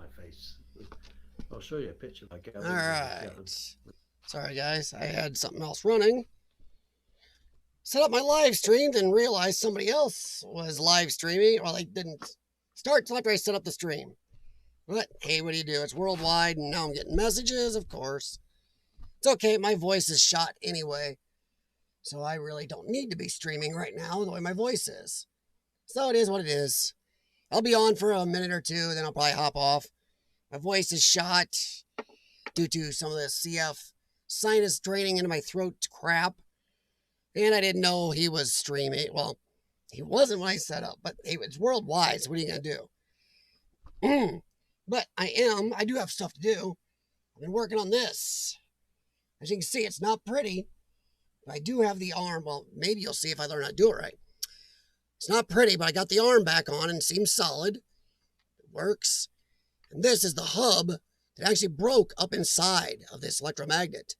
face. I'll show you a picture of my gallery. All right. Sorry, guys. I had something else running. Set up my live stream, then realized somebody else was live streaming. Well, they didn't start till after I set up the stream. But hey, what do you do? It's worldwide, and now I'm getting messages, of course. It's okay. My voice is shot anyway. So I really don't need to be streaming right now the way my voice is. So it is what it is. I'll be on for a minute or two, then I'll probably hop off. My voice is shot due to some of the CF sinus draining into my throat crap. And I didn't know he was streaming. Well, he wasn't when I set up, but it's worldwide, so what are you going to do? But I do have stuff to do. I've been working on this. As you can see, it's not pretty. But I do have the arm. Well, maybe you'll see if I learn how to do it right. It's not pretty, but I got the arm back on and it seems solid. It works. And this is the hub that actually broke up inside of this electromagnet.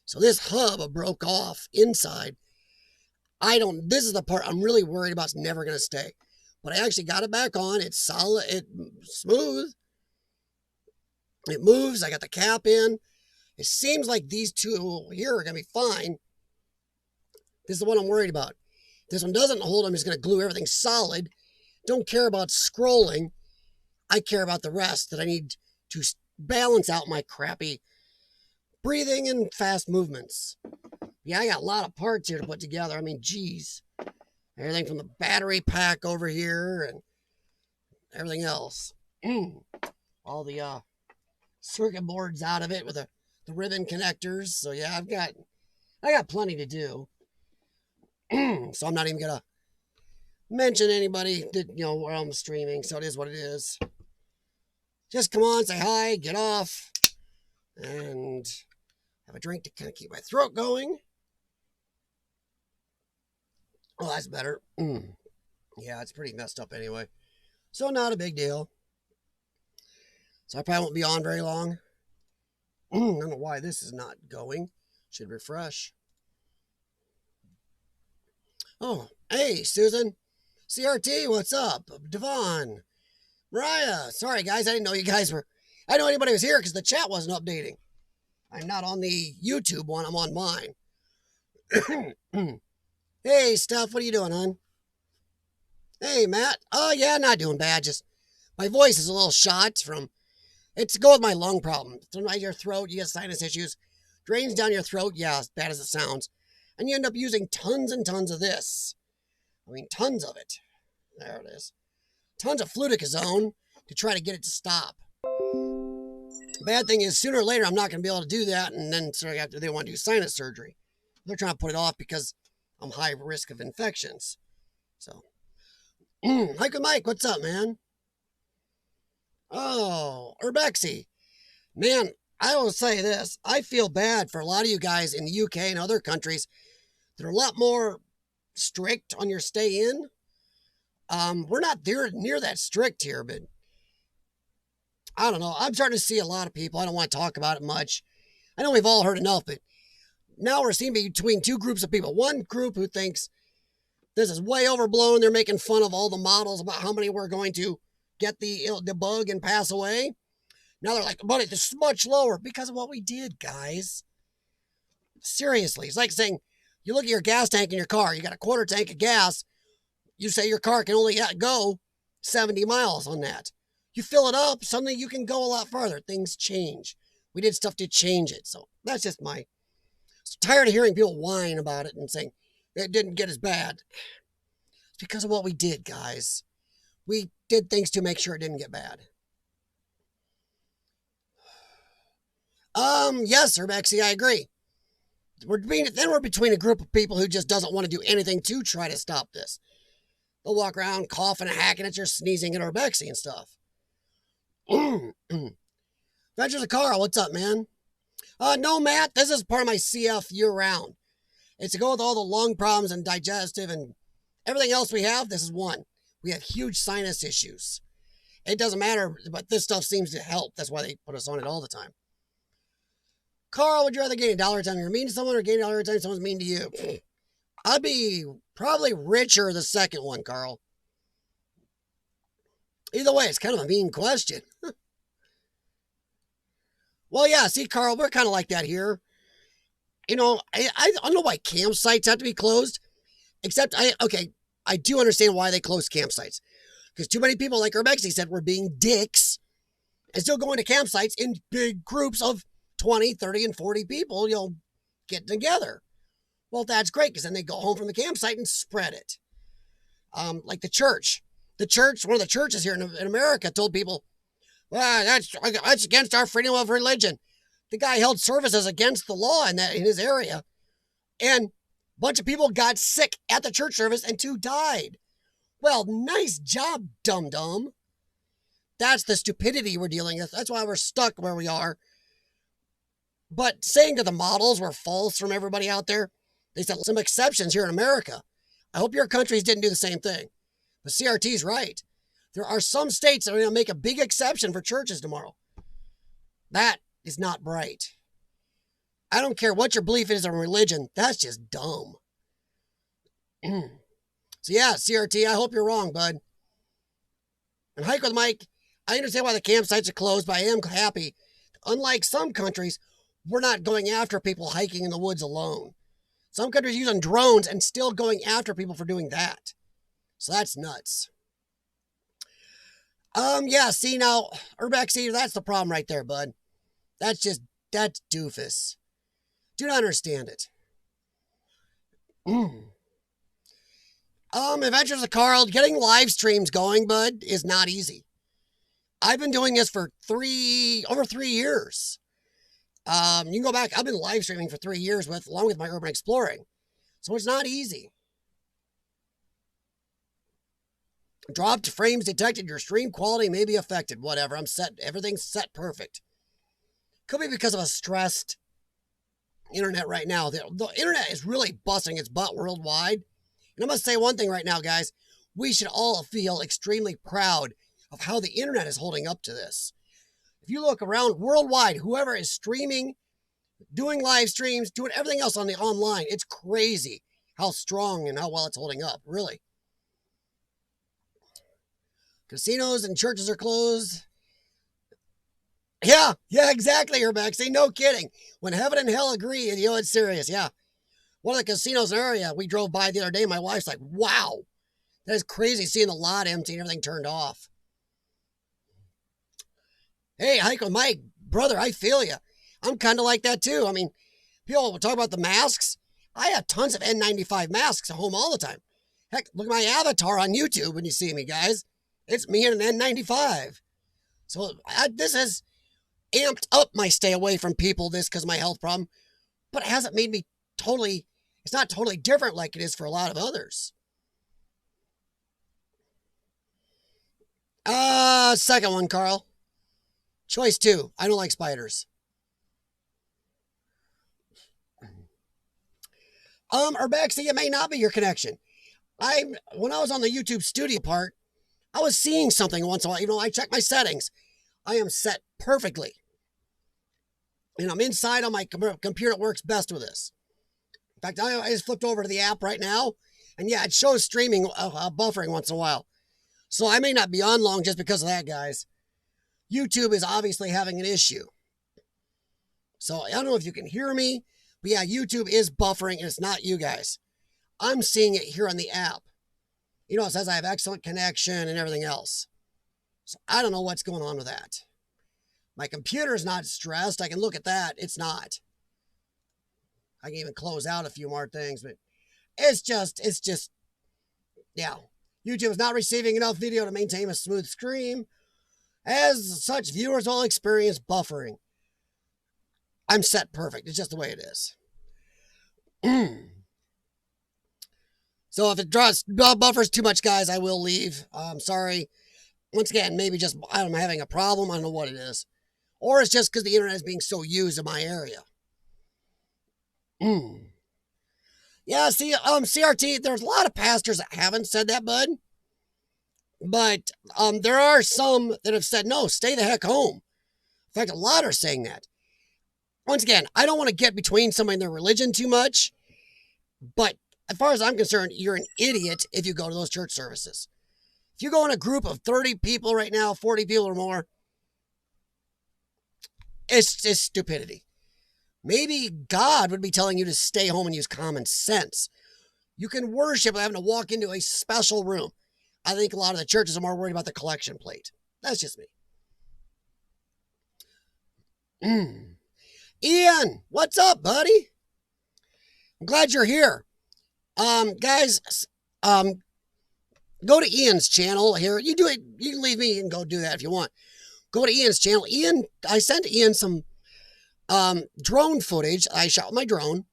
So this hub broke off inside. This is the part I'm really worried about. It's never going to stay. But I actually got it back on. It's solid. It's smooth. It moves. I got the cap in. It seems like these two here are going to be fine. This is the one I'm worried about. This one doesn't hold. I'm just going to glue everything solid. Don't care about scrolling. I care about the rest that I need to balance out my crappy breathing and fast movements. Yeah, I got a lot of parts here to put together. I mean, geez. Everything from the battery pack over here and everything else. All the circuit boards out of it with the ribbon connectors. So yeah, I got plenty to do. So I'm not even gonna mention anybody that, where I'm streaming. So it is what it is. Just come on, say hi, get off, and have a drink to kind of keep my throat going. Oh, that's better. Yeah, it's pretty messed up anyway. So not a big deal. So I probably won't be on very long. I don't know why this is not going. Should refresh. Oh, hey, Susan. CRT, what's up? Devon. Mariah. Sorry, guys. I didn't know you guys were... I didn't know anybody was here because the chat wasn't updating. I'm not on the YouTube one. I'm on mine. Hey, Steph. What are you doing, hon? Hey, Matt. Oh, yeah, not doing bad. Just my voice is a little shot from... It's to go with my lung problem. It's in your throat. You get sinus issues. Drains down your throat. Yeah, as bad as it sounds. And you end up using tons and tons of this. I mean, tons of it. There it is. Tons of fluticasone to try to get it to stop. The bad thing is, sooner or later, I'm not going to be able to do that. And then after they want to do sinus surgery. They're trying to put it off because I'm high risk of infections. So, Mike and Mike, what's up, man? Oh, Urbexy. Man, I will say this. I feel bad for a lot of you guys in the UK and other countries that are a lot more strict on your stay in. We're not near that strict here, but I don't know. I'm starting to see a lot of people. I don't want to talk about it much. I know we've all heard enough, but now we're seeing between two groups of people. One group who thinks this is way overblown. They're making fun of all the models about how many we're going to get the bug and pass away. Now they're like, but it's much lower because of what we did, guys. Seriously. It's like saying, you look at your gas tank in your car. You got a quarter tank of gas. You say your car can only go 70 miles on that. You fill it up, suddenly you can go a lot farther. Things change. We did stuff to change it. So that's just I'm tired of hearing people whine about it and saying it didn't get as bad. It's because of what we did, guys. We did things to make sure it didn't get bad. Yes, Sir Maxie, I agree. We're between a group of people who just doesn't want to do anything to try to stop this. They'll walk around coughing and hacking at your sneezing at Urbexy and stuff. Adventures of Carl, what's up, man? No, Matt, this is part of my CF year-round. It's to go with all the lung problems and digestive and everything else we have. This is one. We have huge sinus issues. It doesn't matter, but this stuff seems to help. That's why they put us on it all the time. Carl, would you rather gain $1 every time you're mean to someone or gain $1 every time someone's mean to you? I'd be probably richer the second one, Carl. Either way, it's kind of a mean question. Well, yeah, see, Carl, we're kind of like that here. You know, I don't know why campsites have to be closed, except I do understand why they close campsites. Because too many people, like Urbexy said, were being dicks and still going to campsites in big groups of 20, 30, and 40 people, getting together. Well, that's great, because then they go home from the campsite and spread it. Like the church. One of the churches here in America told people, well, that's against our freedom of religion. The guy held services against the law in his area, and a bunch of people got sick at the church service, and 2 died. Well, nice job, dum-dum. That's the stupidity we're dealing with. That's why we're stuck where we are. But saying that the models were false from everybody out there, they said some exceptions here in America. I hope your countries didn't do the same thing. But CRT's right. There are some states that are going to make a big exception for churches tomorrow. That is not bright. I don't care what your belief is in religion. That's just dumb. So yeah, CRT, I hope you're wrong, bud. And Hike with Mike, I understand why the campsites are closed, but I am happy. Unlike some countries, we're not going after people hiking in the woods alone. Some countries using drones and still going after people for doing that. So that's nuts. Yeah, see now, Urbexy, that's the problem right there, bud. That's doofus. Do not understand it. Adventures of Carl, getting live streams going, bud, is not easy. I've been doing this for over 3 years. You can go back, I've been live streaming for 3 years along with my urban exploring. So it's not easy. Dropped frames detected, your stream quality may be affected. Whatever, I'm set, everything's set perfect. Could be because of a stressed internet right now. The internet is really busting its butt worldwide. And I must say one thing right now, guys. We should all feel extremely proud of how the internet is holding up to this. If you look around worldwide, whoever is streaming, doing live streams, doing everything else on the online, it's crazy how strong and how well it's holding up, really. Casinos and churches are closed. Yeah, exactly, Urbexy. No kidding. When heaven and hell agree, it's serious, yeah. One of the casinos in the area we drove by the other day, my wife's like, wow, that is crazy seeing the lot empty and everything turned off. Hey, Hike with Mike, brother, I feel you. I'm kind of like that too. I mean, people talk about the masks. I have tons of N95 masks at home all the time. Heck, look at my avatar on YouTube when you see me, guys. It's me in an N95. So this has amped up my stay away from people because of my health problem, but it hasn't made me it's not totally different like it is for a lot of others. Second one, Carl. Choice 2. I don't like spiders. Urbexy, it may not be your connection. When I was on the YouTube studio part, I was seeing something once in a while. I check my settings. I am set perfectly. And I'm inside on my computer that works best with this. In fact, I just flipped over to the app right now. And yeah, it shows streaming buffering once in a while. So I may not be on long just because of that, guys. YouTube is obviously having an issue. So I don't know if you can hear me. But yeah, YouTube is buffering and it's not you guys. I'm seeing it here on the app. It says I have excellent connection and everything else. So I don't know what's going on with that. My computer is not stressed. I can look at that. It's not. I can even close out a few more things, but it's just, yeah. YouTube is not receiving enough video to maintain a smooth stream. As such, viewers will experience buffering. I'm set perfect. It's just the way it is. So if it buffers too much, guys, I will leave. I'm sorry. Once again, maybe just I'm having a problem. I don't know what it is. Or it's just because the internet is being so used in my area. Yeah, see, CRT, there's a lot of pastors that haven't said that, bud. But there are some that have said, no, stay the heck home. In fact, a lot are saying that. Once again, I don't want to get between somebody and their religion too much. But as far as I'm concerned, you're an idiot if you go to those church services. If you go in a group of 30 people right now, 40 people or more, It's just stupidity. Maybe God would be telling you to stay home and use common sense. You can worship without having to walk into a special room. I think a lot of the churches are more worried about the collection plate. That's just me. Ian, what's up, buddy? I'm glad you're here. Guys, go to Ian's channel here. You do it. You can leave me and go do that if you want. Go to Ian's channel. Ian, I sent Ian some drone footage I shot with my drone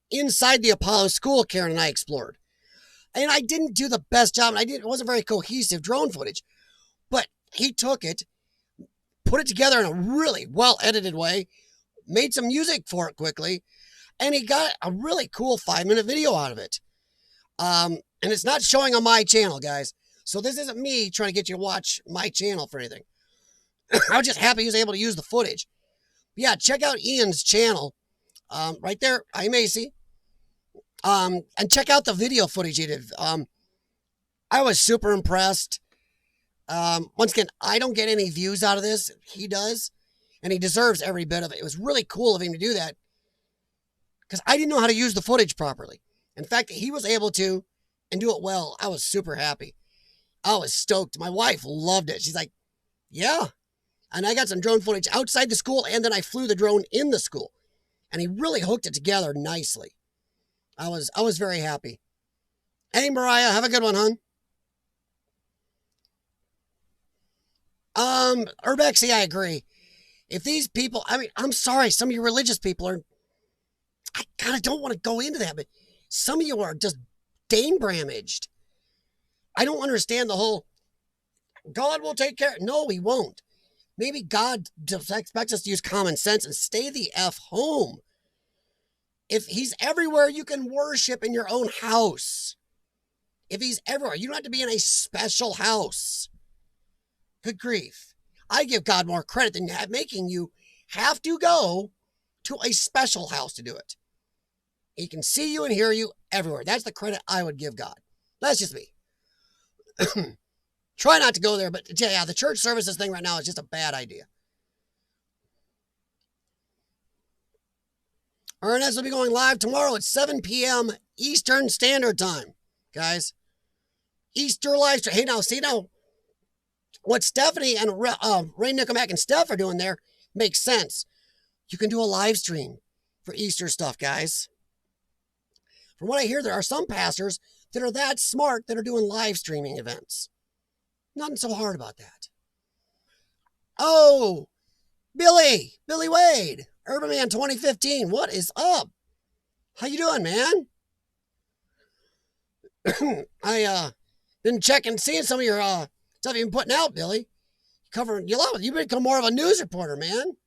inside the Apollo school Karen and I explored. And I didn't do the best job. It wasn't very cohesive drone footage. But he took it, put it together in a really well-edited way, made some music for it quickly, and he got a really cool 5-minute video out of it. And it's not showing on my channel, guys. So this isn't me trying to get you to watch my channel for anything. I was just happy he was able to use the footage. But yeah, check out Ian's channel. Right there, I'm Macy. And check out the video footage he did. I was super impressed. Once again, I don't get any views out of this. He does. And he deserves every bit of it. It was really cool of him to do that. Because I didn't know how to use the footage properly. In fact, he was able to and do it well. I was super happy. I was stoked. My wife loved it. She's like, yeah. And I got some drone footage outside the school, and then I flew the drone in the school. And he really hooked it together nicely. I was very happy. Hey, Mariah, have a good one, hon. Urbexy, I agree. If these people, I mean, I'm sorry, some of you religious people are, I kind of don't want to go into that, but some of you are just Dane-bramaged. I don't understand the whole, God will take care. No, he won't. Maybe God just expects us to use common sense and stay the F home. If he's everywhere, you can worship in your own house. If he's everywhere, you don't have to be in a special house. Good grief. I give God more credit than making you have to go to a special house to do it. He can see you and hear you everywhere. That's the credit I would give God. That's just me. Try not to go there, but yeah, the church services thing right now is just a bad idea. Ernest will be going live tomorrow at 7 p.m. Eastern Standard Time, guys. Easter live stream. Hey, now, see now, what Stephanie and Ray Nickelback and Steph are doing there makes sense. You can do a live stream for Easter stuff, guys. From what I hear, there are some pastors that are that smart that are doing live streaming events. Nothing so hard about that. Oh, Billy Wade, Urban Man 2015. What is up? How you doing, man? I been checking, seeing some of your stuff you've been putting out, Billy. You've become more of a news reporter, man.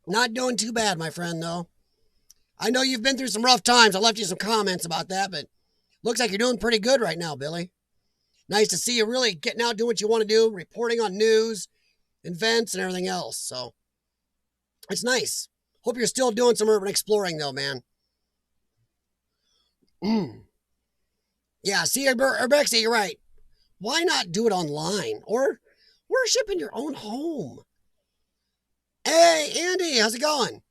Not doing too bad, my friend, though. I know you've been through some rough times. I left you some comments about that, but looks like you're doing pretty good right now, Billy. Nice to see you really getting out, doing what you want to do, reporting on news, events, and everything else. So it's nice. Hope you're still doing some urban exploring, though, man. Yeah, see, Urbexy, you're right. Why not do it online or worship in your own home? Hey, Andy, how's it going?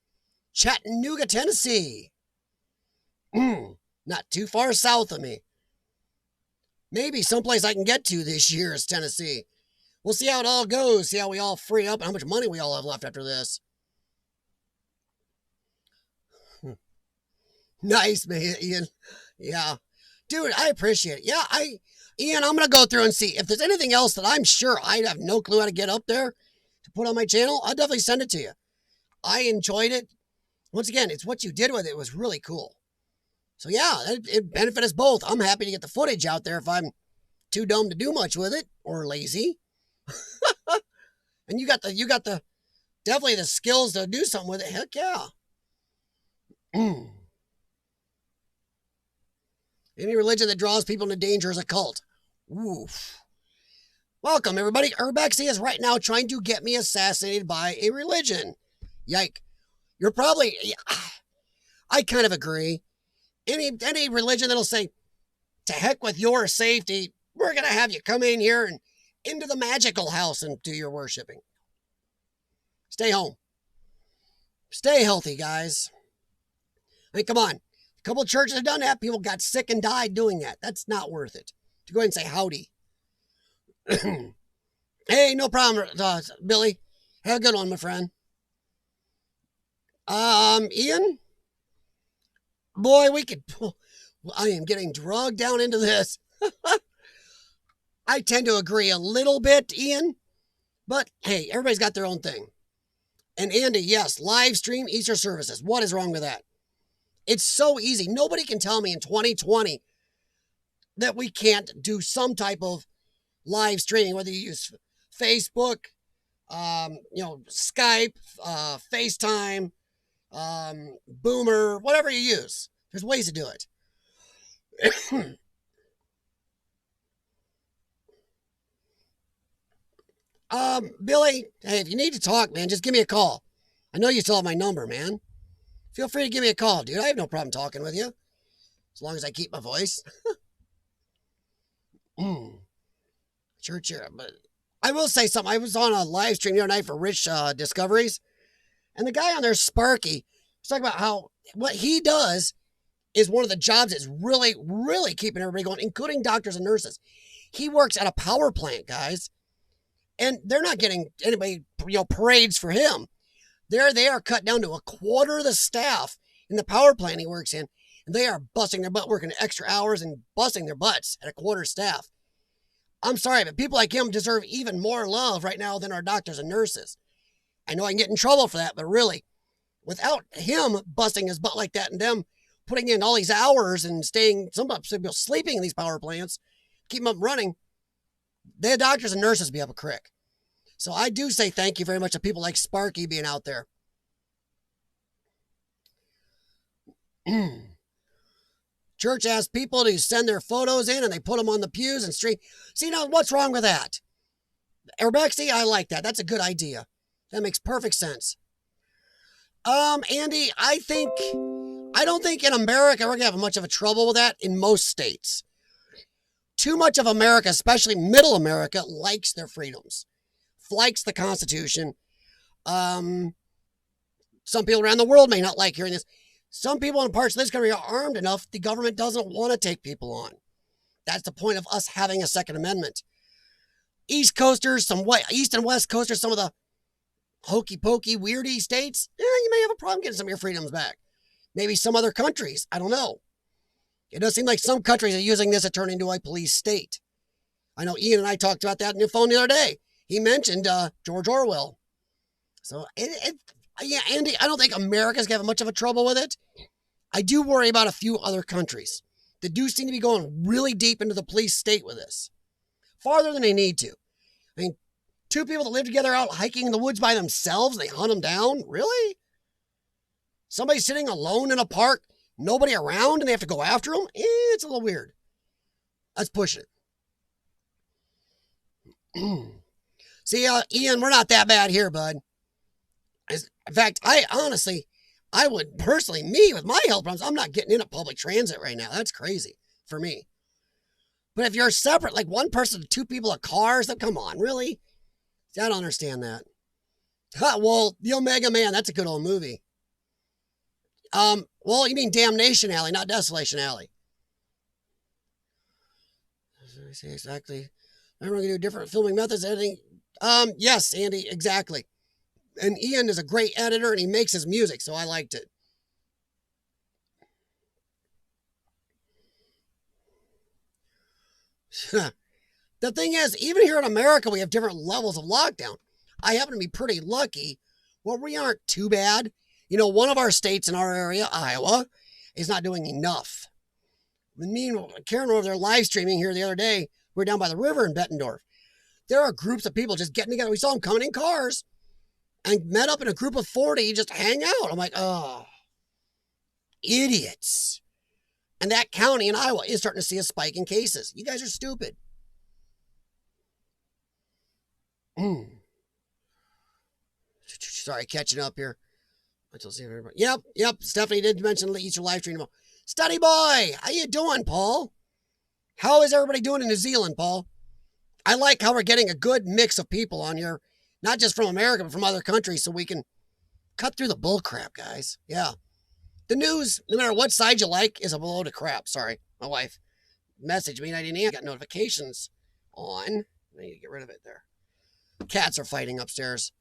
Chattanooga, Tennessee. Not too far south of me. Maybe someplace I can get to this year is Tennessee. We'll see how it all goes, see how we all free up and how much money we all have left after this. Nice, man, Ian. Yeah. Dude, I appreciate it. Yeah, Ian, I'm going to go through and see if there's anything else that I'm sure I have no clue how to get up there to put on my channel. I'll definitely send it to you. I enjoyed it. Once again, it's what you did with it. It was really cool. So yeah, it benefits us both. I'm happy to get the footage out there if I'm too dumb to do much with it or lazy. And you got the definitely the skills to do something with it. Heck yeah. Any religion that draws people into danger is a cult. Oof. Welcome, everybody. Urbexy is right now trying to get me assassinated by a religion. Yike. You're probably... I kind of agree. Any religion that'll say, to heck with your safety, we're going to have you come in here and into the magical house and do your worshiping. Stay home. Stay healthy, guys. I mean, come on. A couple of churches have done that. People got sick and died doing that. That's not worth it. To go ahead and say howdy. Hey, no problem, Billy. Have a good one, my friend. Ian? Boy, I am getting drugged down into this. I tend to agree a little bit, Ian. But, hey, everybody's got their own thing. And Andy, yes, live stream Easter services. What is wrong with that? It's so easy. Nobody can tell me in 2020 that we can't do some type of live streaming, whether you use Facebook, Skype, FaceTime, Boomer, whatever you use. There's ways to do it. Billy, hey, if you need to talk, man, just give me a call. I know you still have my number, man. Feel free to give me a call, dude. I have no problem talking with you. As long as I keep my voice. Church here. But I will say something. I was on a live stream the other night for Rich Discoveries. And the guy on there, Sparky, was talking about how what he does is one of the jobs that's really, really keeping everybody going, including doctors and nurses. He works at a power plant, guys. And they're not getting anybody, parades for him. They are cut down to a quarter of the staff in the power plant he works in. And they are busting their butt, working extra hours and busting their butts at a quarter staff. I'm sorry, but people like him deserve even more love right now than our doctors and nurses. I know I can get in trouble for that, but really, without him busting his butt like that and them putting in all these hours and some people sleeping in these power plants, keep them up running, the doctors and nurses be up a crick. So I do say thank you very much to people like Sparky being out there. Church asks people to send their photos in and they put them on the pews and stream. See, now what's wrong with that? Urbexy, I like that. That's a good idea. That makes perfect sense. Andy, I don't think in America we're going to have much of a trouble with that in most states. Too much of America, especially middle America, likes their freedoms, likes the Constitution. Some people around the world may not like hearing this. Some people in parts of this country are armed enough, the government doesn't want to take people on. That's the point of us having a Second Amendment. East Coasters, some East and West Coasters, some of the hokey pokey, weirdy states, you may have a problem getting some of your freedoms back. Maybe some other countries, I don't know. It does seem like some countries are using this to turn into a police state. I know Ian and I talked about that on the phone the other day. He mentioned George Orwell. So, Andy, I don't think America's going to have much of a trouble with it. I do worry about a few other countries that do seem to be going really deep into the police state with this. Farther than they need to. I mean, two people that live together out hiking in the woods by themselves, they hunt them down? Really? Somebody sitting alone in a park, nobody around, and they have to go after them? It's a little weird. Let's push it. See, Ian, we're not that bad here, bud. In fact, I would personally, me with my health problems, I'm not getting in a public transit right now. That's crazy for me. But if you're separate, like one person, two people, a car, so come on, really? I don't understand that. Well, The Omega Man, that's a good old movie. Well, you mean Damnation Alley, not Desolation Alley. Exactly. Everyone can do different filming methods, editing. Yes, Andy, exactly. And Ian is a great editor and he makes his music, so I liked it. The thing is, even here in America, we have different levels of lockdown. I happen to be pretty lucky. Well, we aren't too bad. One of our states in our area, Iowa, is not doing enough. Me and Karen were over there live streaming here the other day. We were down by the river in Bettendorf. There are groups of people just getting together. We saw them coming in cars and met up in a group of 40, just hang out. I'm like, oh, idiots. And that county in Iowa is starting to see a spike in cases. You guys are stupid. Sorry, catching up here. Yep. Stephanie did mention the Easter live stream. Study boy, how you doing, Paul? How is everybody doing in New Zealand, Paul? I like how we're getting a good mix of people on here. Not just from America, but from other countries, so we can cut through the bull crap, guys. Yeah. The news, no matter what side you like, is a load of crap. Sorry, my wife messaged me and I didn't answer. Got notifications on. I need to get rid of it there. Cats are fighting upstairs.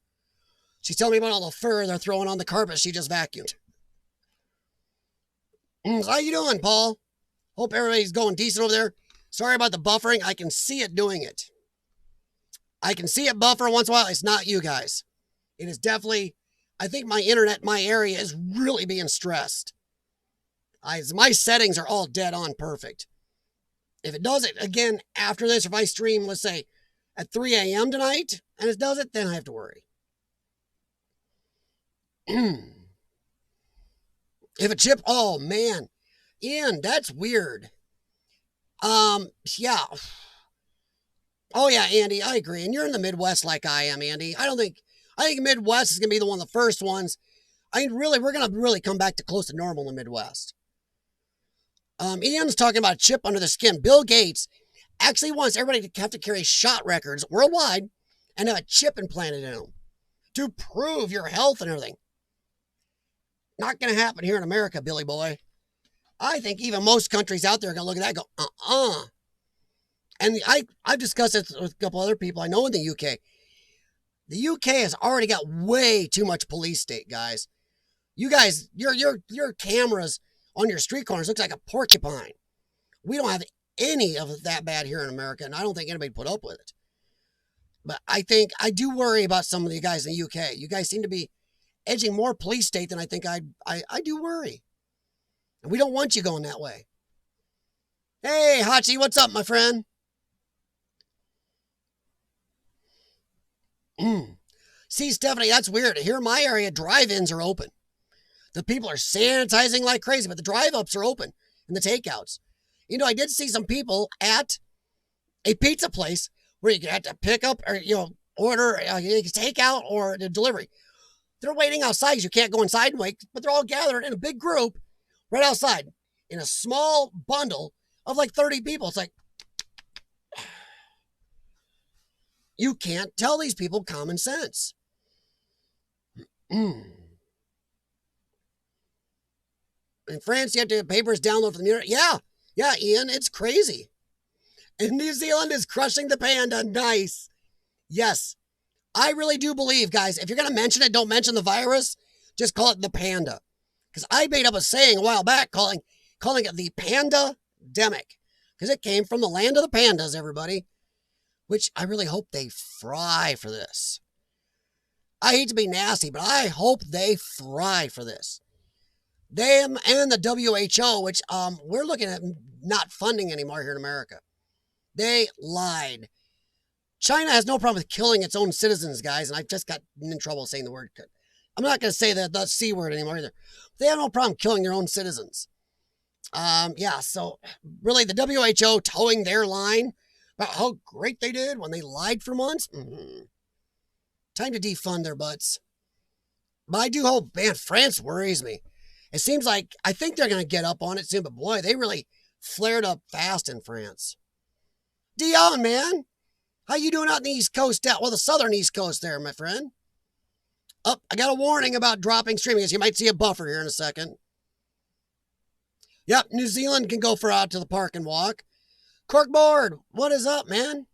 She's telling me about all the fur they're throwing on the carpet she just vacuumed. How you doing, Paul? Hope everybody's going decent over there. Sorry about the buffering. I can see it doing it. I can see it buffer once in a while. It's not you guys. It is definitely, I think my internet, my area is really being stressed. My settings are all dead on perfect. If it does it again after this, if I stream, let's say, at 3 a.m. tonight, and it does it, then I have to worry. If a chip, oh man, Ian, that's weird. Yeah. Oh yeah, Andy, I agree. And you're in the Midwest like I am, Andy. I think Midwest is gonna be one of the first ones. I mean, really, we're gonna really come back to close to normal in the Midwest. Ian's talking about a chip under the skin. Bill Gates actually wants everybody to have to carry shot records worldwide and have a chip implanted in them to prove your health and everything. Not going to happen here in America, Billy boy. I think even most countries out there are going to look at that and go, And I've discussed this with a couple other people I know in the UK. The UK has already got way too much police state, guys. You guys, your cameras on your street corners looks like a porcupine. We don't have any of that bad here in America, and I don't think anybody put up with it. But I do worry about some of the guys in the UK. You guys seem to be edging more police state than I think I do worry. And we don't want you going that way. Hey, Hachi, what's up, my friend? See, Stephanie, that's weird. Here in my area, drive-ins are open. The people are sanitizing like crazy, but the drive-ups are open and the takeouts. You know, I did see some people at a pizza place where you had to pick up or, order takeout or delivery. They're waiting outside because you can't go inside and wait, but they're all gathered in a big group right outside in a small bundle of like 30 people. It's like, you can't tell these people common sense. In France, you have to have papers downloaded from the internet. Yeah, Ian, it's crazy. And New Zealand is crushing the panda. Nice. Yes. I really do believe, guys, if you're going to mention it, don't mention the virus. Just call it the panda. Because I made up a saying a while back calling it the panda-demic. Because it came from the land of the pandas, everybody. Which I really hope they fry for this. I hate to be nasty, but I hope they fry for this. Them and the WHO, which we're looking at not funding anymore here in America. They lied. China has no problem with killing its own citizens, guys, and I've just got in trouble saying the word. I'm not going to say the C word anymore either. They have no problem killing their own citizens. Yeah, so really the WHO towing their line about how great they did when they lied for months. Time to defund their butts. But I do hope, man, France worries me. It seems like, I think they're going to get up on it soon, but boy, they really flared up fast in France. Dion, man. How you doing out in the East Coast? Well, the southern East Coast there, my friend. Oh, I got a warning about dropping streaming, as you might see a buffer here in a second. Yep, New Zealand can go for out to the park and walk. Corkboard, what is up, man?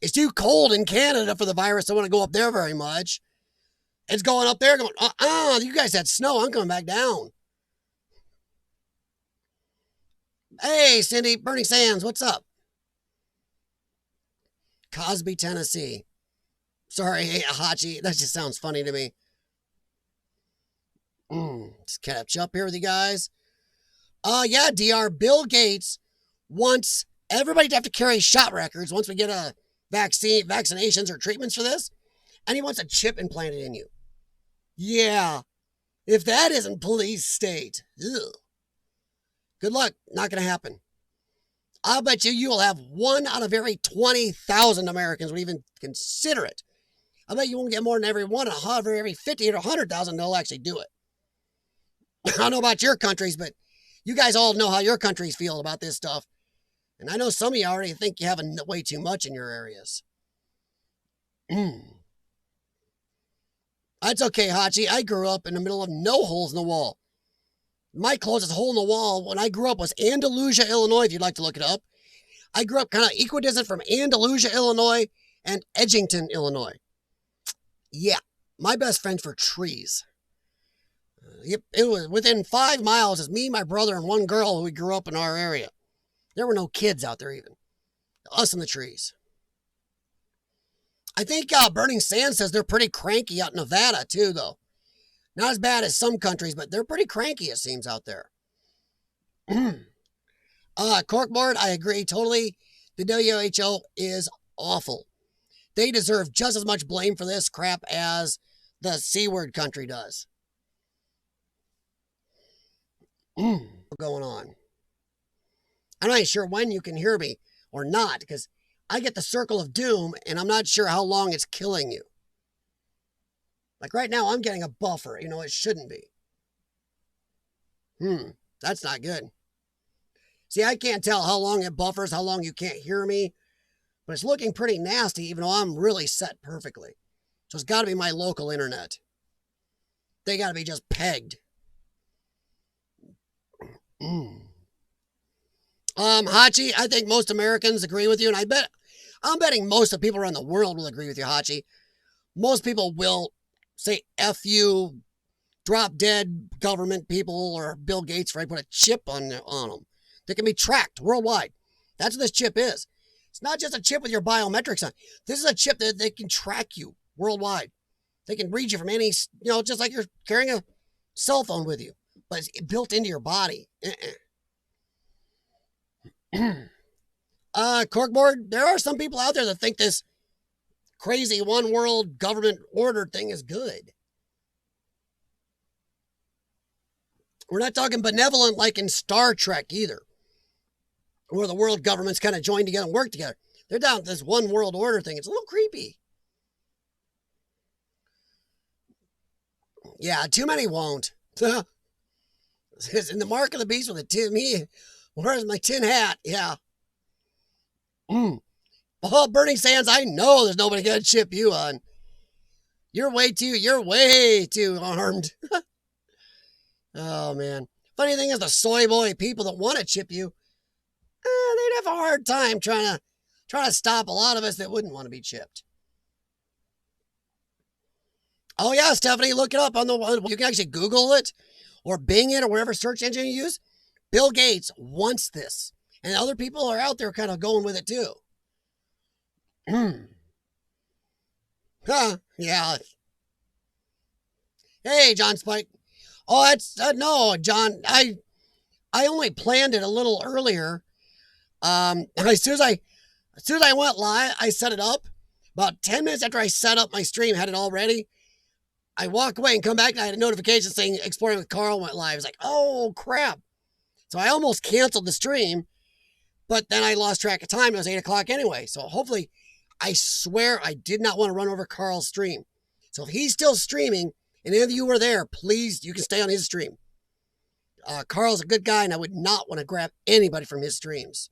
It's too cold in Canada for the virus to want to go up there very much. It's going up there going, you guys had snow. I'm coming back down. Hey, Cindy, Bernie Sands, what's up? Cosby, Tennessee. Sorry, hey, Hachi, that just sounds funny to me. Just catch up here with you guys. Yeah, DR, Bill Gates wants everybody to have to carry shot records once we get a vaccinations or treatments for this. And he wants a chip implanted in you. Yeah. If that isn't police state. Ugh. Good luck. Not going to happen. I'll bet you will have 1 out of every 20,000 Americans would even consider it. I bet you won't get more than every 1 out of every 50 or 100,000 they'll actually do it. I don't know about your countries, but you guys all know how your countries feel about this stuff. And I know some of you already think you have way too much in your areas. That's okay, Hachi. I grew up in the middle of no holes in the wall. My closest hole in the wall when I grew up was Andalusia, Illinois, if you'd like to look it up. I grew up kind of equidistant from Andalusia, Illinois and Edgington, Illinois. Yeah, my best friends were trees. Yep, it was within 5 miles. It's me, my brother, and one girl who grew up in our area. There were no kids out there even. Us and the trees. I think Burning Sand says they're pretty cranky out in Nevada too, though. Not as bad as some countries, but they're pretty cranky, it seems, out there. Corkboard, I agree totally. The WHO is awful. They deserve just as much blame for this crap as the C-word country does. What's going on? I'm not sure when you can hear me or not, because I get the circle of doom, and I'm not sure how long it's killing you. Like right now, I'm getting a buffer. You know, it shouldn't be. That's not good. See, I can't tell how long it buffers, how long you can't hear me, but it's looking pretty nasty, even though I'm really set perfectly. So it's got to be my local internet. They got to be just pegged. Hachi, I think most Americans agree with you, and I'm betting most of the people around the world will agree with you, Hachi. Most people will say F you, drop dead government people, or Bill Gates, right? Put a chip on them that can be tracked worldwide. That's what this chip is. It's not just a chip with your biometrics on. This is a chip that they can track you worldwide. They can read you from any, just like you're carrying a cell phone with you, but it's built into your body. Corkboard, there are some people out there that think this crazy one world government order thing is good. We're not talking benevolent like in Star Trek either, where the world governments kind of join together and work together. They're down with this one world order thing. It's a little creepy. Yeah, too many won't. It's in the mark of the beast with a tin. Where's my tin hat? Yeah. Oh, Burning Sands, I know there's nobody gonna chip you on. You're way too armed. Oh, man. Funny thing is, the soy boy people that want to chip you, they'd have a hard time trying to stop a lot of us that wouldn't want to be chipped. Oh, yeah, Stephanie, look it up on you can actually Google it or Bing it or whatever search engine you use. Bill Gates wants this. And other people are out there kind of going with it, too. Yeah. Hey, John Spike. Oh, that's no, John. I only planned it a little earlier. As soon as I went live, I set it up. About 10 minutes after I set up my stream, had it all ready. I walk away and come back, and I had a notification saying Exploring with Carl went live. I was like, oh crap! So I almost canceled the stream, but then I lost track of time. It was 8 o'clock anyway. So hopefully, I swear I did not want to run over Carl's stream. So if he's still streaming, and any of you were there, please, you can stay on his stream. Carl's a good guy, and I would not want to grab anybody from his streams.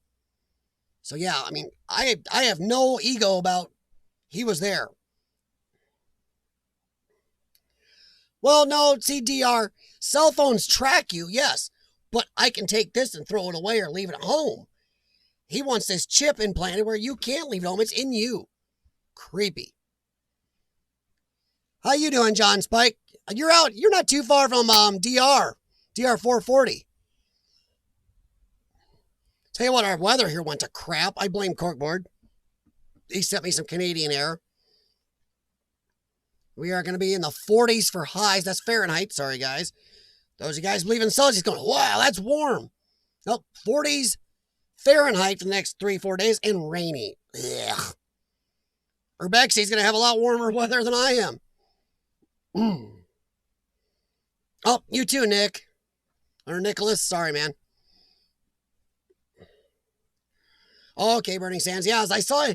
So yeah, I mean, I have no ego about he was there. Well, no, see, DR, cell phones track you, yes, but I can take this and throw it away or leave it at home. He wants this chip implanted where you can't leave it home. It's in you. Creepy. How you doing, John Spike? You're out. You're not too far from DR 440. Tell you what, our weather here went to crap. I blame Corkboard. He sent me some Canadian air. We are going to be in the 40s for highs. That's Fahrenheit. Sorry, guys. Those of you guys believe in Celsius going, wow, that's warm. Nope, 40s Fahrenheit for the next 3-4 days and rainy. Ugh. Urbexy's going to have a lot warmer weather than I am. Oh, you too, Nick. Or Nicholas. Sorry, man. Okay, Burning Sands. Yeah, as I saw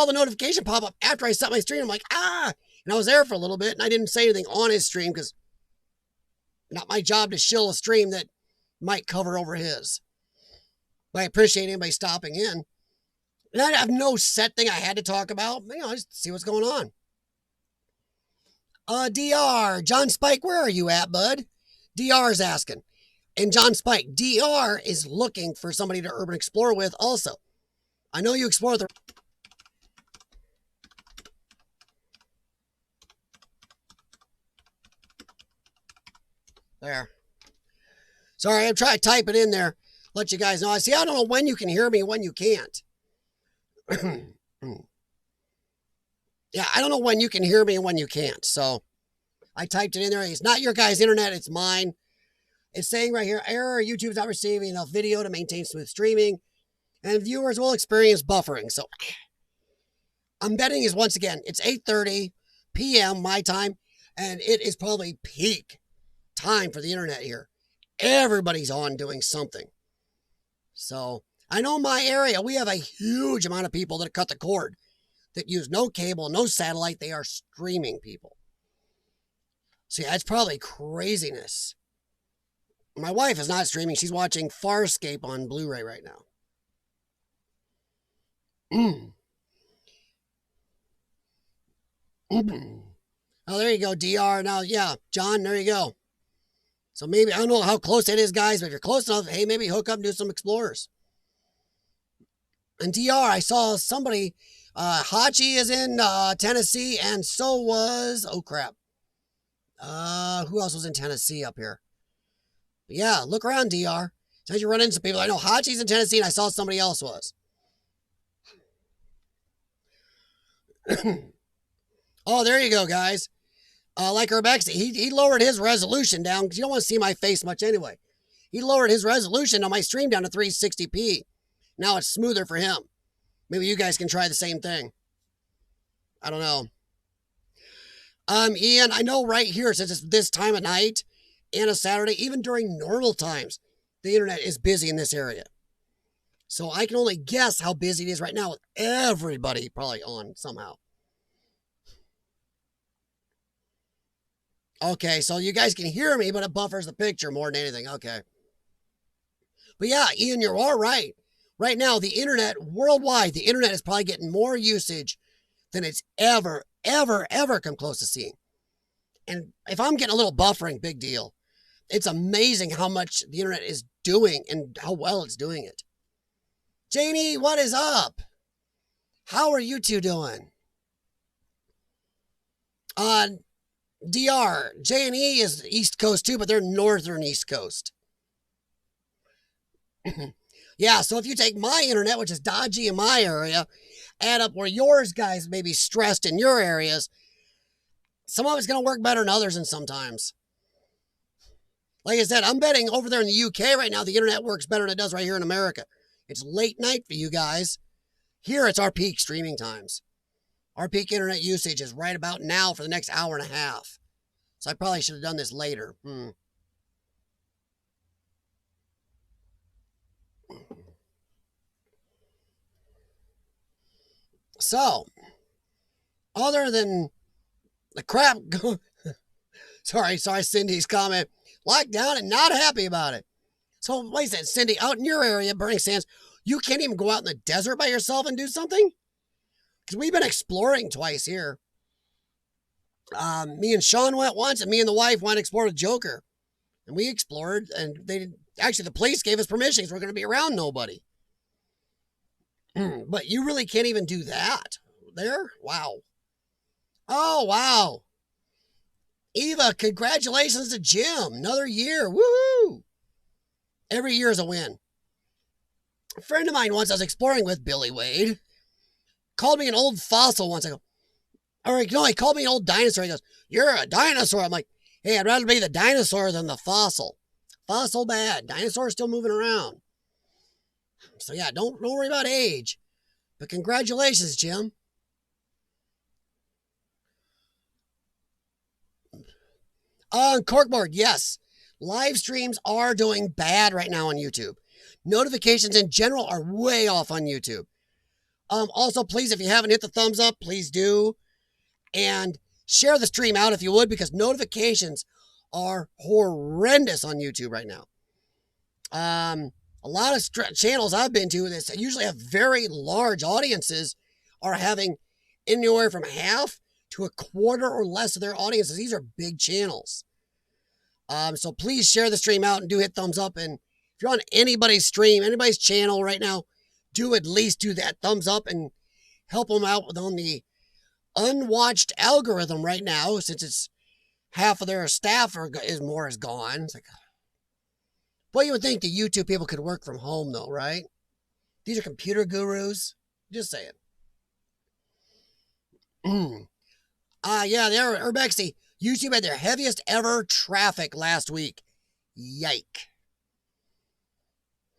the notification pop up after I set my stream. I'm like, and I was there for a little bit, and I didn't say anything on his stream because not my job to shill a stream that might cover over his. But I appreciate anybody stopping in. And I have no set thing I had to talk about. Just see what's going on. DR, John Spike, where are you at, bud? DR's asking. And John Spike, DR is looking for somebody to urban explore with also. I know you explore the... There. Sorry, I'm trying to type it in there. Let you guys know. I see, I don't know when you can hear me and when you can't. Yeah, I don't know when you can hear me and when you can't. So I typed it in there. It's not your guys' internet, it's mine. It's saying right here, error, YouTube's not receiving enough video to maintain smooth streaming, and viewers will experience buffering. So I'm betting is, once again, it's 8:30 p.m. my time, and it is probably peak time for the internet here. Everybody's on doing something. So I know my area, we have a huge amount of people that cut the cord, that use no cable, no satellite. They are streaming people. So yeah, it's probably craziness. My wife is not streaming. She's watching Farscape on Blu-ray right now. Oh, there you go, DR. Now, yeah, John, there you go. So maybe, I don't know how close it is, guys, but if you're close enough, hey, maybe hook up and do some explorers. And DR, I saw somebody, Hachi is in Tennessee, and so was, oh crap. Who else was in Tennessee up here? But yeah, look around, DR. Sometimes you run into people. I know Hachi's in Tennessee, and I saw somebody else was. Oh, there you go, guys. Like Urbex, he lowered his resolution down, because you don't want to see my face much anyway. He lowered his resolution on my stream down to 360p. Now it's smoother for him. Maybe you guys can try the same thing. I don't know. Ian, I know right here, since it's this time of night and a Saturday, even during normal times, the internet is busy in this area. So I can only guess how busy it is right now with everybody probably on somehow. Okay, so you guys can hear me, but it buffers the picture more than anything. Okay. But yeah, Ian, you're all right. Right now, the internet, worldwide, the internet is probably getting more usage than it's ever come close to seeing. And if I'm getting a little buffering, big deal. It's amazing how much the internet is doing and how well it's doing it. Janie, what is up? How are you two doing? DR, J&E is East Coast too, but they're northern East Coast. Yeah, so if you take my internet, which is dodgy in my area, add up where yours guys may be stressed in your areas, some of it's going to work better than others and sometimes. Like I said, I'm betting over there in the UK right now, the internet works better than it does right here in America. It's late night for you guys. Here, it's our peak streaming times. Our peak internet usage is right about now for the next hour and a half. So I probably should have done this later. So, other than the crap, sorry, Cindy's comment, lockdown and not happy about it. So, wait a second, Cindy, out in your area, Burning Sands, you can't even go out in the desert by yourself and do something? Because we've been exploring twice here. Me and Sean went once, and me and the wife went to explore the Joker. And we explored, and actually the police gave us permission because we're going to be around nobody. But you really can't even do that there? Wow. Oh, wow. Eva, congratulations to Jim. Another year. Woohoo! Every year is a win. A friend of mine once I was exploring with, Billy Wade, called me an old fossil once. I go, all right, no, he called me an old dinosaur. He goes, you're a dinosaur. I'm like, hey, I'd rather be the dinosaur than the fossil. Fossil bad. Dinosaur still moving around. So yeah, don't worry about age. But congratulations, Jim. Corkboard, yes. Live streams are doing bad right now on YouTube. Notifications in general are way off on YouTube. Also, please, if you haven't hit the thumbs up, please do. And share the stream out if you would, because notifications are horrendous on YouTube right now. A lot of channels I've been to that usually have very large audiences are having anywhere from half to a quarter or less of their audiences. These are big channels. So please share the stream out and do hit thumbs up. And if you're on anybody's stream, anybody's channel right now, do at least do that thumbs up and help them out on the unwatched algorithm right now, since it's half of their staff is gone. It's like, well, you would think the YouTube people could work from home though, right? These are computer gurus. Just saying. Yeah, they're Urbexy. YouTube had their heaviest ever traffic last week. Yike.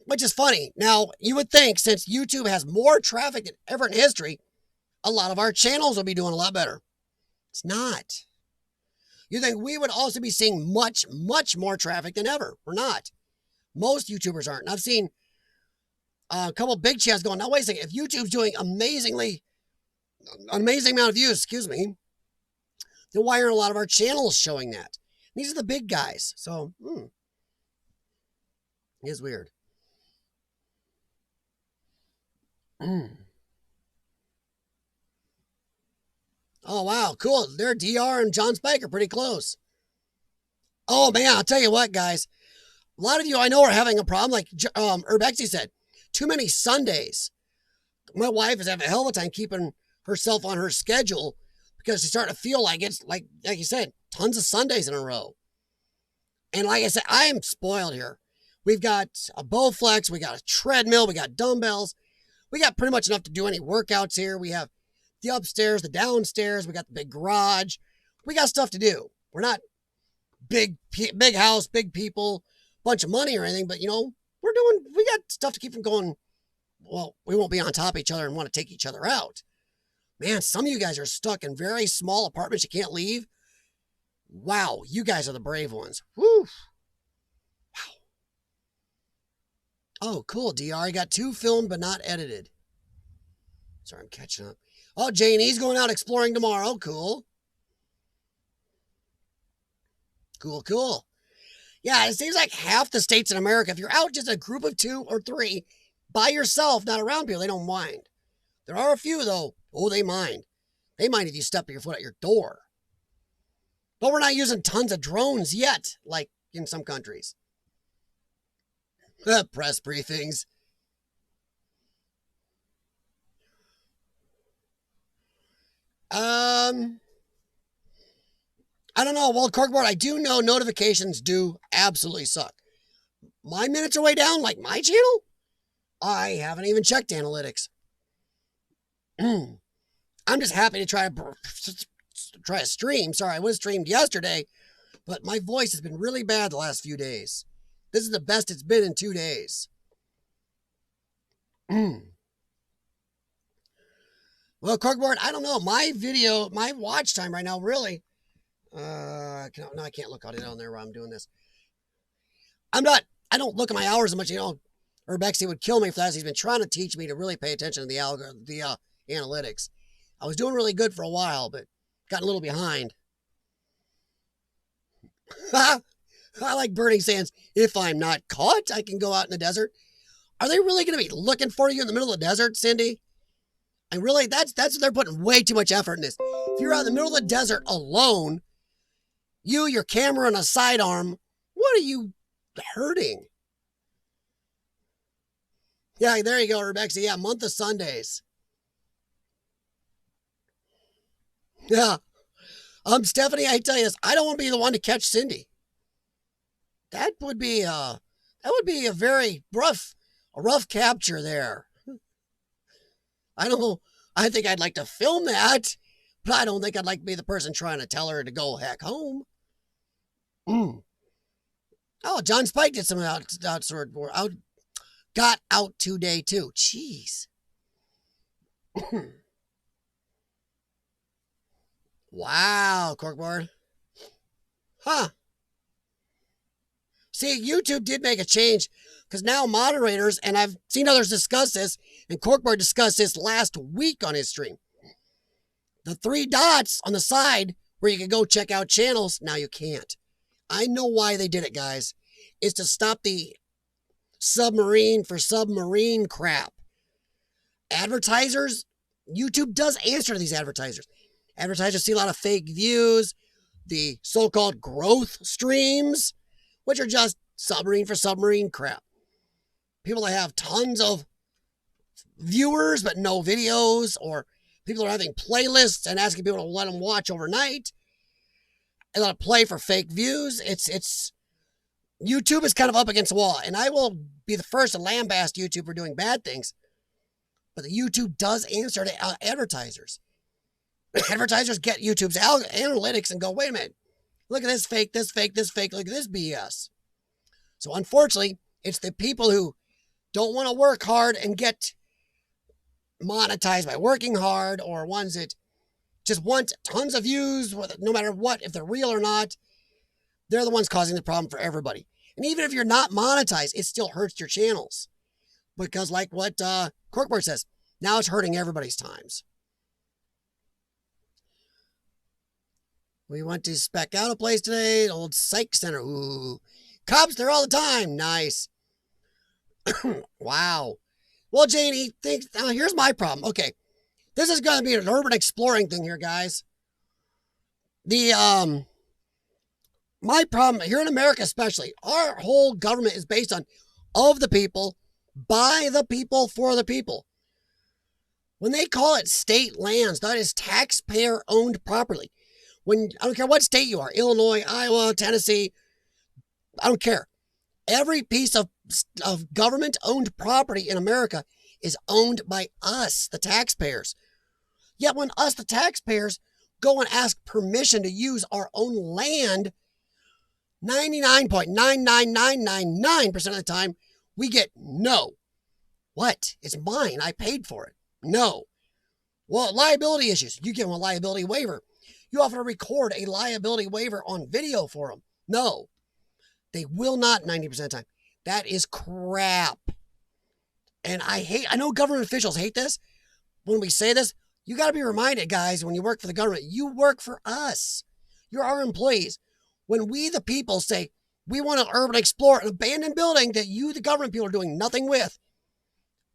Which is funny. Now, you would think since YouTube has more traffic than ever in history, a lot of our channels will be doing a lot better. It's not. You think we would also be seeing much, much more traffic than ever. We're not. Most YouTubers aren't. And I've seen a couple big channels going, now wait a second, if YouTube's doing an amazing amount of views, excuse me, then why aren't a lot of our channels showing that? These are the big guys. So, it is weird. Oh, wow. Cool. Their DR and John Spike are pretty close. Oh, man. I'll tell you what, guys. A lot of you I know are having a problem. Like Urbexy said, too many Sundays. My wife is having a hell of a time keeping herself on her schedule because she's starting to feel like it's like you said, tons of Sundays in a row. And like I said, I am spoiled here. We've got a Bowflex. We got a treadmill. We got dumbbells. We got pretty much enough to do any workouts here. We have the upstairs, the downstairs. We got the big garage. We got stuff to do. We're not big house, big people, bunch of money or anything, but you know, we got stuff to keep from going. Well, we won't be on top of each other and want to take each other out. Man, some of you guys are stuck in very small apartments you can't leave. Wow, you guys are the brave ones. Woo. Wow. Oh, cool, DR. I got 2 filmed but not edited. Sorry, I'm catching up. Oh, Janie's going out exploring tomorrow. Cool. Cool. Yeah, it seems like half the states in America, if you're out just a group of 2 or 3 by yourself, not around people, they don't mind. There are a few, though. Oh, they mind. They mind if you step your foot at your door. But we're not using tons of drones yet, like in some countries. Press briefings. I don't know. Well, Corkboard, I do know notifications do absolutely suck. My minutes are way down, like my channel? I haven't even checked analytics. I'm just happy to try a stream. Sorry, I was streamed yesterday, but my voice has been really bad the last few days. This is the best it's been in 2 days. Well, Corkboard, I don't know. My watch time right now, really. No, I can't look at it on there while I'm doing this. I don't look at my hours as much, you know. Urbexy would kill me for that. He's been trying to teach me to really pay attention to the analytics. I was doing really good for a while, but got a little behind. I like Burning Sands. If I'm not caught, I can go out in the desert. Are they really going to be looking for you in the middle of the desert, Cindy? And really, that's what they're putting way too much effort in this. If you're out in the middle of the desert alone, your camera, and a sidearm, what are you hurting? Yeah, there you go, Rebecca. Yeah, month of Sundays. Yeah. Stephanie, I tell you this, I don't want to be the one to catch Cindy. That would be a very rough capture there. I don't know. I think I'd like to film that, but I don't think I'd like to be the person trying to tell her to go heck home. Oh, John Spike did some got out today too. Jeez. Wow, Corkboard. Huh. See, YouTube did make a change because now moderators, and I've seen others discuss this, and Corkboard discussed this last week on his stream. The 3 dots on the side where you can go check out channels, now you can't. I know why they did it, guys. It's to stop the submarine for submarine crap. Advertisers, YouTube does answer to these advertisers. Advertisers see a lot of fake views, the so-called growth streams, which are just submarine for submarine crap. People that have tons of viewers but no videos, or people are having playlists and asking people to let them watch overnight and let it play for fake views. It's YouTube is kind of up against the wall, and I will be the first to lambaste YouTube for doing bad things, but the YouTube does answer to advertisers. Advertisers get YouTube's analytics and go, wait a minute, look at this fake, this fake, this fake, look at this BS. So unfortunately, it's the people who don't want to work hard and get monetized by working hard, or ones that just want tons of views, no matter what, if they're real or not. They're the ones causing the problem for everybody. And even if you're not monetized, it still hurts your channels. Because like what Corkboard says, now it's hurting everybody's times. We went to spec out a place today, old psych center. Ooh, cops there all the time. Nice. Wow. Well, Janie, here's my problem. Okay, this is going to be an urban exploring thing here, guys. My problem here in America, especially, our whole government is based on of the people, by the people, for the people. When they call it state lands, that is taxpayer-owned property. I don't care what state you are, Illinois, Iowa, Tennessee, I don't care. Every piece of government-owned property in America is owned by us, the taxpayers. Yet when us, the taxpayers, go and ask permission to use our own land, 99.99999% of the time, we get no. What? It's mine. I paid for it. No. Well, liability issues. You give them a liability waiver. You offer to record a liability waiver on video for them. No. They will not 90% of the time. That is crap. And I know government officials hate this. When we say this, you got to be reminded, guys, when you work for the government, you work for us. You're our employees. When we, the people, say, we want to urban explore an abandoned building that you, the government people, are doing nothing with,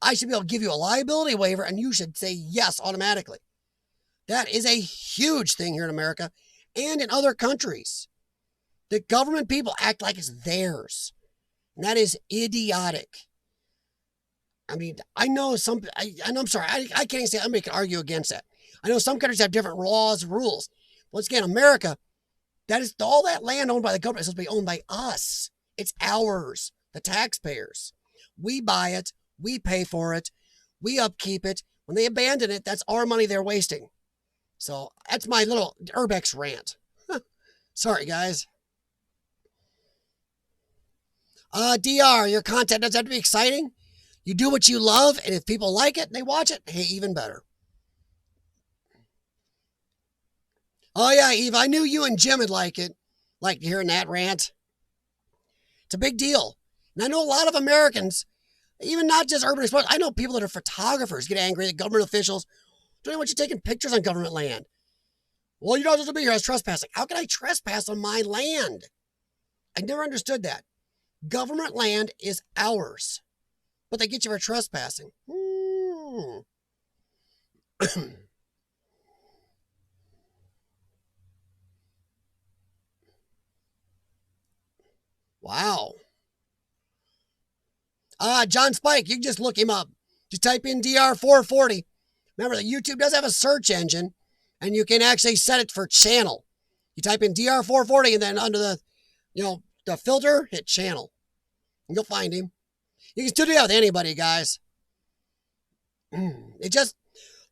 I should be able to give you a liability waiver, and you should say yes automatically. That is a huge thing here in America and in other countries. The government people act like it's theirs. And that is idiotic. I mean, I know I'm sorry, I can't even say anybody can argue against that. I know some countries have different laws, rules. Once again, America, that is all that land owned by the government is supposed to be owned by us. It's ours, the taxpayers. We buy it, we pay for it, we upkeep it. When they abandon it, that's our money they're wasting. So that's my little Urbex rant. Sorry, guys. DR, your content doesn't have to be exciting. You do what you love, and if people like it and they watch it, hey, even better. Oh yeah, Eve, I knew you and Jim would like it. Like hearing that rant. It's a big deal. And I know a lot of Americans, even not just urban explorers, I know people that are photographers get angry at government officials. Don't even want you taking pictures on government land. Well, you're not supposed to be here. I was trespassing. How can I trespass on my land? I never understood that. Government land is ours, but they get you for trespassing. Wow. John Spike, you can just look him up. Just type in DR440. Remember that YouTube does have a search engine, and you can actually set it for channel. You type in DR440, and then under the, the filter, hit channel. And you'll find him. You can still do that with anybody, guys.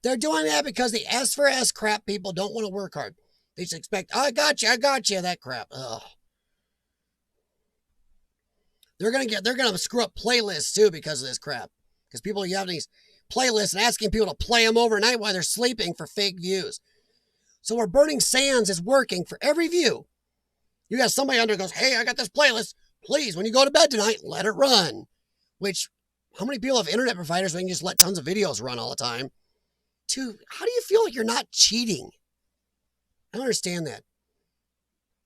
They're doing that because the S for S crap people don't want to work hard. They just expect, I got you, that crap. Ugh. They're gonna screw up playlists too because of this crap. Because you have these playlists and asking people to play them overnight while they're sleeping for fake views. So where Burning Sands is working for every view, you got somebody under goes, hey, I got this playlist. Please, when you go to bed tonight, let it run. Which, how many people have internet providers where you can just let tons of videos run all the time? Two, how do you feel like you're not cheating? I don't understand that.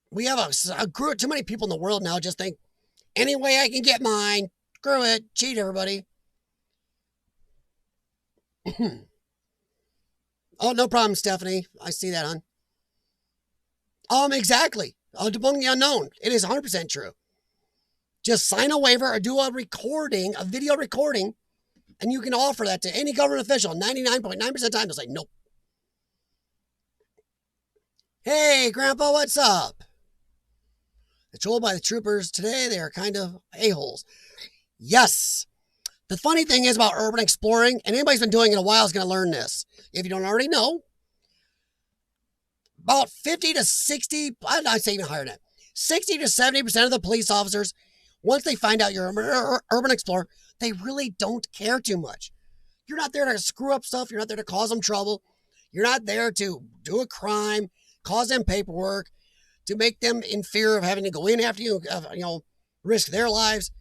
We have too many people in the world now just think, any way I can get mine, screw it, cheat everybody. Oh, no problem, Stephanie. I see that, hon. Exactly. Debunk the unknown. It is 100% true. Just sign a waiver or do a recording, a video recording, and you can offer that to any government official. 99.9% of the time, they'll say, nope. Hey, Grandpa, what's up? Controlled by the troopers today, they are kind of a-holes. Yes. The funny thing is about urban exploring, and anybody's been doing it a while is going to learn this. If you don't already know, about 50 to 60, I'd say even higher than that, 60 to 70% of the police officers, once they find out you're an urban explorer, they really don't care too much. You're not there to screw up stuff. You're not there to cause them trouble. You're not there to do a crime, cause them paperwork, to make them in fear of having to go in after you, risk their lives.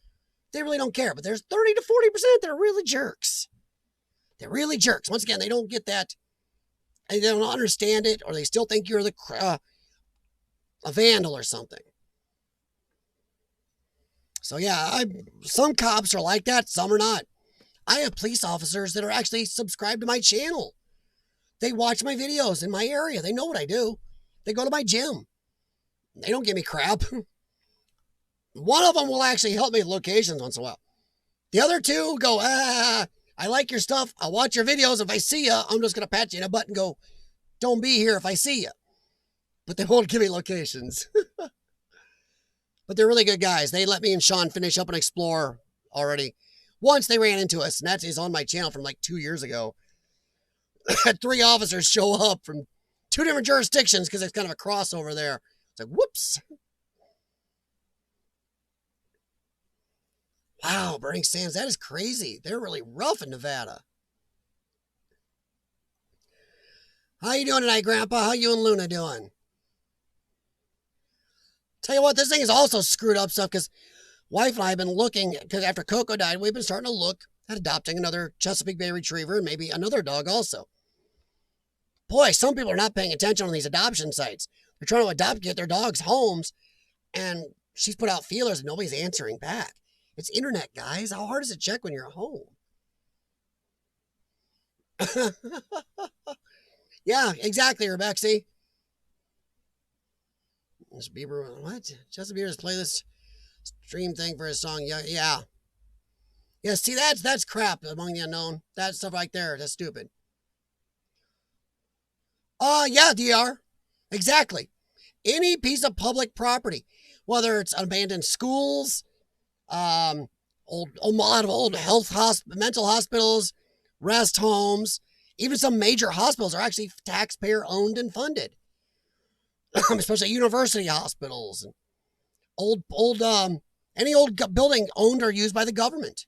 They really don't care. But there's 30 to 40% that are really jerks. They're really jerks. Once again, they don't get that. They don't understand it, or they still think you're a vandal or something. So yeah, some cops are like that. Some are not. I have police officers that are actually subscribed to my channel. They watch my videos in my area. They know what I do. They go to my gym. They don't give me crap. One of them will actually help me with locations once in a while. The other two go, I like your stuff. I'll watch your videos. If I see you, I'm just going to pat you in a butt and go, don't be here if I see you. But they won't give me locations. But they're really good guys. They let me and Sean finish up and explore already. Once they ran into us, and that is on my channel from like 2 years ago. Had 3 officers show up from 2 different jurisdictions because it's kind of a crossover there. It's like, whoops. Wow, burning sands, that is crazy. They're really rough in Nevada. How you doing tonight, Grandpa? How you and Luna doing? Tell you what, this thing is also screwed up stuff because wife and I have been looking, because after Coco died, we've been starting to look at adopting another Chesapeake Bay Retriever and maybe another dog also. Boy, some people are not paying attention on these adoption sites. They're trying to adopt, get their dogs homes, and she's put out feelers and nobody's answering back. It's internet, guys. How hard is it to check when you're at home? Yeah, exactly, Rebexy. This Bieber, what? Justin Bieber's playlist stream thing for his song. Yeah. Yeah, see, that's crap among the unknown. That stuff right there, that's stupid. Yeah, DR. Exactly. Any piece of public property, whether it's abandoned schools, a lot of old mental hospitals, rest homes, even some major hospitals are actually taxpayer owned and funded. Especially university hospitals and any old building owned or used by the government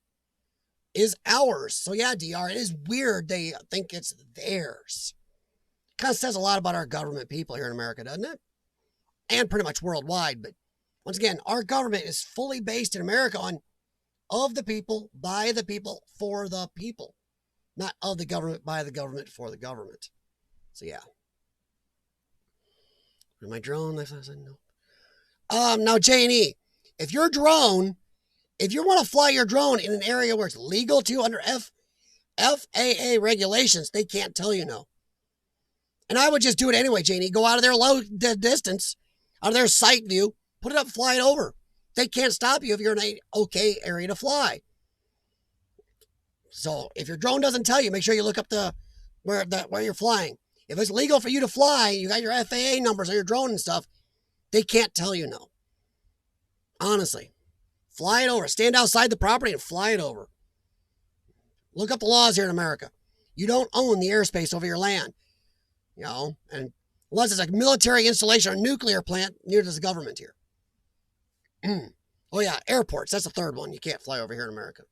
is ours. So yeah, DR, it is weird they think it's theirs. Kind of says a lot about our government people here in America, doesn't it? And pretty much worldwide. But once again, our government is fully based in America on of the people, by the people, for the people. Not of the government, by the government, for the government. So yeah. My drone, I said no. Now J&E, if you want to fly your drone in an area where it's legal to under FAA regulations, they can't tell you no. And I would just do it anyway, J&E. Go out of their low distance, out of their sight view, put it up, fly it over. They can't stop you if you're in an okay area to fly. So if your drone doesn't tell you, make sure you look up where you're flying. If it's legal for you to fly, you got your FAA numbers on your drone and stuff, they can't tell you no. Honestly. Fly it over. Stand outside the property and fly it over. Look up the laws here in America. You don't own the airspace over your land. And unless it's a military installation or nuclear plant, neither does the government here. Oh yeah, airports. That's the third one. You can't fly over here in America.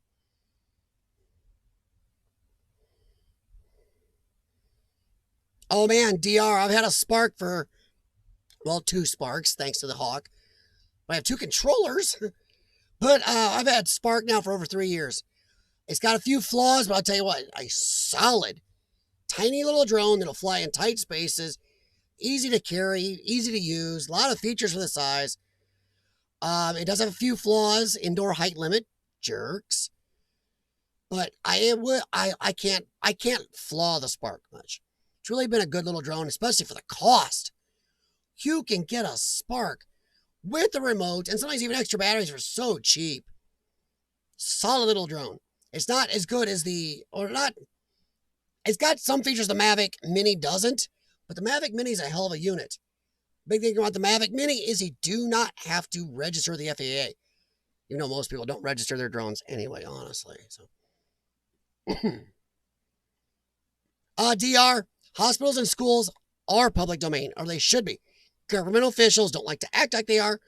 Oh man, DR, I've had a Spark for, 2 Sparks, thanks to the Hawk. I have 2 controllers, but I've had Spark now for over 3 years. It's got a few flaws, but I'll tell you what, a solid, tiny little drone that'll fly in tight spaces, easy to carry, easy to use, a lot of features for the size. It does have a few flaws, indoor height limit, jerks. But I can't flaw the Spark much. It's really been a good little drone, especially for the cost. You can get a Spark with the remote and sometimes even extra batteries for so cheap. Solid little drone. It's not as good as it's got some features the Mavic Mini doesn't, but the Mavic Mini is a hell of a unit. Big thing about the Mavic Mini is you do not have to register the FAA. You know, most people don't register their drones anyway, honestly. So, DR, hospitals and schools are public domain, or they should be. Government officials don't like to act like they are,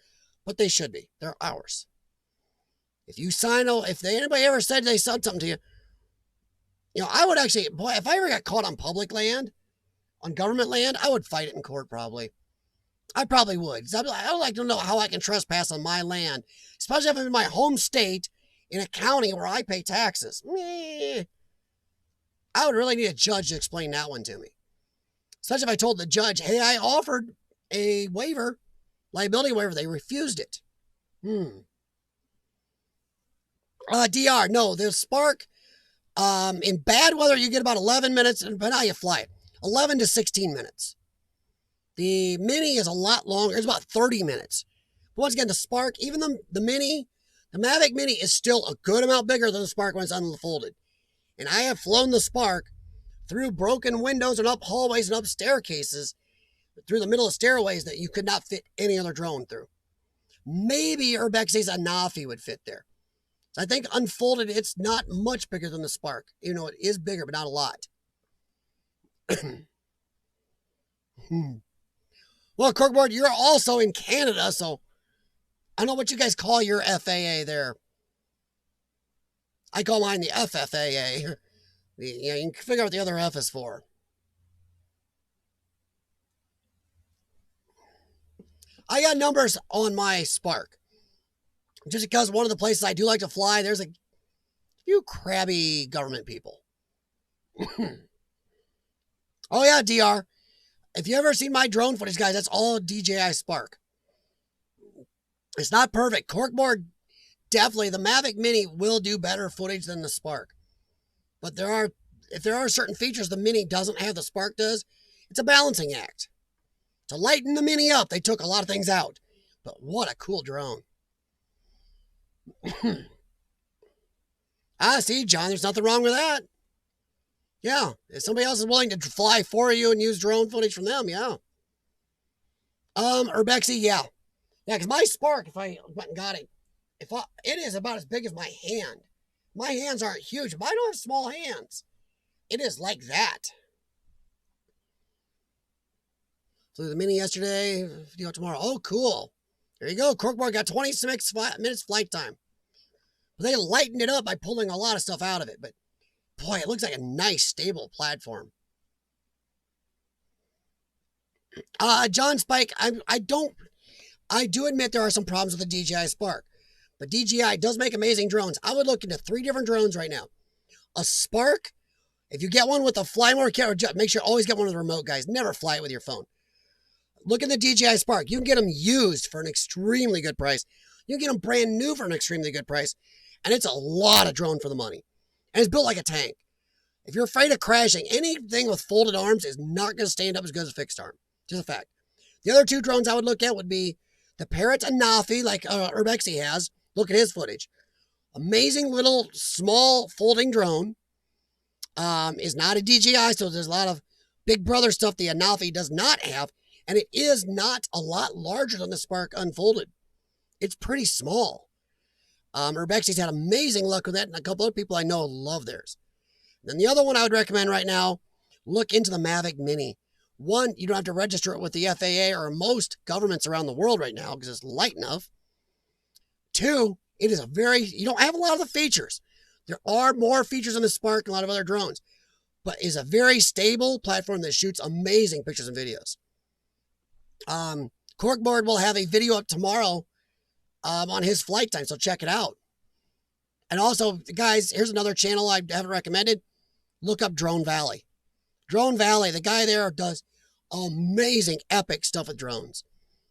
but they should be. They're ours. If anybody ever said they said something to you, I would actually, boy, if I ever got caught on public land, on government land, I would fight it in court probably. I probably would. I would like to know how I can trespass on my land, especially if I'm in my home state in a county where I pay taxes. I would really need a judge to explain that one to me. Especially if I told the judge, hey, I offered a waiver, liability waiver. They refused it. DR, no, the Spark, in bad weather, you get about 11 minutes, depending on how you fly it. 11 to 16 minutes. The Mini is a lot longer. It's about 30 minutes. But once again, the Spark, even the Mini, the Mavic Mini is still a good amount bigger than the Spark when it's unfolded. And I have flown the Spark through broken windows and up hallways and up staircases, through the middle of stairways that you could not fit any other drone through. Maybe Urbex's Anafi would fit there. So I think unfolded, it's not much bigger than the Spark. It is bigger, but not a lot. Well, Corkboard, you're also in Canada, so I don't know what you guys call your FAA there. I call mine the FFAA. You can figure out what the other F is for. I got numbers on my Spark. Just because one of the places I do like to fly, there's a few crabby government people. Oh yeah, DR. If you ever seen my drone footage, guys, that's all DJI Spark. It's not perfect. Corkboard, definitely, the Mavic Mini will do better footage than the Spark. But if there are certain features the Mini doesn't have, the Spark does, it's a balancing act. To lighten the Mini up, they took a lot of things out. But what a cool drone. See, John, there's nothing wrong with that. Yeah, if somebody else is willing to fly for you and use drone footage from them, yeah. Urbexy, yeah. Yeah, because my Spark, if I went and got it, it is about as big as my hand. My hands aren't huge, but I don't have small hands. It is like that. Flew the Mini yesterday, video tomorrow. Oh, cool. There you go. Corkboard got 26 minutes flight time. But they lightened it up by pulling a lot of stuff out of it, but boy, it looks like a nice, stable platform. John Spike, I do admit there are some problems with the DJI Spark, but DJI does make amazing drones. I would look into 3 different drones right now. A Spark, if you get one with a fly more kit, or make sure you always get one with a remote, guys. Never fly it with your phone. Look at the DJI Spark. You can get them used for an extremely good price. You can get them brand new for an extremely good price, and it's a lot of drone for the money. And it's built like a tank. If you're afraid of crashing, anything with folded arms is not going to stand up as good as a fixed arm. Just a fact. The other 2 drones I would look at would be the Parrot Anafi, like Urbexy has. Look at his footage. Amazing little small folding drone. Is not a DJI, so there's a lot of Big Brother stuff the Anafi does not have. And it is not a lot larger than the Spark unfolded. It's pretty small. Urbexy's had amazing luck with that, and a couple other people I know love theirs. Then the other one I would recommend right now, look into the Mavic Mini. 1, you don't have to register it with the FAA or most governments around the world right now because it's light enough. 2, it is you don't have a lot of the features. There are more features in the Spark than a lot of other drones, but is a very stable platform that shoots amazing pictures and videos. Corkboard will have a video up tomorrow on his flight time, so check it out. And also, guys, here's another channel I haven't recommended. Look up Drone Valley. Drone Valley, the guy there does amazing, epic stuff with drones.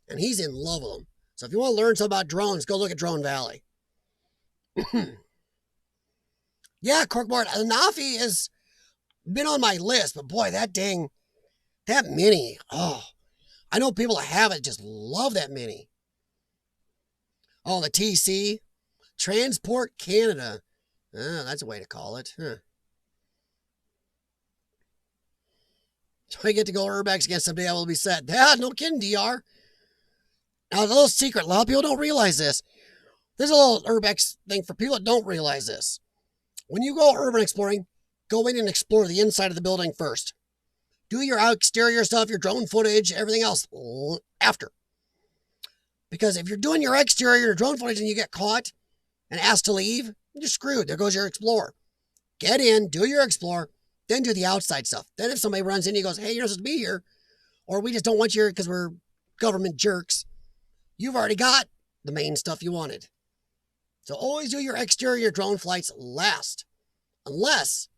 And he's in love with them. So if you want to learn something about drones, go look at Drone Valley. Yeah, Corkboard, Anafi has been on my list, but boy, that dang, That Mini, oh, I know people that have it just love that Mini. Oh, the TC, Transport Canada. Oh, that's a way to call it. Huh. So I get to go Urbex again someday. I will be set. Yeah, no kidding, DR. Now, a little secret. A lot of people don't realize this. There's a little Urbex thing for people that don't realize this. When you go urban exploring, go in and explore the inside of the building first. Do your exterior stuff, your drone footage, everything else after. Because if you're doing your exterior, your drone footage, and you get caught and asked to leave, you're screwed. There goes your explorer. Get in, do your explore, then do the outside stuff. Then if somebody runs in and goes, hey, you're not supposed to be here, or we just don't want you here because we're government jerks, you've already got the main stuff you wanted. So always do your exterior drone flights last, unless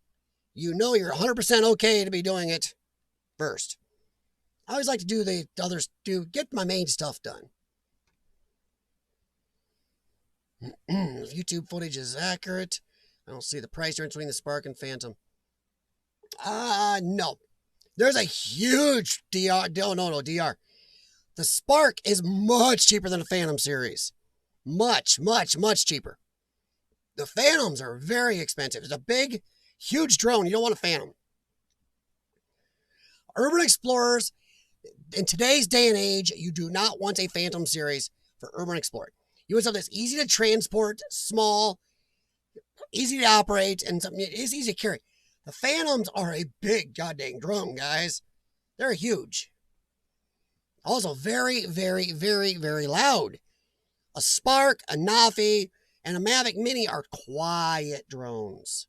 you know you're 100% okay to be doing it first. I always like to do the others, get my main stuff done. If YouTube footage is accurate, I don't see the price difference between the Spark and Phantom. No. There's a huge DR. No, DR. The Spark is much cheaper than the Phantom series. Much cheaper. The Phantoms are very expensive. It's a big, huge drone. You don't want a Phantom. Urban Explorers, in today's day and age, you do not want a Phantom series for Urban Explorer. You want something that's easy to transport, small, easy to operate, and something it's easy to carry. The Phantoms are a big goddamn drone, guys. They're huge. Also very, very, very, very loud. A Spark, a Nafi, and a Mavic Mini are quiet drones.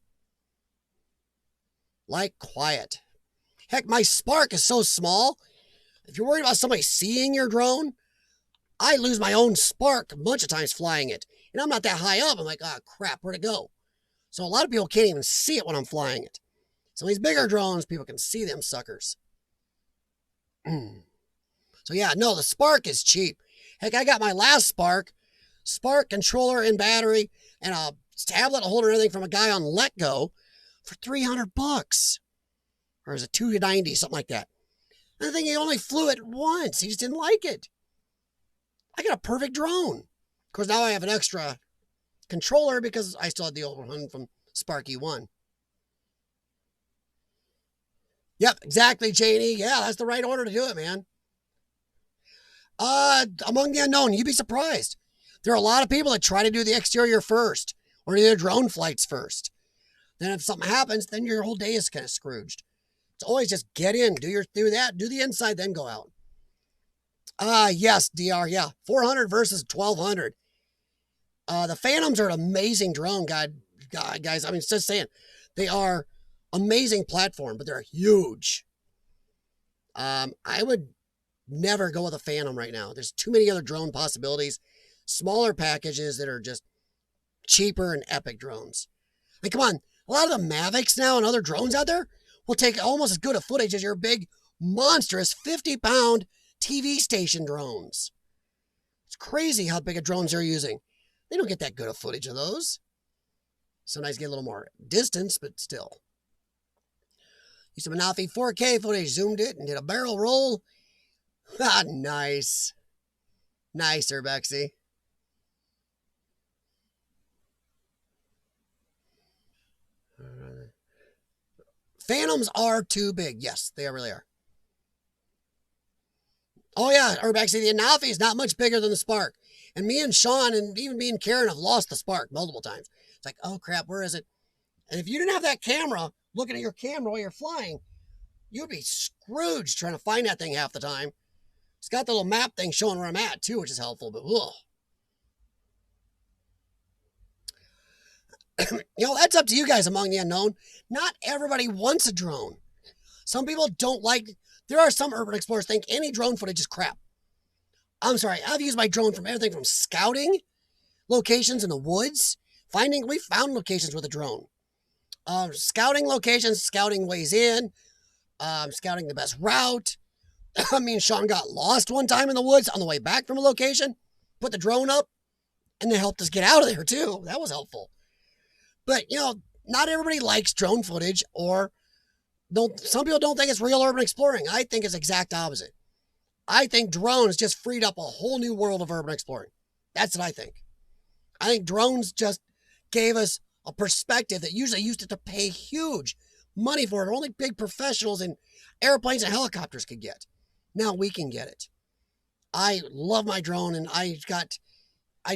Like quiet. Heck, my Spark is so small, if you're worried about somebody seeing your drone, I lose my own Spark a bunch of times flying it. And I'm not that high up. I'm like, oh, crap, where'd it go? So a lot of people can't even see it when I'm flying it. Some of these bigger drones, people can see them suckers. So yeah, no, the Spark is cheap. Heck, I got my last Spark controller and battery, and a tablet holder and everything from a guy on LetGo for $300. Or is it $290, something like that. And the thing, he only flew it once. He just didn't like it. I got a perfect drone. Of course, now I have an extra controller because I still had the old one from Sparky 1. Yep, exactly, Janie. Yeah, that's the right order to do it, man. Among the unknown, you'd be surprised. There are a lot of people that try to do the exterior first, or do their drone flights first. Then if something happens, then your whole day is kind of scrooged. It's always just get in, do the inside, then go out. Yes, DR, yeah. 400 versus 1200. The Phantoms are an amazing drone, guys. I mean, it's just saying, they are amazing platform, but they're huge. I would never go with a Phantom right now. There's too many other drone possibilities. Smaller packages that are just cheaper and epic drones. Like, come on, a lot of the Mavics now and other drones out there will take almost as good a footage as your big, monstrous 50-pound TV station drones. It's crazy how big of drones they're using. They don't get that good of footage of those. Sometimes get a little more distance, but still. Used a Manafi 4K footage, zoomed it, and did a barrel roll. Ah, nice. Nice, Urbexy. Phantoms are too big. Yes, they really are. Oh, yeah, Urbexy, the Anafi is not much bigger than the Spark. And me and Sean and even me and Karen have lost the Spark multiple times. It's like, oh, crap, where is it? And if you didn't have that camera, looking at your camera while you're flying, you'd be scrooged trying to find that thing half the time. It's got the little map thing showing where I'm at, too, which is helpful, but ugh. You know, that's up to you guys among the unknown. Not everybody wants a drone. Some people don't like... There are some urban explorers think any drone footage is crap. I'm sorry, I've used my drone from everything from scouting locations in the woods. We found locations with a drone. Scouting locations, scouting ways in, scouting the best route. I mean, Sean got lost one time in the woods on the way back from a location, put the drone up, and they helped us get out of there too. That was helpful. But, you know, not everybody likes drone footage or some people don't think it's real urban exploring. I think it's exact opposite. I think drones just freed up a whole new world of urban exploring. That's what I think. I think drones just gave us a perspective that usually used to pay huge money for it. Only big professionals in airplanes and helicopters could get. Now we can get it. I love my drone, and I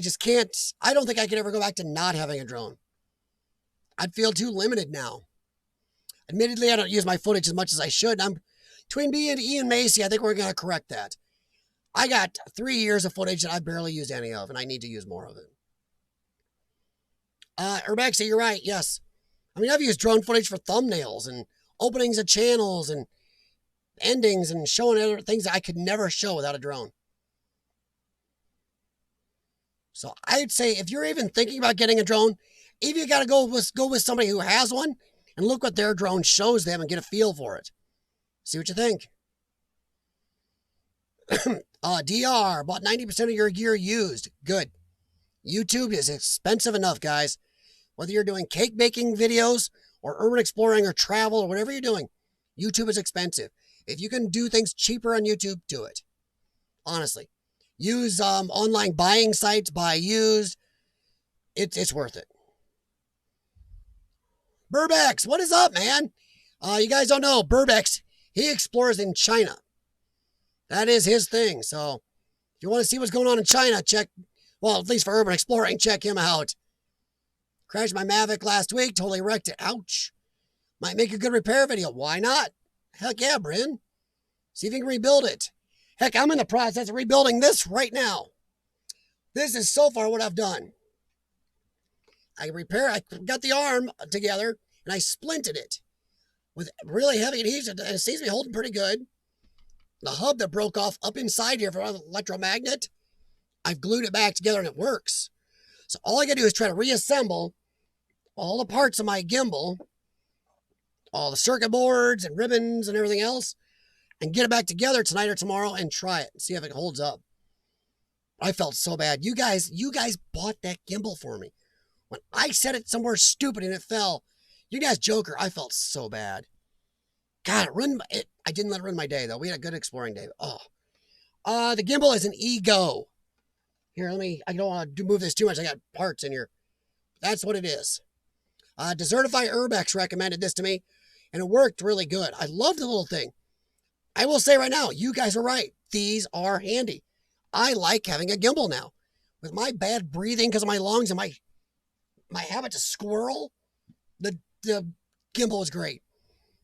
just can't, I don't think I could ever go back to not having a drone. I'd feel too limited now. Admittedly, I don't use my footage as much as I should. Between me and Ian Macy, I think we're going to correct that. I got 3 years of footage that I barely used any of, and I need to use more of it. Urbexy, you're right, yes. I mean, I've used drone footage for thumbnails and openings of channels and endings and showing other things that I could never show without a drone. So I'd say if you're even thinking about getting a drone, if you got to go with somebody who has one and look what their drone shows them and get a feel for it. See what you think. DR, about 90% of your gear used. Good. YouTube is expensive enough, guys. Whether you're doing cake baking videos or urban exploring or travel or whatever you're doing, YouTube is expensive. If you can do things cheaper on YouTube, do it. Honestly. Use online buying sites, buy used. It's worth it. Burbex, what is up, man? You guys don't know, Burbex, he explores in China. That is his thing. So if you want to see what's going on in China, well, at least for urban exploring, check him out. Crashed my Mavic last week, totally wrecked it. Ouch. Might make a good repair video. Why not? Heck yeah, Bryn. See if you can rebuild it. Heck, I'm in the process of rebuilding this right now. This is so far what I've done. I got the arm together, and I splinted it with really heavy adhesion, and it seems to be holding pretty good. The hub that broke off up inside here for an electromagnet, I've glued it back together, and it works. So all I got to do is try to reassemble all the parts of my gimbal, all the circuit boards and ribbons and everything else, and get it back together tonight or tomorrow and try it and see if it holds up. I felt so bad. You guys bought that gimbal for me. When I set it somewhere stupid and it fell, you guys joker, I felt so bad. God, I didn't let it ruin my day, though. We had a good exploring day. Oh. The gimbal is an Ego. Here, I don't want to move this too much. I got parts in here. That's what it is. Desertify Urbex recommended this to me, and it worked really good. I love the little thing. I will say right now, you guys are right. These are handy. I like having a gimbal now. With my bad breathing because of my lungs and my habit to squirrel, the gimbal is great.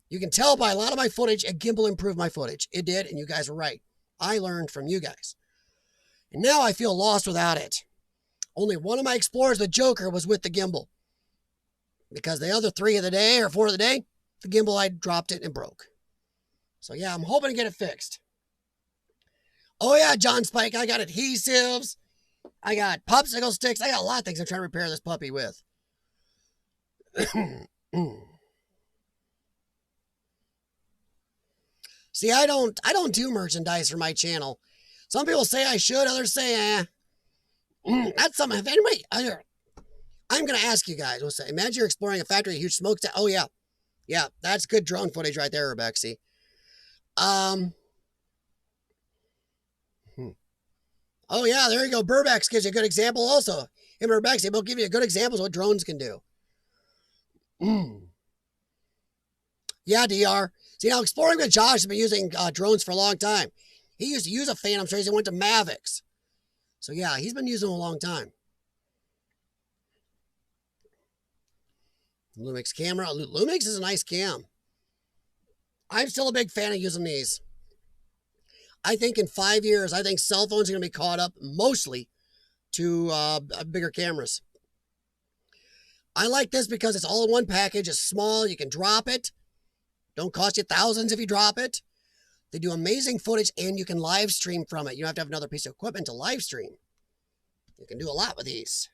You can tell by a lot of my footage, a gimbal improved my footage. It did, and you guys were right. I learned from you guys. And now I feel lost without it. Only one of my explorers, the Joker, was with the gimbal. Because the other 3 of the day, or 4 of the day, the gimbal, I dropped it and broke. So yeah, I'm hoping to get it fixed. Oh yeah, John Spike, I got adhesives. I got popsicle sticks. I got a lot of things I'm trying to repair this puppy with. See, I don't do merchandise for my channel. Some people say I should, others say, that's something. If anybody, I'm going to ask you guys. Imagine you're exploring a factory, a huge smokestack. Oh, yeah. Yeah, that's good drone footage right there, Rebexy. Oh, yeah, there you go. Burbex gives you a good example also. Him and Rebexy both give you a good example of what drones can do. Yeah, DR. See, now exploring with Josh has been using drones for a long time. He used to use a Phantom Strays and went to Mavics. So yeah, he's been using them a long time. Lumix camera. Lumix is a nice cam. I'm still a big fan of using these. I think in 5 years, I think cell phones are going to be caught up mostly to bigger cameras. I like this because it's all in one package. It's small. You can drop it. Don't cost you thousands if you drop it. They do amazing footage, and you can live stream from it. You don't have to have another piece of equipment to live stream. You can do a lot with these.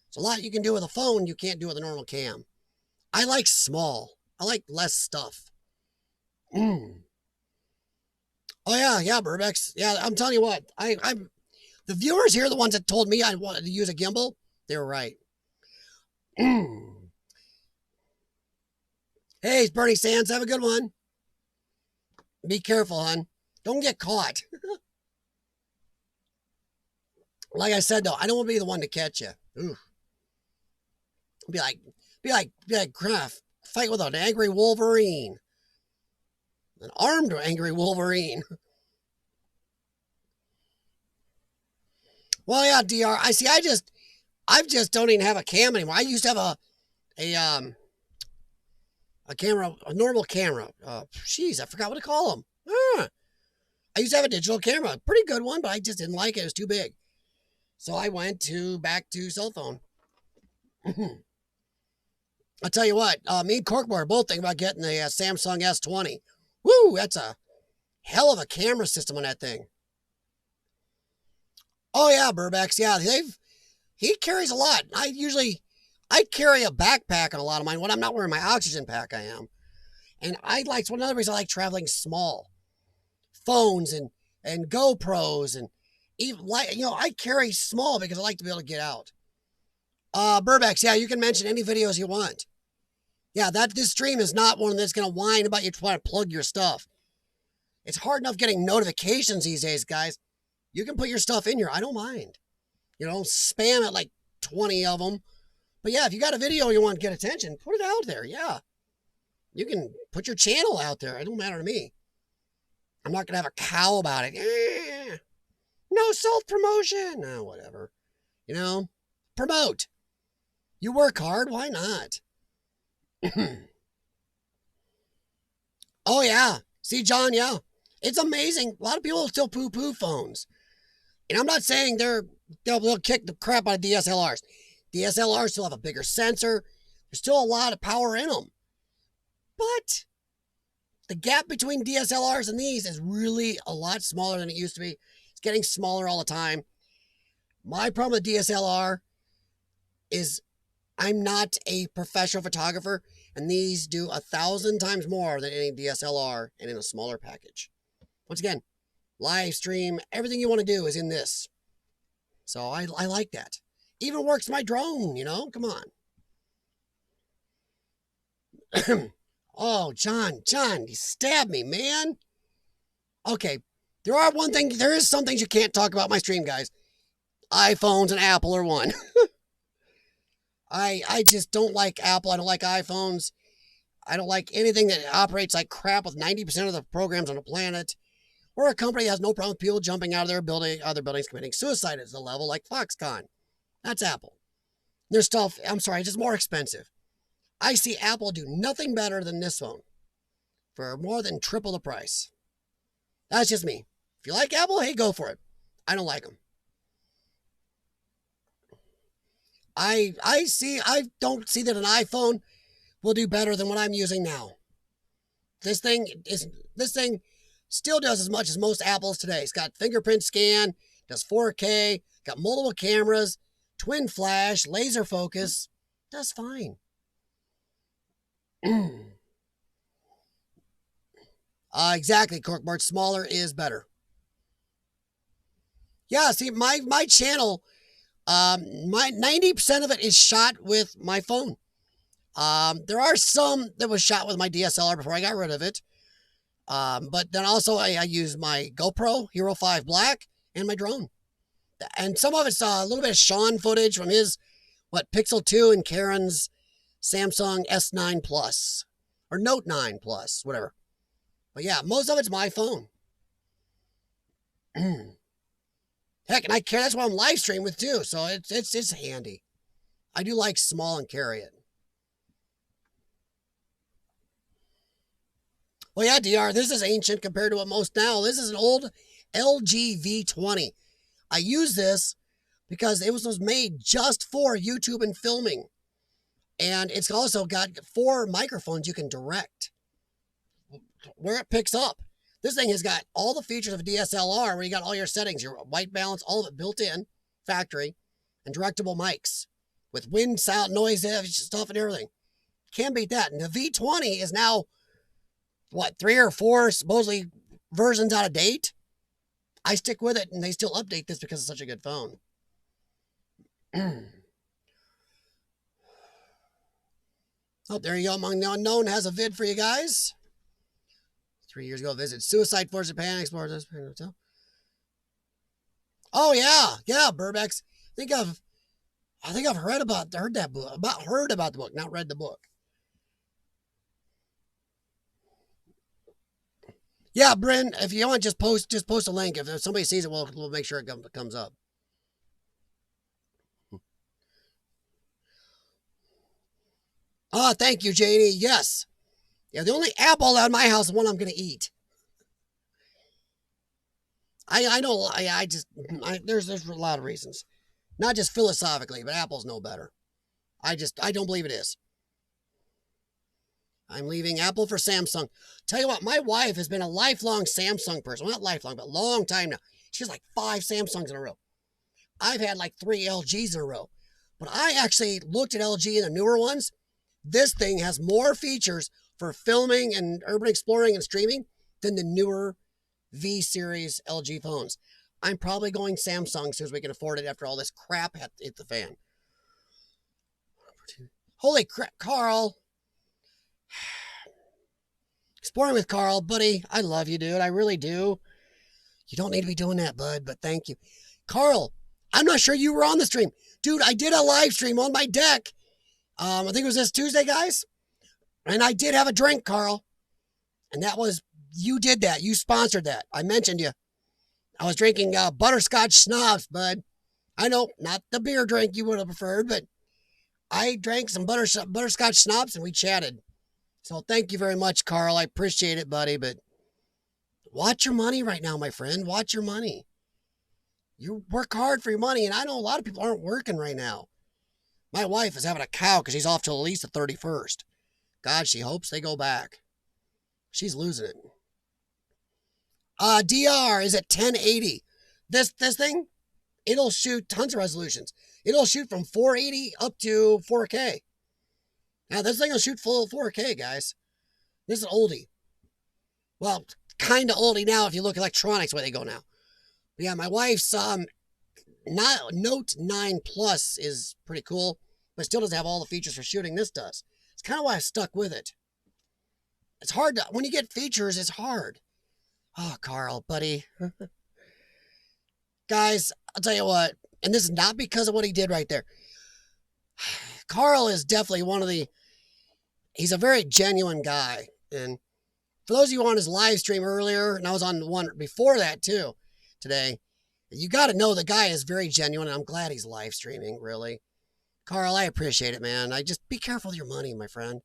There's a lot you can do with a phone you can't do with a normal cam. I like small. I like less stuff. Oh, yeah, Burbex. Yeah, I'm telling you what. I'm the viewers here, the ones that told me I wanted to use a gimbal, they were right. Hey, Bernie Sands, have a good one. Be careful, hon. Don't get caught. Like I said, though, I don't want to be the one to catch you. Ooh. Be like Kraft. Fight with an angry Wolverine. An armed angry Wolverine. Well, yeah, DR. I just don't even have a cam anymore. I used to have a camera, a normal camera. Jeez, I forgot what to call them. I used to have a digital camera, pretty good one, but I just didn't like it. It was too big. So I went back to cell phone. I'll tell you what, me and Corkboard are both thinking about getting a Samsung S20. Woo, that's a hell of a camera system on that thing. Oh yeah, Burbex, yeah, he carries a lot. I carry a backpack on a lot of mine. When I'm not wearing my oxygen pack, I am. And it's one other reason I like traveling small. Phones and GoPros and even I carry small because I like to be able to get out. Burbex, yeah, you can mention any videos you want. Yeah, this stream is not one that's going to whine about you trying to plug your stuff. It's hard enough getting notifications these days, guys. You can put your stuff in here. I don't mind. Spam it like 20 of them. But yeah, if you got a video you want to get attention, put it out there. Yeah. You can put your channel out there. It don't matter to me. I'm not going to have a cow about it. No self-promotion. No, whatever. Promote. You work hard. Why not? Oh, yeah. See, John, yeah. It's amazing. A lot of people still poo-poo phones. And I'm not saying they'll kick the crap out of DSLRs. DSLRs still have a bigger sensor. There's still a lot of power in them. But the gap between DSLRs and these is really a lot smaller than it used to be. It's getting smaller all the time. My problem with DSLR is I'm not a professional photographer, and these do 1,000 times more than any DSLR and in a smaller package. Once again, live stream, everything you want to do is in this. So I like that. Even works my drone, come on. Oh, John, you stabbed me, man. Okay, there is some things you can't talk about my stream, guys. iPhones and Apple are one. I just don't like Apple. I don't like iPhones. I don't like anything that operates like crap with 90% of the programs on the planet. Or a company that has no problem with people jumping out of other buildings committing suicide at the level like Foxconn. That's Apple. Their stuff, I'm sorry, just more expensive. I see Apple do nothing better than this phone for more than triple the price. That's just me. If you like Apple, hey, go for it. I don't like them. I don't see that an iPhone will do better than what I'm using now. This thing still does as much as most Apples today. It's got fingerprint scan, does 4K, got multiple cameras, twin flash, laser focus. Does fine. Exactly, Corkboard. Smaller is better. Yeah, see, my channel, my 90% of it is shot with my phone. There are some that was shot with my DSLR before I got rid of it. But then also I use my GoPro Hero 5 Black and my drone. And some of it's a little bit of Sean footage from his, Pixel 2 and Karen's Samsung S9 Plus. Or Note 9 Plus, whatever. But yeah, most of it's my phone. Heck, and that's what I'm live streaming with too, so it's handy. I do like small and carry it. Well, yeah, DR, this is ancient compared to what most now. This is an old LG V20. I use this because it was made just for YouTube and filming. And it's also got 4 microphones you can direct where it picks up. This thing has got all the features of a DSLR where you got all your settings, your white balance, all of it built in, factory, and directable mics with wind, sound, noise, stuff, and everything. Can't beat that. And the V20 is now, 3 or 4 supposedly versions out of date? I stick with it, and they still update this because it's such a good phone. Oh, there you go. Among the Unknown has a vid for you guys. 3 years ago, visit Suicide Force Japan, explore this hotel. Oh yeah, Burbeck's. I think I've heard that book. Heard about the book, not read the book. Yeah, Bryn, if you want, just post a link. If somebody sees it, we'll make sure it comes up. Oh, thank you, Janie. Yes. Yeah, the only apple out of my house is one I'm going to eat. I know. There's a lot of reasons, not just philosophically, but apple's no better. I don't believe it is. I'm leaving Apple for Samsung. Tell you what, my wife has been a lifelong Samsung person. Well, not lifelong, but long time now. She has like 5 Samsungs in a row. I've had like 3 LGs in a row. But I actually looked at LG and the newer ones. This thing has more features for filming and urban exploring and streaming than the newer V series LG phones. I'm probably going Samsung as soon as we can afford it after all this crap hit the fan. Holy crap, Carl. Exploring with Carl, buddy. I love you, dude. I really do. You don't need to be doing that, bud, but thank you. Carl, I'm not sure you were on the stream. Dude, I did a live stream on my deck. I think it was this Tuesday, guys. And I did have a drink, Carl. And that was, you did that. You sponsored that. I mentioned you. I was drinking butterscotch schnapps, bud. I know, not the beer drink you would have preferred, but I drank some butterscotch schnapps and we chatted. So thank you very much, Carl. I appreciate it, buddy, but watch your money right now, my friend. Watch your money. You work hard for your money, and I know a lot of people aren't working right now. My wife is having a cow because she's off till at least the 31st. God, she hopes they go back. She's losing it. DR is at 1080. This thing, it'll shoot tons of resolutions. It'll shoot from 480 up to 4K. Now, this thing will shoot full 4K, guys. This is an oldie. Well, kind of oldie now if you look at electronics where they go now. But yeah, my wife's Note 9 Plus is pretty cool, but still doesn't have all the features for shooting. This does. It's kind of why I stuck with it. It's hard to, when you get features, it's hard. Oh, Carl, buddy. Guys, I'll tell you what, and this is not because of what he did right there. Carl is definitely he's a very genuine guy. And for those of you on his live stream earlier, and I was on the one before that too, today, you got to know the guy is very genuine, and I'm glad he's live streaming, really. Carl, I appreciate it, man. Just be careful with your money, my friend.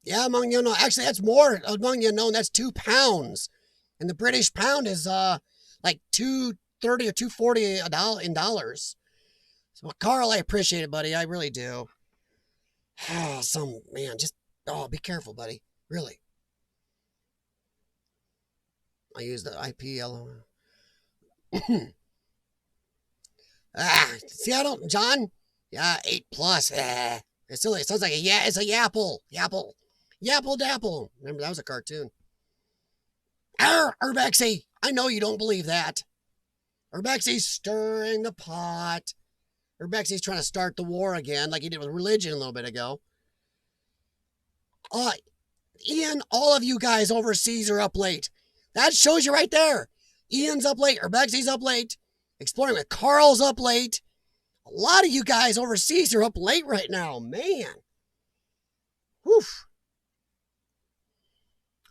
Yeah, among you know, actually that's more among you know, that's £2. And the British pound is like $2.30 or $2.40 in dollars. So Carl, I appreciate it, buddy. I really do. Man, just be careful, buddy. Really. I use the IPL. Seattle, John? Yeah, 8 plus. It sounds like it's a yapple. Yapple dapple. Remember, that was a cartoon. Urbexy, I know you don't believe that. Urbexy's stirring the pot. Urbexy's trying to start the war again, like he did with religion a little bit ago. Ian, all of you guys overseas are up late. That shows you right there. Ian's up late. Urbexy's up late. Exploring with Carl's up late. A lot of you guys overseas are up late right now. Man. Whew.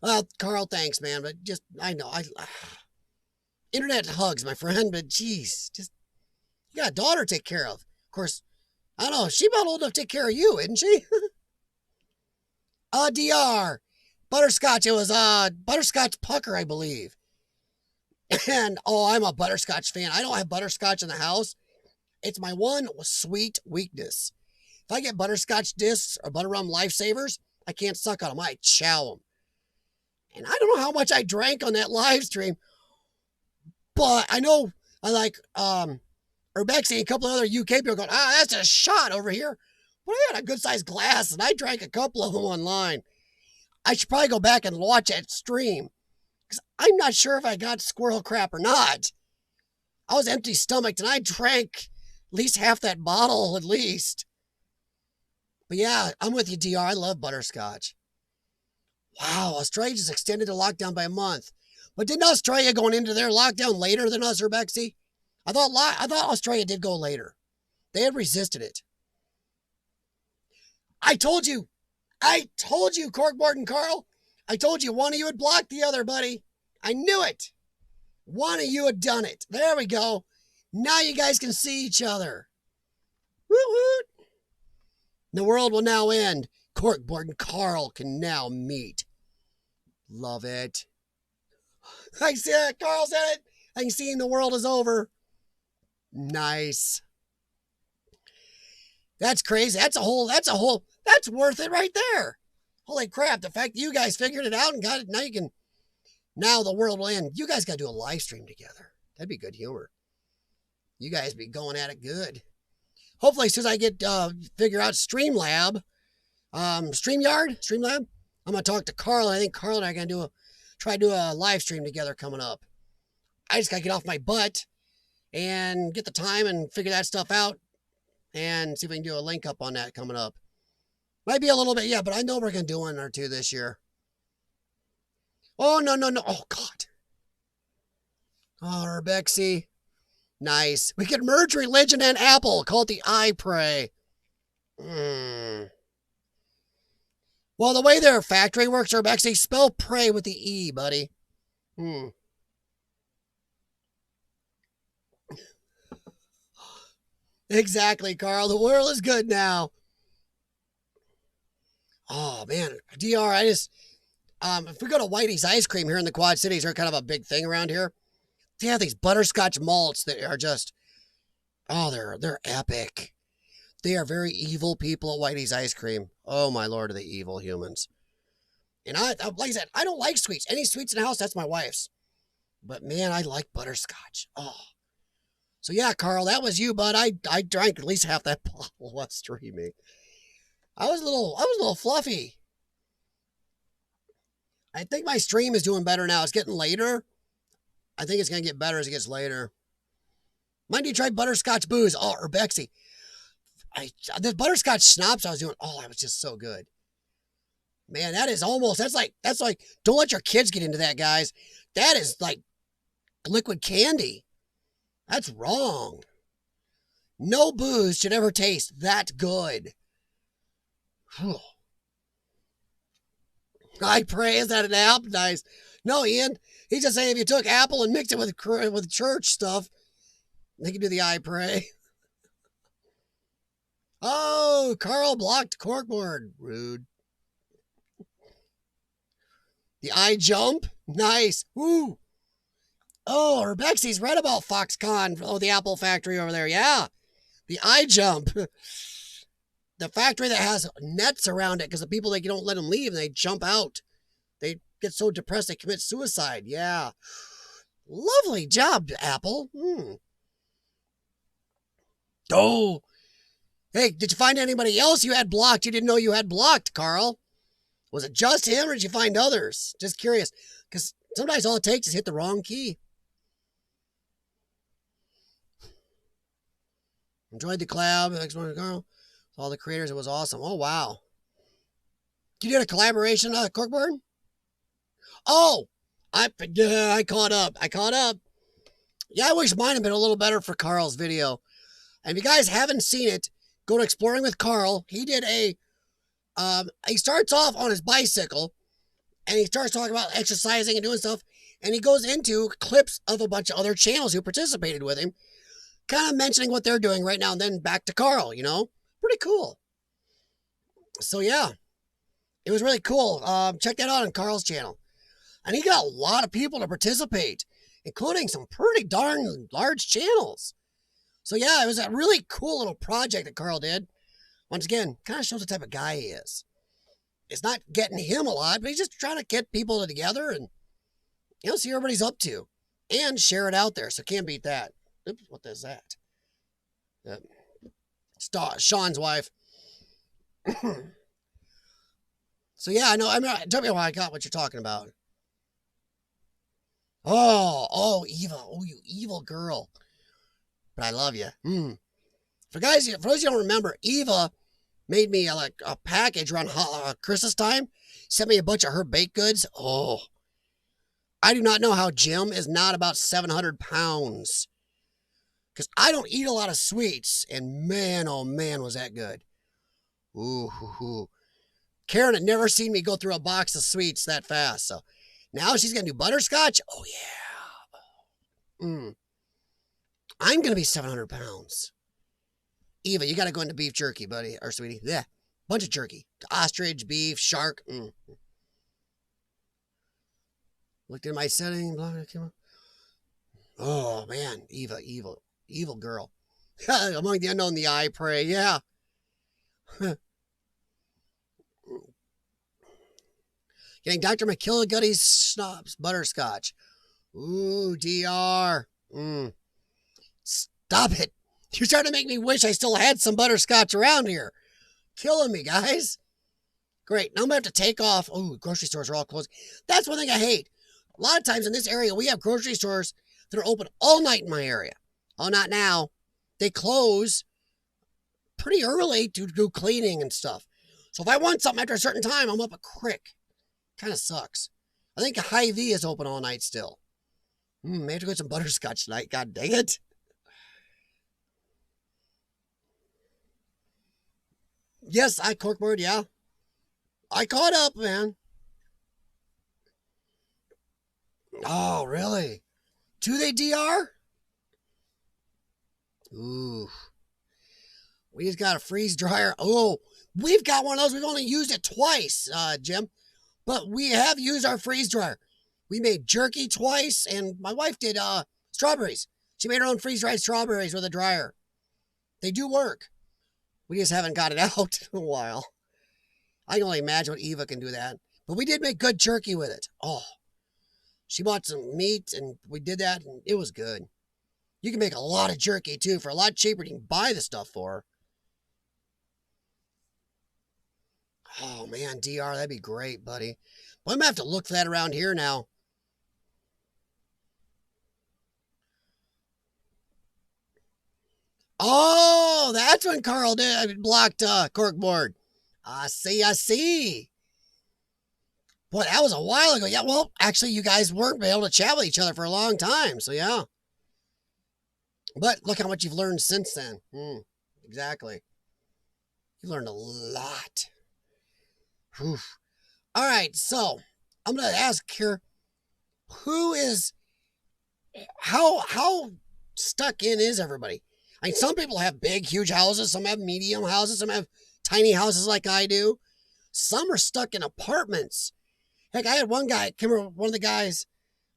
Well, Carl, thanks, man. But just, I know. Internet hugs, my friend. But, geez, just, you got a daughter to take care of. Of course, I don't know. She's about old enough to take care of you, isn't she? DR. Butterscotch. It was Butterscotch Pucker, I believe. And, I'm a butterscotch fan. I don't have butterscotch in the house. It's my one sweet weakness. If I get butterscotch discs or butter rum lifesavers, I can't suck on them. I chow them. And I don't know how much I drank on that live stream, but I know I like Urbexy and a couple of other UK people going, that's a shot over here. But I had a good sized glass and I drank a couple of them online. I should probably go back and watch that stream because I'm not sure if I got squirrel crap or not. I was empty stomached and I drank at least half that bottle at least. But yeah, I'm with you, DR. I love butterscotch. Wow, Australia just extended the lockdown by a month. But didn't Australia going into their lockdown later than us, or Bexy? I thought Australia did go later. They had resisted it. I told you, Corkboard and Carl. I told you one of you had blocked the other, buddy. I knew it. One of you had done it. There we go. Now you guys can see each other. Woot woot. The world will now end. Corkboard and Carl can now meet. Love it. I said it. Carl said it. I can see the world is over. Nice. That's crazy. That's worth it right there. Holy crap. The fact that you guys figured it out and got it. Now the world will end. You guys got to do a live stream together. That'd be good humor. You guys be going at it good. Hopefully as soon as I get, figure out Streamlab, Streamlab, I'm going to talk to Carl. I think Carl and I are going to try to do a live stream together coming up. I just got to get off my butt and get the time and figure that stuff out and see if we can do a link up on that coming up. Might be a little bit, yeah, but I know we're going to do one or two this year. Oh, no. Oh, God. Oh, Rebexy. Nice. We could merge religion and Apple. Call it the I Pray. Well, the way their factory works, Rebexy, spell pray with the E, buddy. Exactly, Carl. The world is good now. Oh, man. DR, if we go to Whitey's Ice Cream here in the Quad Cities, they're kind of a big thing around here. They have these butterscotch malts that are just, they're epic. They are very evil people at Whitey's Ice Cream. Oh, my Lord, are they evil humans. And like I said, I don't like sweets. Any sweets in the house, that's my wife's. But, man, I like butterscotch. Oh. So, yeah, Carl, that was you, bud. I drank at least half that bottle while streaming. I was a little fluffy. I think my stream is doing better now. It's getting later. I think it's going to get better as it gets later. Mind you try butterscotch booze? Oh, or Bexy. The butterscotch schnapps I was doing, it was just so good. Man, that's like, don't let your kids get into that, guys. That is like liquid candy. That's wrong. No booze should ever taste that good. Whew. I pray, is that an app? Nice. No, Ian. He's just saying if you took apple and mixed it with church stuff, they can do the I pray. Oh, Carl blocked Corkboard. Rude. The I jump? Nice. Woo. Oh, Rebexy's read about Foxconn. Oh, the Apple factory over there. Yeah. The I jump. The factory that has nets around it because the people, they don't let them leave and they jump out. They get so depressed they commit suicide. Yeah. Lovely job, Apple. Oh. Hey, did you find anybody else you had blocked you didn't know you had blocked, Carl? Was it just him or did you find others? Just curious. Because sometimes all it takes is hit the wrong key. Enjoyed the collab. Next one, Carl. All the creators, it was awesome. Oh, wow. You did a collaboration, Corkboard? Oh, I caught up. Yeah, I wish mine had been a little better for Carl's video. And if you guys haven't seen it, go to Exploring with Carl. He did he starts off on his bicycle, and he starts talking about exercising and doing stuff, and he goes into clips of a bunch of other channels who participated with him, kind of mentioning what they're doing right now, and then back to Carl, Pretty cool. So, yeah. It was really cool. Check that out on Carl's channel. And he got a lot of people to participate, including some pretty darn large channels. So, yeah, it was a really cool little project that Carl did. Once again, kind of shows the type of guy he is. It's not getting him a lot, but he's just trying to get people together and, see what everybody's up to. And share it out there, so can't beat that. Oops, what is that? Sean's wife. So yeah, I know. Tell me why I got what you're talking about. Oh, Eva. Oh, you evil girl. But I love you. For those you don't remember, Eva made me like a package around Christmas time. Sent me a bunch of her baked goods. Oh, I do not know how Jim is not about 700 pounds. Because I don't eat a lot of sweets. And man, oh man, was that good. Ooh. Karen had never seen me go through a box of sweets that fast. So now she's going to do butterscotch. Oh, yeah. I'm going to be 700 pounds. Eva, you got to go into beef jerky, buddy. Or sweetie. Yeah. Bunch of jerky. Ostrich, beef, shark. Looked at my setting. Oh, man. Eva, evil girl. Among the unknown, the eye prey. Yeah. Getting Dr. McKilligutty's snobs butterscotch. Ooh, DR. Stop it. You're starting to make me wish I still had some butterscotch around here. Killing me, guys. Great. Now I'm going to have to take off. Oh, grocery stores are all closed. That's one thing I hate. A lot of times in this area, we have grocery stores that are open all night in my area. Oh, not now. They close pretty early to do cleaning and stuff. So if I want something after a certain time, I'm up a crick. Kind of sucks. I think Hy-Vee is open all night still. May have to go get some butterscotch tonight. God dang it. Yes, I corkboard, yeah. I caught up, man. Oh, really? Do they DR? Ooh. We just got a freeze dryer. Oh, we've got one of those. We've only used it twice, Jim. But we have used our freeze dryer. We made jerky twice, and my wife did strawberries. She made her own freeze-dried strawberries with a dryer. They do work. We just haven't got it out in a while. I can only imagine what Eva can do that. But we did make good jerky with it. Oh, she bought some meat, and we did that, and it was good. You can make a lot of jerky, too, for a lot cheaper than you can buy the stuff for. Oh, man, DR, that'd be great, buddy. But I'm going to have to look for that around here now. Oh, that's when Carl blocked corkboard. I see. Boy, that was a while ago. Yeah, well, actually, you guys weren't able to chat with each other for a long time, so yeah. But look how much you've learned since then. Exactly. You learned a lot. Whew. All right, so I'm going to ask here, how stuck in is everybody? I mean, some people have big, huge houses. Some have medium houses. Some have tiny houses like I do. Some are stuck in apartments. Heck, I had one guy, one of the guys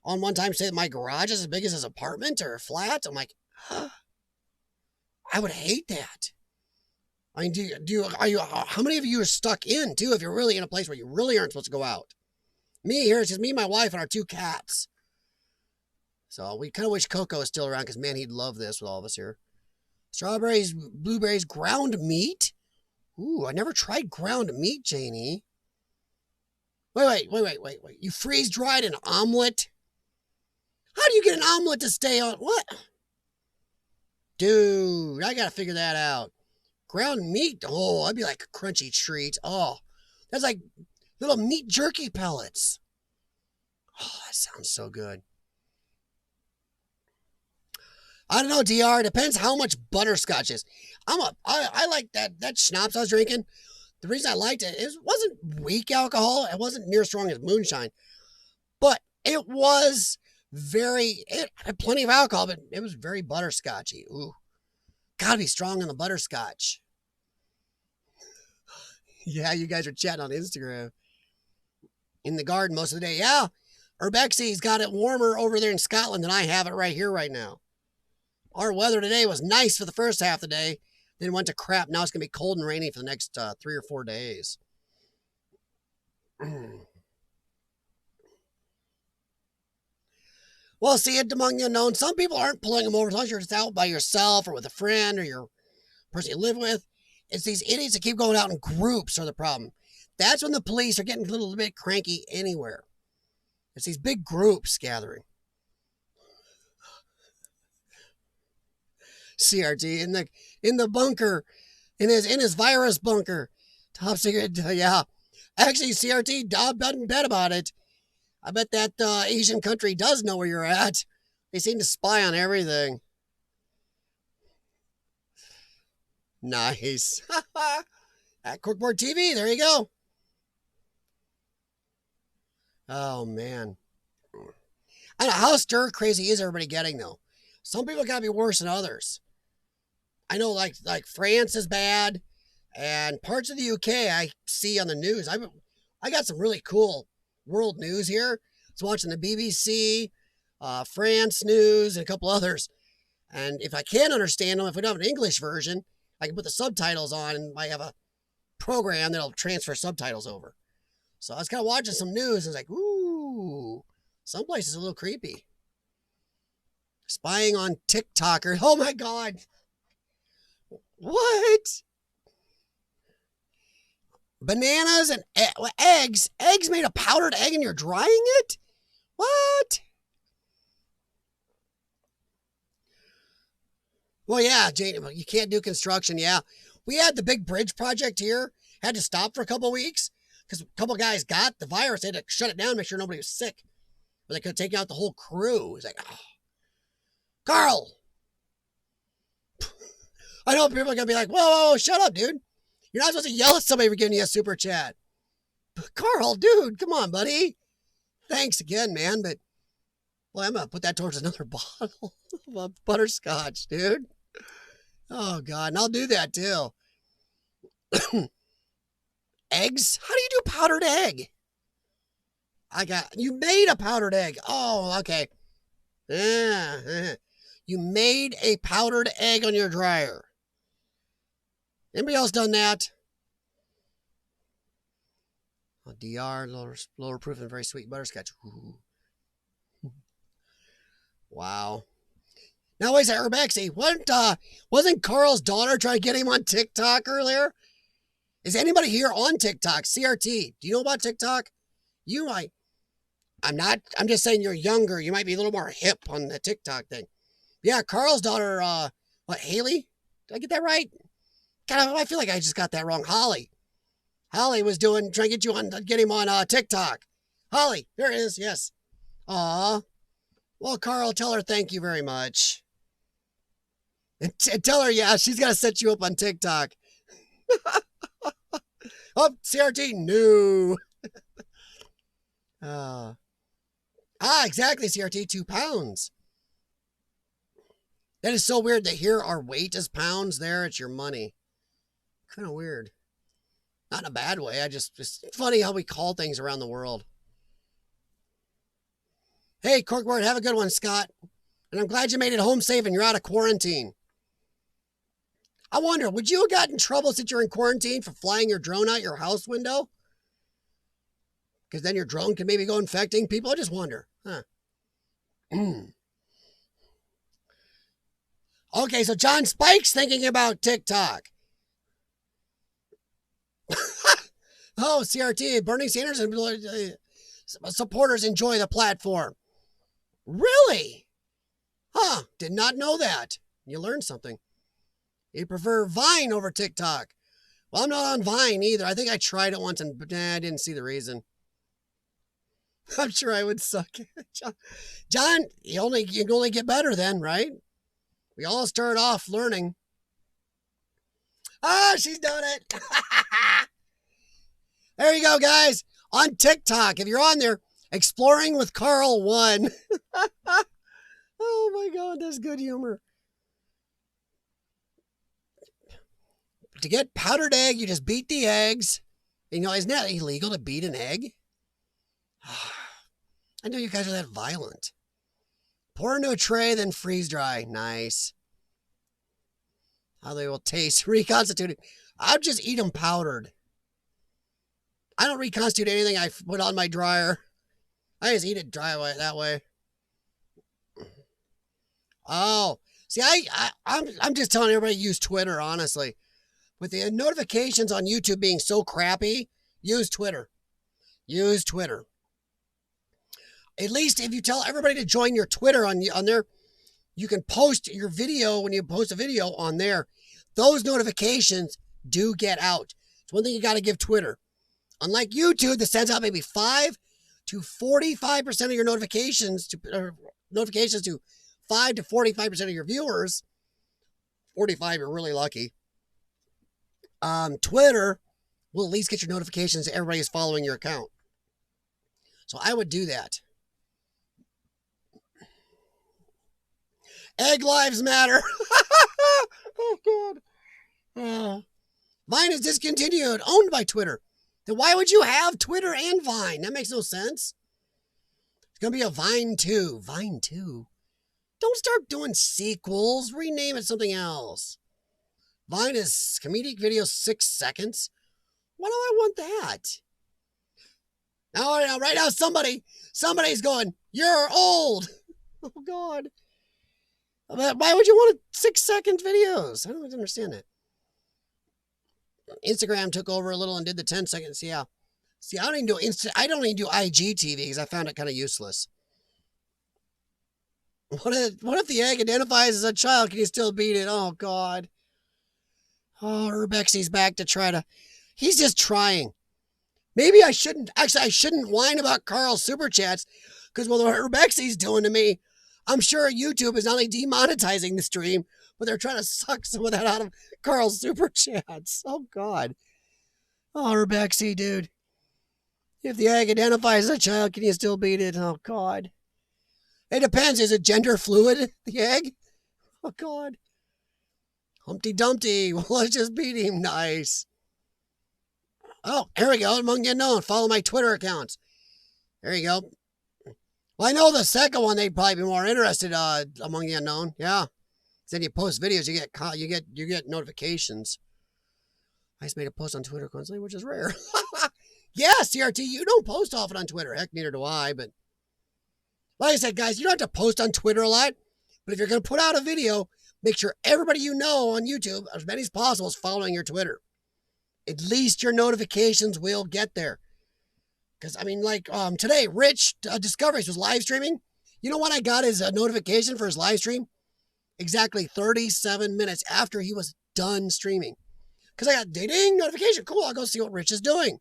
on one time say that my garage is as big as his apartment or flat. I'm like, I would hate that. I mean, how many of you are stuck in, too, if you're really in a place where you really aren't supposed to go out? Me here, it's just me, my wife, and our 2 cats. So we kind of wish Coco was still around because, man, he'd love this with all of us here. Strawberries, blueberries, ground meat. Ooh, I never tried ground meat, Janie. Wait. You freeze-dried an omelet? How do you get an omelet to stay on? What? Dude, I got to figure that out. Ground meat. Oh, that'd be like a crunchy treat. Oh, that's like little meat jerky pellets. Oh, that sounds so good. I don't know, DR. Depends how much butterscotch is. I like that schnapps I was drinking. The reason I liked it, it wasn't weak alcohol. It wasn't near as strong as moonshine. But it was it had plenty of alcohol, but it was very butterscotchy. Ooh. Gotta be strong on the butterscotch. Yeah, you guys are chatting on Instagram. In the garden most of the day. Yeah, Urbexy's got it warmer over there in Scotland than I have it right here right now. Our weather today was nice for the first half of the day. Then it went to crap. Now it's going to be cold and rainy for the next 3 or 4 days. Well, see, it among the unknown, some people aren't pulling them over unless you're just out by yourself or with a friend or your person you live with. It's these idiots that keep going out in groups are the problem. That's when the police are getting a little bit cranky anywhere. It's these big groups gathering. CRT in the bunker. in his virus bunker. Top secret, yeah. Actually, CRT doesn't bet about it. I bet that Asian country does know where you're at. They seem to spy on everything. Nice. At Corkboard TV, there you go. Oh, man. I don't know, how stir crazy is everybody getting, though? Some people gotta be worse than others. I know, like France is bad, and parts of the UK I see on the news. I got some really cool world news here. I was watching the BBC, France news, and a couple others. And if I can't understand them, if we don't have an English version, I can put the subtitles on, and I have a program that'll transfer subtitles over. So I was kind of watching some news, and it's like, ooh, some places a little creepy. Spying on TikTokers. Oh my God. What? Bananas and eggs. Eggs made a powdered egg and you're drying it? What? Well, yeah, Jane, you can't do construction. Yeah. We had the big bridge project here. Had to stop for a couple of weeks because a couple of guys got the virus. They had to shut it down, make sure nobody was sick. Or they could take out the whole crew. It's like, oh. Carl. I know people are going to be like, whoa, shut up, dude. You're not supposed to yell at somebody for giving you a super chat. But Carl, dude, come on, buddy. Thanks again, man. But, well, I'm going to put that towards another bottle of butterscotch, dude. Oh, God. And I'll do that, too. Eggs? How do you do powdered egg? You made a powdered egg. Oh, okay. Yeah. You made a powdered egg on your dryer. Anybody else done that? Oh, DR, lower proof and very sweet butterscotch. Ooh. Wow. Now, wait a second, Urbexy. Wasn't Carl's daughter trying to get him on TikTok earlier? Is anybody here on TikTok? CRT, do you know about TikTok? You might. I'm just saying you're younger. You might be a little more hip on the TikTok thing. Yeah, Carl's daughter, Haley? Did I get that right? God, I feel like I just got that wrong. Holly. Holly was trying to get him on TikTok. Holly, there it is, yes. Aw. Well, Carl, tell her thank you very much. And tell her, yeah, she's got to set you up on TikTok. Oh, CRT, no. Exactly, CRT, 2 pounds. That is so weird that here our weight is pounds. There, it's your money. Kind of weird. Not in a bad way. It's funny how we call things around the world. Hey, Corkboard, have a good one, Scott. And I'm glad you made it home safe and you're out of quarantine. I wonder, would you have gotten in trouble since you're in quarantine for flying your drone out your house window? Because then your drone can maybe go infecting people. I just wonder. Huh. Okay, so John Spike's thinking about TikTok. Oh, CRT, Bernie Sanders and supporters enjoy the platform. Really? Huh, did not know that. You learned something. You prefer Vine over TikTok. Well, I'm not on Vine either. I think I tried it once and I didn't see the reason. I'm sure I would suck. John, you can only get better then, right? We all start off learning. Ah, she's done it. There you go, guys. On TikTok, if you're on there, Exploring with Carl 1. Oh my God, that's good humor. To get powdered egg, you just beat the eggs. You know, isn't that illegal to beat an egg? I know you guys are that violent. Pour into a tray, then freeze dry. Nice. How they will taste. Reconstituted. I'll just eat them powdered. I don't reconstitute anything I put on my dryer. I just eat it dry that way. Oh, see, I'm just telling everybody to use Twitter, honestly. With the notifications on YouTube being so crappy, use Twitter. Use Twitter. At least if you tell everybody to join your Twitter on there, you can post your video when you post a video on there. Those notifications do get out. It's one thing you got to give Twitter. Unlike YouTube that sends out maybe 5 to 45% of your notifications to 5 to 45% of your viewers. 45, you're really lucky. Twitter will at least get your notifications that everybody is following your account. So I would do that. Egg lives matter. Oh, God. Vine is discontinued, owned by Twitter. Then why would you have Twitter and Vine? That makes no sense. It's going to be a Vine 2. Vine 2? Don't start doing sequels. Rename it something else. Vine is comedic video 6 seconds. Why do I want that? Now, right now, somebody's going, you're old. Oh, God. Why would you want 6-second videos? I don't understand that. Instagram took over a little and did the 10 seconds. Yeah. See, I don't even do IGTV because I found it kind of useless. What if the egg identifies as a child? Can you still beat it? Oh, God. Oh, Urbexi's back to try to... He's just trying. Maybe I shouldn't... Actually, I shouldn't whine about Carl's Super Chats because what Urbexi's doing to me, I'm sure YouTube is not only demonetizing the stream, but they're trying to suck some of that out of Carl's Super Chats. Oh, God. Oh, Urbexy, dude. If the egg identifies as a child, can you still beat it? Oh, God. It depends. Is it gender fluid, the egg? Oh, God. Humpty Dumpty. Well, let's just beat him. Nice. Oh, here we go. Among the unknown. Follow my Twitter accounts. There you go. Well, I know the second one, they'd probably be more interested among the unknown. Yeah. Then you post videos, you get notifications. I just made a post on Twitter constantly, which is rare. Yeah, CRT, you don't post often on Twitter. Heck, neither do I, but like I said, guys, you don't have to post on Twitter a lot, but if you're going to put out a video, make sure everybody you know on YouTube, as many as possible, is following your Twitter. At least your notifications will get there. Because, I mean, like today, Rich Discoveries was live streaming. You know what I got his notification for his live stream? Exactly 37 minutes after he was done streaming. Because I got ding notification. Cool, I'll go see what Rich is doing.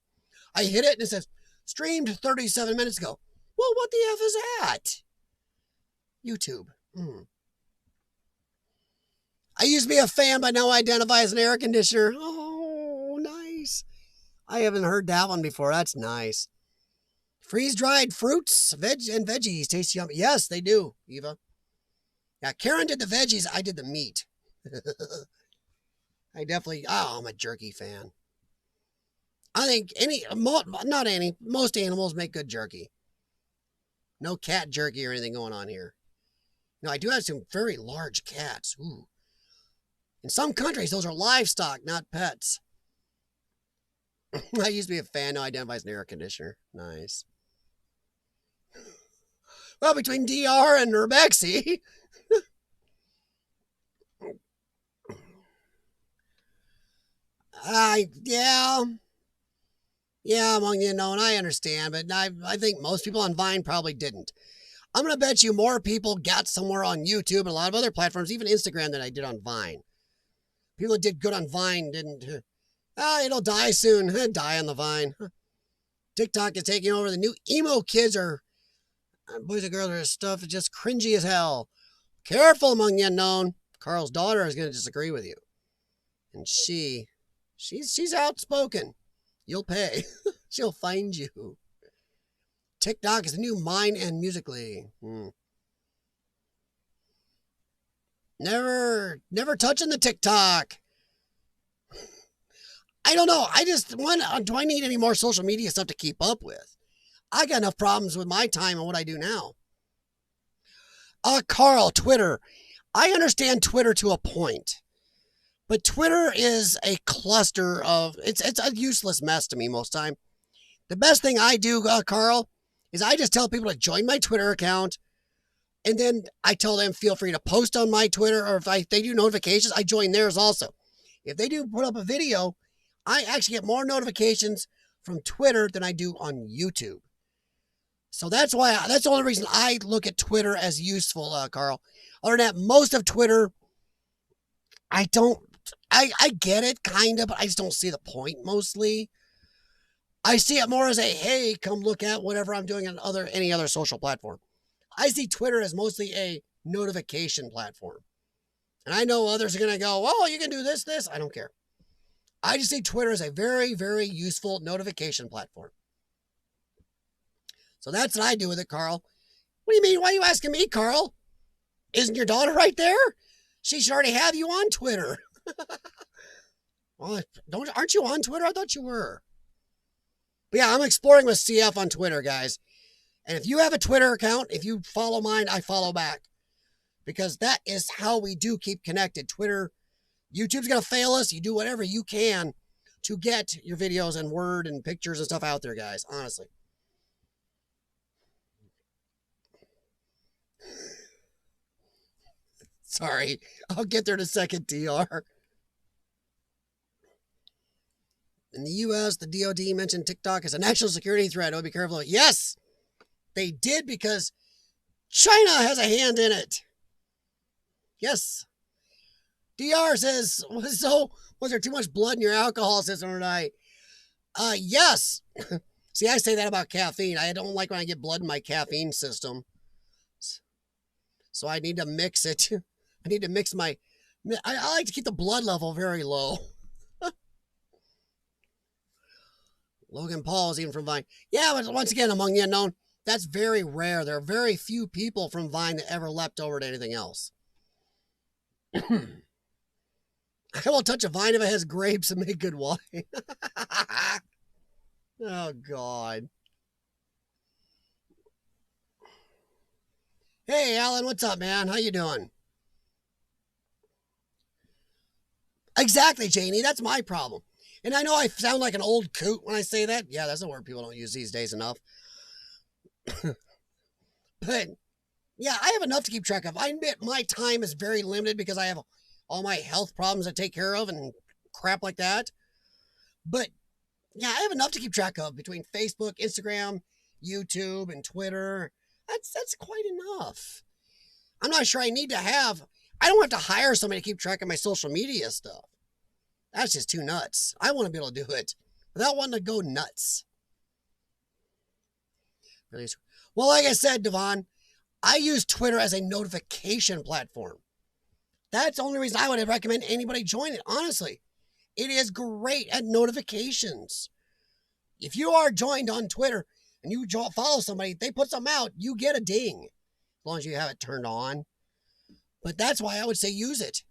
I hit it and it says, streamed 37 minutes ago. Well, what the F is that? YouTube. I used to be a fan, but now I identify as an air conditioner. Oh, nice. I haven't heard that one before. That's nice. Freeze-dried fruits, veggies taste yummy. Yes, they do, Eva. Yeah, Karen did the veggies. I did the meat. I'm a jerky fan. I think most animals make good jerky. No cat jerky or anything going on here. No, I do have some very large cats. Ooh. In some countries, those are livestock, not pets. I used to be a fan. Now I identify as an air conditioner. Nice. Well, between DR and Urbexy. Yeah, among the unknown, I understand, but I think most people on Vine probably didn't. I'm going to bet you more people got somewhere on YouTube and a lot of other platforms, even Instagram, than I did on Vine. People that did good on Vine didn't. It'll die soon. Die on the Vine. TikTok is taking over. The new emo kids are, boys and girls are stuff just cringy as hell. Careful, among the unknown. Carl's daughter is going to disagree with you. And she's outspoken. You'll pay. She'll find you. TikTok is the new Mine and Musical.ly. Never touching the TikTok. I don't know. Do I need any more social media stuff to keep up with? I got enough problems with my time and what I do now. Carl, Twitter. I understand Twitter to a point. But Twitter is a cluster of, it's a useless mess to me most time. The best thing I do, Carl, is I just tell people to join my Twitter account. And then I tell them, feel free to post on my Twitter. Or if they do notifications, I join theirs also. If they do put up a video, I actually get more notifications from Twitter than I do on YouTube. So that's the only reason I look at Twitter as useful, Carl. Other than that, most of Twitter, I don't I get it, kind of, but I just don't see the point mostly. I see it more as a, hey, come look at whatever I'm doing on any other social platform. I see Twitter as mostly a notification platform. And I know others are going to go, oh, you can do this. I don't care. I just see Twitter as a very, very useful notification platform. So that's what I do with it, Carl. What do you mean? Why are you asking me, Carl? Isn't your daughter right there? She should already have you on Twitter. Well, aren't you on Twitter? I thought you were. But yeah, I'm exploring with CF on Twitter, guys. And if you have a Twitter account, if you follow mine, I follow back. Because that is how we do keep connected. Twitter, YouTube's going to fail us. You do whatever you can to get your videos and word and pictures and stuff out there, guys. Honestly. Sorry. I'll get there in a second, DR. In the U.S., the DOD mentioned TikTok as a national security threat. Oh, be careful. Yes, they did because China has a hand in it. Yes. DR says, was there too much blood in your alcohol system tonight? Yes. See, I say that about caffeine. I don't like when I get blood in my caffeine system. So I need to mix it. I need to mix I like to keep the blood level very low. Logan Paul is even from Vine. Yeah, but once again, among the unknown, that's very rare. There are very few people from Vine that ever leapt over to anything else. I won't touch a vine if it has grapes and make good wine. Oh, God. Hey, Alan, what's up, man? How you doing? Exactly, Janie. That's my problem. And I know I sound like an old coot when I say that. Yeah, that's a word people don't use these days enough. But, yeah, I have enough to keep track of. I admit my time is very limited because I have all my health problems to take care of and crap like that. But, yeah, I have enough to keep track of between Facebook, Instagram, YouTube, and Twitter. That's quite enough. I'm not sure I need to have... I don't have to hire somebody to keep track of my social media stuff. That's just too nuts. I want to be able to do it without wanting to go nuts. Well, like I said, Devon, I use Twitter as a notification platform. That's the only reason I would recommend anybody join it, honestly. It is great at notifications. If you are joined on Twitter and you follow somebody, they put something out, you get a ding. As long as you have it turned on. But that's why I would say use it.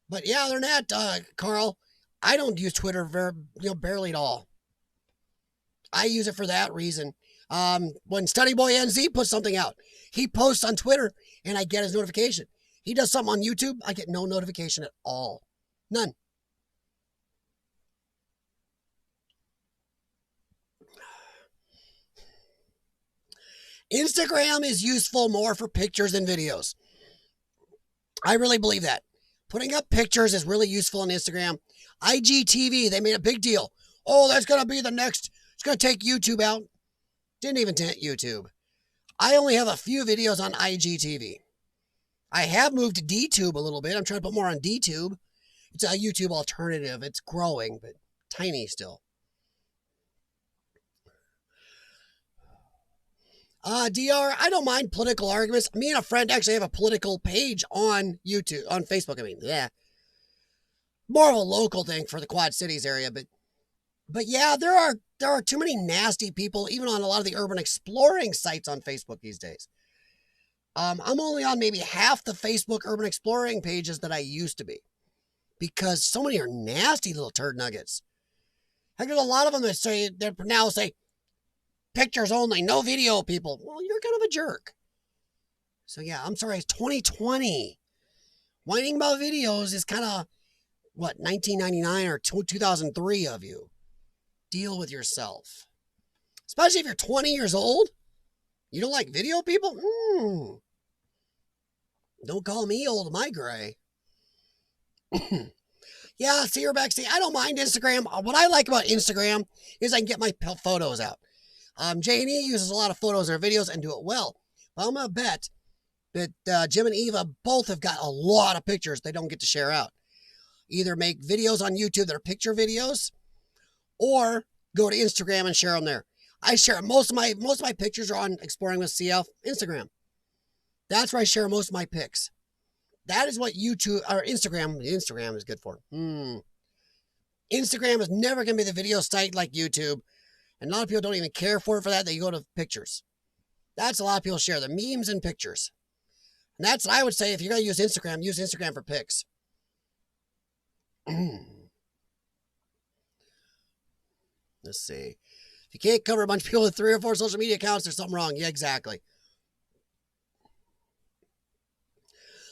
But yeah, other than that, Carl, I don't use Twitter barely at all. I use it for that reason. When Studyboy NZ puts something out, he posts on Twitter and I get his notification. He does something on YouTube, I get no notification at all. None. Instagram is useful more for pictures and videos. I really believe that. Putting up pictures is really useful on Instagram. IGTV, they made a big deal. Oh, that's going to be the next. It's going to take YouTube out. Didn't even take YouTube. I only have a few videos on IGTV. I have moved to DTube a little bit. I'm trying to put more on DTube. It's a YouTube alternative. It's growing, but tiny still. DR, I don't mind political arguments. Me and a friend actually have a political page on YouTube, on Facebook. I mean, yeah. More of a local thing for the Quad Cities area, but yeah, there are too many nasty people, even on a lot of the urban exploring sites on Facebook these days. I'm only on maybe half the Facebook urban exploring pages that I used to be, because so many are nasty little turd nuggets. Heck, there's a lot of them that now say, pictures only, no video, people. Well, you're kind of a jerk. So yeah, I'm sorry, it's 2020. Whining about videos is kind of, 1999 or 2003 of you. Deal with yourself. Especially if you're 20 years old. You don't like video, people? Don't call me old, my gray. Yeah, see her back. See, I don't mind Instagram. What I like about Instagram is I can get my photos out. J&E uses a lot of photos in her videos and do it well. But I'm going to bet that Jim and Eva both have got a lot of pictures they don't get to share out. either make videos on YouTube that are picture videos, or go to Instagram and share them there. I share most of my pictures are on Exploring with CF Instagram. That's where I share most of my pics. That is what YouTube or Instagram is good for. Instagram is never going to be the video site like YouTube. And a lot of people don't even care for it for that. They go to pictures. That's a lot of people share the memes and pictures. And that's what I would say. If you're going to use Instagram for pics. Let's see. If you can't cover a bunch of people with 3 or 4 social media accounts, there's something wrong. Yeah, exactly.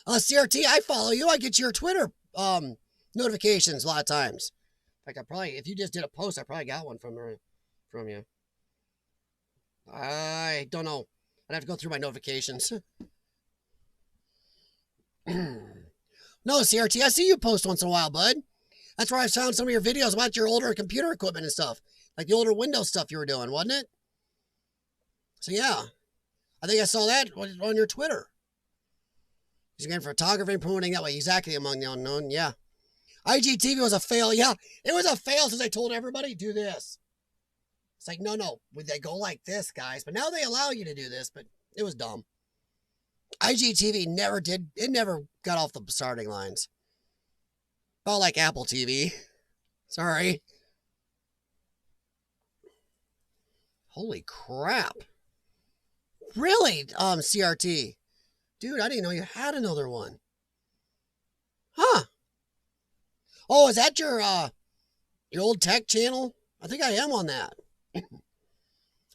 CRT, I follow you. I get your Twitter notifications a lot of times. In fact, if you just did a post, I probably got one from you. I don't know. I'd have to go through my notifications. No, CRT, I see you post once in a while, bud. That's where I found some of your videos about your older computer equipment and stuff. Like the older Windows stuff you were doing, wasn't it? So yeah, I think I saw that on your Twitter. He's again photography and promoting that way. Exactly, among the unknown. Yeah. IGTV was a fail. Yeah, it was a fail since I told everybody do this. It's like, no, they go like this, guys. But now they allow you to do this, but it was dumb. IGTV never did. It never got off the starting lines. About like Apple TV. Sorry. Holy crap. Really, CRT? Dude, I didn't know you had another one. Huh. Oh, is that your old tech channel? I think I am on that.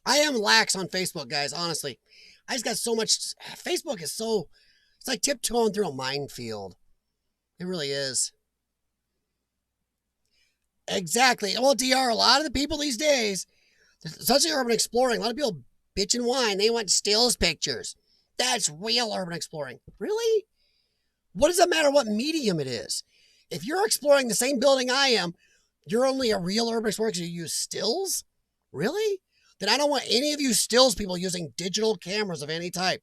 I am lax on Facebook, guys, honestly. I just got so much... Facebook is so... It's like tiptoeing through a minefield. It really is. Exactly. Well, DR, a lot of the people these days, such as urban exploring, a lot of people bitch and whine. They want stills pictures. That's real urban exploring. Really? What does it matter what medium it is? If you're exploring the same building I am, you're only a real urban explorer because you use stills? Really? Then I don't want any of you stills people using digital cameras of any type.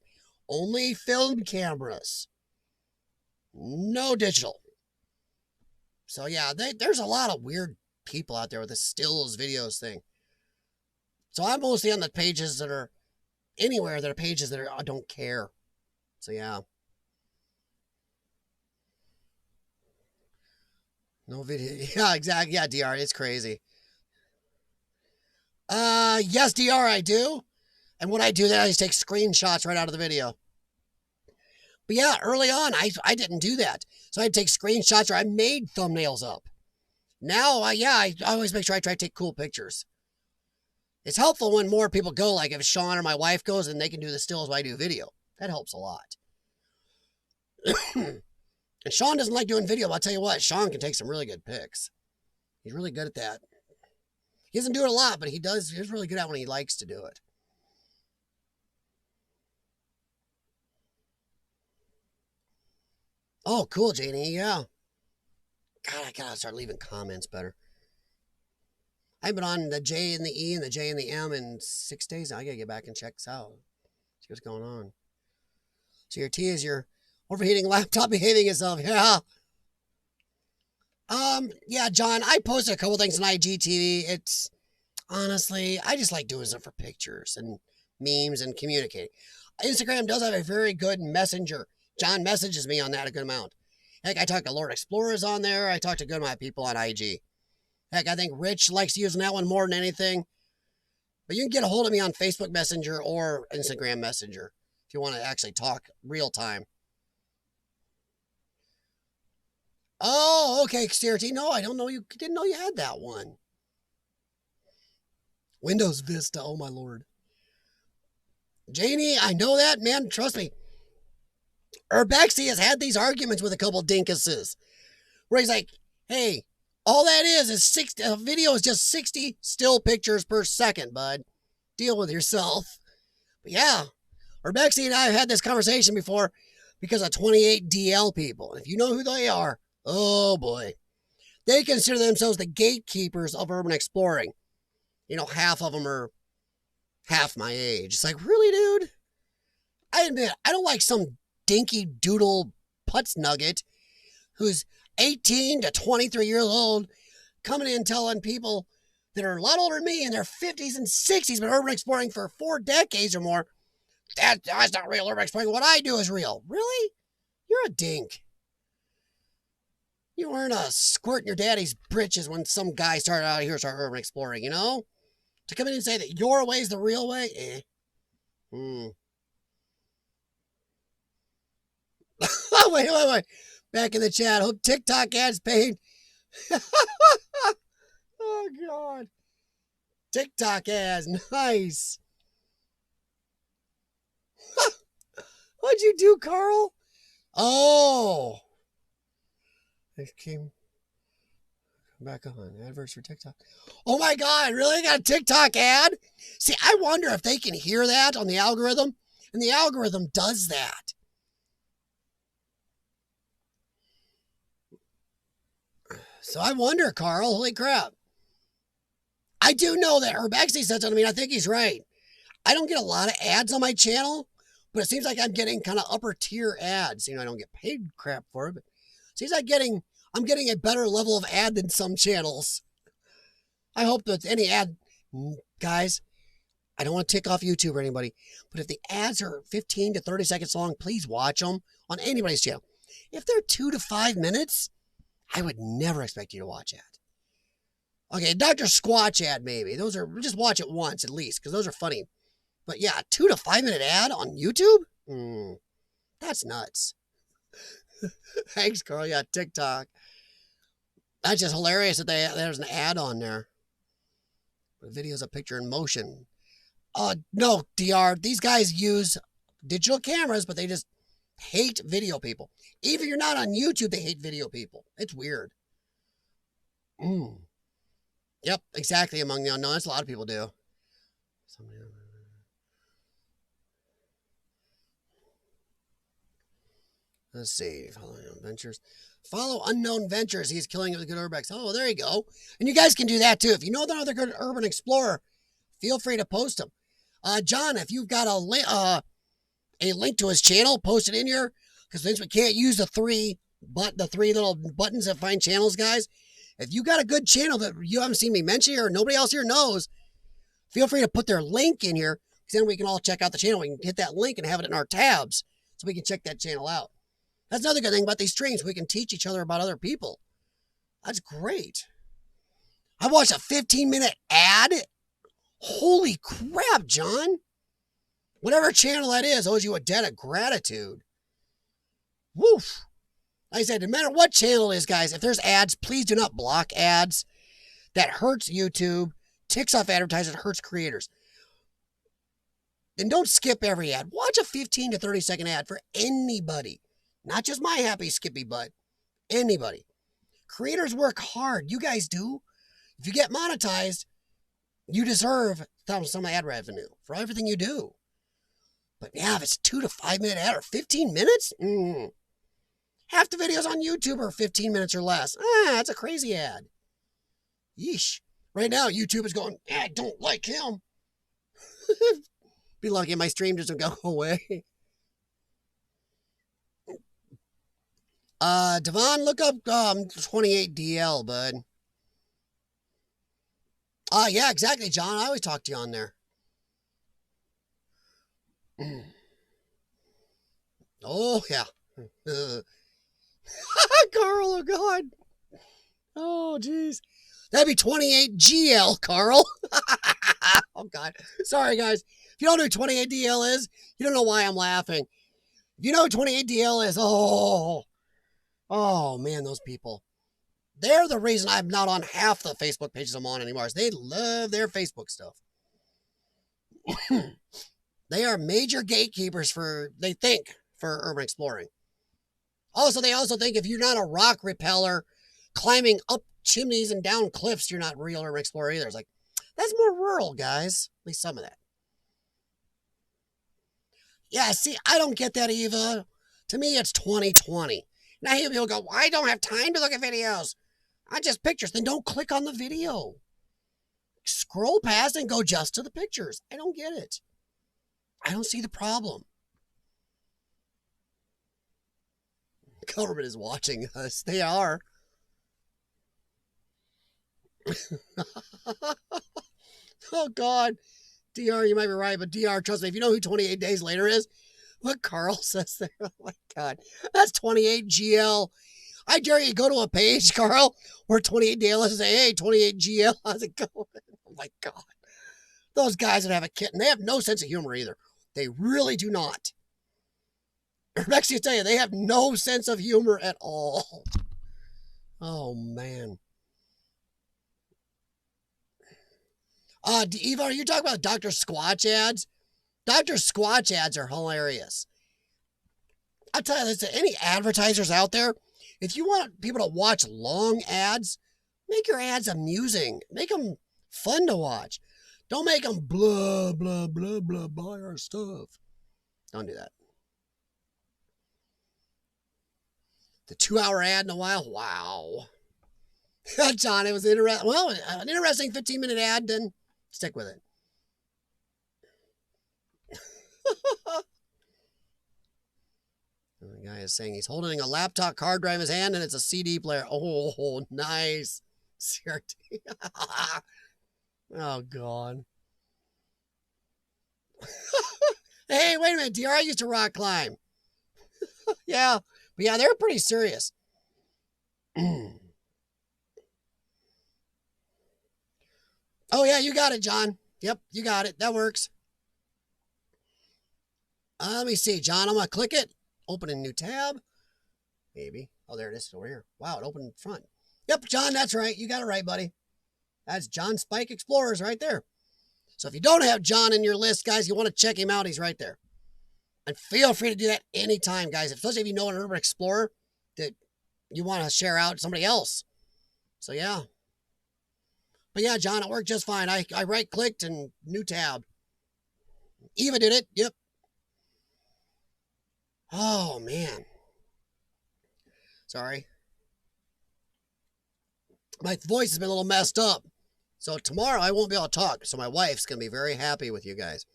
Only film cameras. No digital. So yeah, there's a lot of weird people out there with the stills videos thing. So I'm mostly on the pages that are anywhere that are pages that I don't care. So yeah. No video. Yeah, exactly. Yeah, DR, it's crazy. Yes, DR, I do. And when I do that, I just take screenshots right out of the video. But yeah, early on, I didn't do that. So I'd take screenshots or I made thumbnails up. Now, I always make sure I try to take cool pictures. It's helpful when more people go, like if Sean or my wife goes and they can do the stills while I do video. That helps a lot. And Sean doesn't like doing video, but I'll tell you what, Sean can take some really good pics. He's really good at that. He doesn't do it a lot, but he does. He's really good at it when he likes to do it. Oh, cool, Janie. Yeah. God, I gotta start leaving comments better. I've been on the J and the E and the J and the M in 6 days now. I gotta get back and check this out. See what's going on. So your T is your overheating laptop behaving itself. Yeah. Yeah, John, I posted a couple things on IGTV. It's honestly, I just like doing stuff for pictures and memes and communicating. Instagram does have a very good messenger. John messages me on that a good amount. Heck, I talk to Lord Explorers on there. I talk to good amount of people on IG. Heck, I think Rich likes using that one more than anything. But you can get a hold of me on Facebook Messenger or Instagram Messenger if you want to actually talk real time. Oh, okay, CRT. No, I don't know. You didn't know you had that one. Windows Vista. Oh, my Lord. Janie, I know that, man. Trust me. Urbexy has had these arguments with a couple dinkuses where he's like, hey, all that is 60, a video is just 60 still pictures per second, bud. Deal with yourself. But yeah, Urbexy and I have had this conversation before because of 28DL people. If you know who they are, oh boy. They consider themselves the gatekeepers of urban exploring. You know, half of them are half my age. It's like, really, dude? I admit, I don't like some dinky doodle putz nugget who's 18 to 23 years old coming in telling people that are a lot older than me in their 50s and 60s, been urban exploring for 4 decades or more. That's not real urban exploring. What I do is real. Really? You're a dink. You weren't a squirt in your daddy's britches when some guy started out here started urban exploring, you know? To come in and say that your way is the real way? Oh, wait. Back in the chat. Hope TikTok ads paid. Oh, God. TikTok ads. Nice. What'd you do, Carl? Oh. It came back on. Adverts for TikTok. Oh, my God. Really? Got a TikTok ad? See, I wonder if they can hear that on the algorithm. And the algorithm does that. So I wonder, Carl. Holy crap. I do know that Herb actually said something to me. I think he's right. I don't get a lot of ads on my channel, but it seems like I'm getting kind of upper tier ads. You know, I don't get paid crap for it, but it seems like I'm getting a better level of ad than some channels. I hope that any ad, guys, I don't want to tick off YouTube or anybody, but if the ads are 15 to 30 seconds long, please watch them on anybody's channel. If they're 2 to 5 minutes, I would never expect you to watch that. Okay, Dr. Squatch ad maybe. Those are, just watch it once at least, because those are funny. But yeah, 2 to 5 minute ad on YouTube? That's nuts. Thanks, Carl. Yeah, TikTok. That's just hilarious that there's an ad on there. The video's a picture in motion. No, DR. These guys use digital cameras, but they just hate video people. Even if you're not on YouTube, they hate video people. It's weird. Yep, exactly. Among the unknown. That's a lot of people do. Let's see. Follow Unknown Ventures. Follow Unknown Ventures. He's killing it with good urbex. Oh, there you go. And you guys can do that too. If you know another good urban explorer, feel free to post them. John, if you've got a link to his channel, post it in here. Because since we can't use the three little buttons that find channels, guys, if you got a good channel that you haven't seen me mention here or nobody else here knows, feel free to put their link in here. Because then we can all check out the channel. We can hit that link and have it in our tabs so we can check that channel out. That's another good thing about these streams. We can teach each other about other people. That's great. I watched a 15-minute ad. Holy crap, John. Whatever channel that is owes you a debt of gratitude. Woof. Like I said, no matter what channel it is, guys, if there's ads, please do not block ads. That hurts YouTube, ticks off advertisers, hurts creators. Then don't skip every ad. Watch a 15 to 30 second ad for anybody. Not just my happy skippy butt. Anybody. Creators work hard. You guys do. If you get monetized, you deserve some ad revenue for everything you do. But yeah, if it's a 2 to 5 minute ad or 15 minutes, half the videos on YouTube are 15 minutes or less. That's a crazy ad. Yeesh. Right now, YouTube is going, I don't like him. Be lucky my stream doesn't go away. Devon, look up 28DL, bud. Yeah, exactly, John. I always talk to you on there. Oh, yeah. Carl, oh, God. Oh, jeez. That'd be 28GL, Carl. Oh, God. Sorry, guys. If you don't know who 28DL is, you don't know why I'm laughing. If you know who 28DL is, oh, man, those people. They're the reason I'm not on half the Facebook pages I'm on anymore. They love their Facebook stuff. They are major gatekeepers they think, for urban exploring. Also, they also think if you're not a rock repeller climbing up chimneys and down cliffs, you're not real urban explorer either. It's like, that's more rural, guys. At least some of that. Yeah, see, I don't get that, Eva. To me, it's 2020. Now, here people go, I don't have time to look at videos. I just pictures. Then don't click on the video. Scroll past and go just to the pictures. I don't get it. I don't see the problem. government is watching us. They are. Oh, God. DR, you might be right, but DR, trust me, if you know who 28 Days Later is, what Carl says there, oh, my God. That's 28 GL. I dare you go to a page, Carl, where 28 Days Later say, hey, 28 GL, how's it going? Oh, my God. Those guys that have a kitten, they have no sense of humor either. They really do not. Rebecca, tell you, they have no sense of humor at all. Oh, man. Eva, are you talking about Dr. Squatch ads? Dr. Squatch ads are hilarious. I'll tell you this, any advertisers out there, if you want people to watch long ads, make your ads amusing. Make them fun to watch. Don't make them blah, blah, blah, blah, buy our stuff. Don't do that. The 2-hour ad in a while? Wow. John, it was interesting. Well, an interesting 15-minute ad, then stick with it. The guy is saying he's holding a laptop hard drive in his hand and it's a CD player. Oh, nice. CRT. Oh, God. Hey, wait a minute. DR used to rock climb. Yeah. But yeah, they're pretty serious. Oh, yeah, you got it, John. Yep, you got it. That works. Let me see, John. I'm going to click it. Open a new tab. Maybe. Oh, there it is over here. Wow, it opened in front. Yep, John, that's right. You got it right, buddy. That's John Spike Explorers right there. So if you don't have John in your list, guys, you want to check him out, he's right there. And feel free to do that anytime, guys. Especially if you know an urban explorer that you want to share out to somebody else. So, yeah. But, yeah, John, it worked just fine. I right-clicked and new tab. Eva did it. Yep. Oh, man. Sorry. My voice has been a little messed up. So tomorrow I won't be able to talk. So my wife's going to be very happy with you guys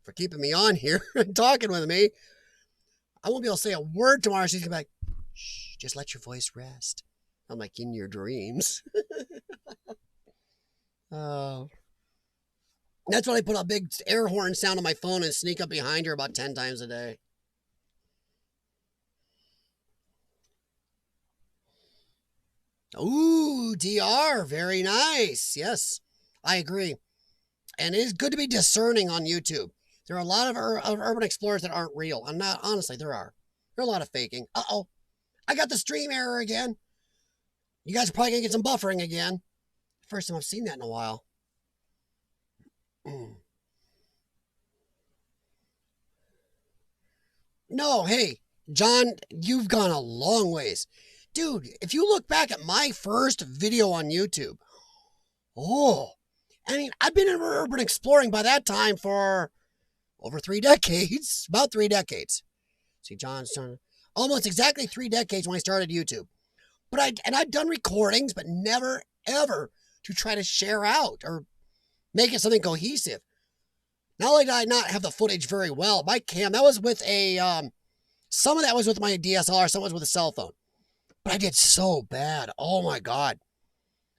for keeping me on here and talking with me. I won't be able to say a word tomorrow. She's going to be like, shh, just let your voice rest. I'm like, in your dreams. Oh. That's when I put a big air horn sound on my phone and sneak up behind her about 10 times a day. Ooh, DR, very nice. Yes, I agree. And it is good to be discerning on YouTube. There are a lot of urban explorers that aren't real. I'm not, honestly, there are. There are a lot of faking. Uh-oh, I got the stream error again. You guys are probably going to get some buffering again. First time I've seen that in a while. No, hey, John, you've gone a long ways. Dude, if you look back at my first video on YouTube, oh, I mean, I've been in urban exploring by that time for over 3 decades, about 3 decades. See, John's done almost exactly 3 decades when I started YouTube. But I'd done recordings, but never, ever to try to share out or make it something cohesive. Not only did I not have the footage very well, my cam, that was with a, some of that was with my DSLR, some was with a cell phone. But I did so bad. Oh, my God.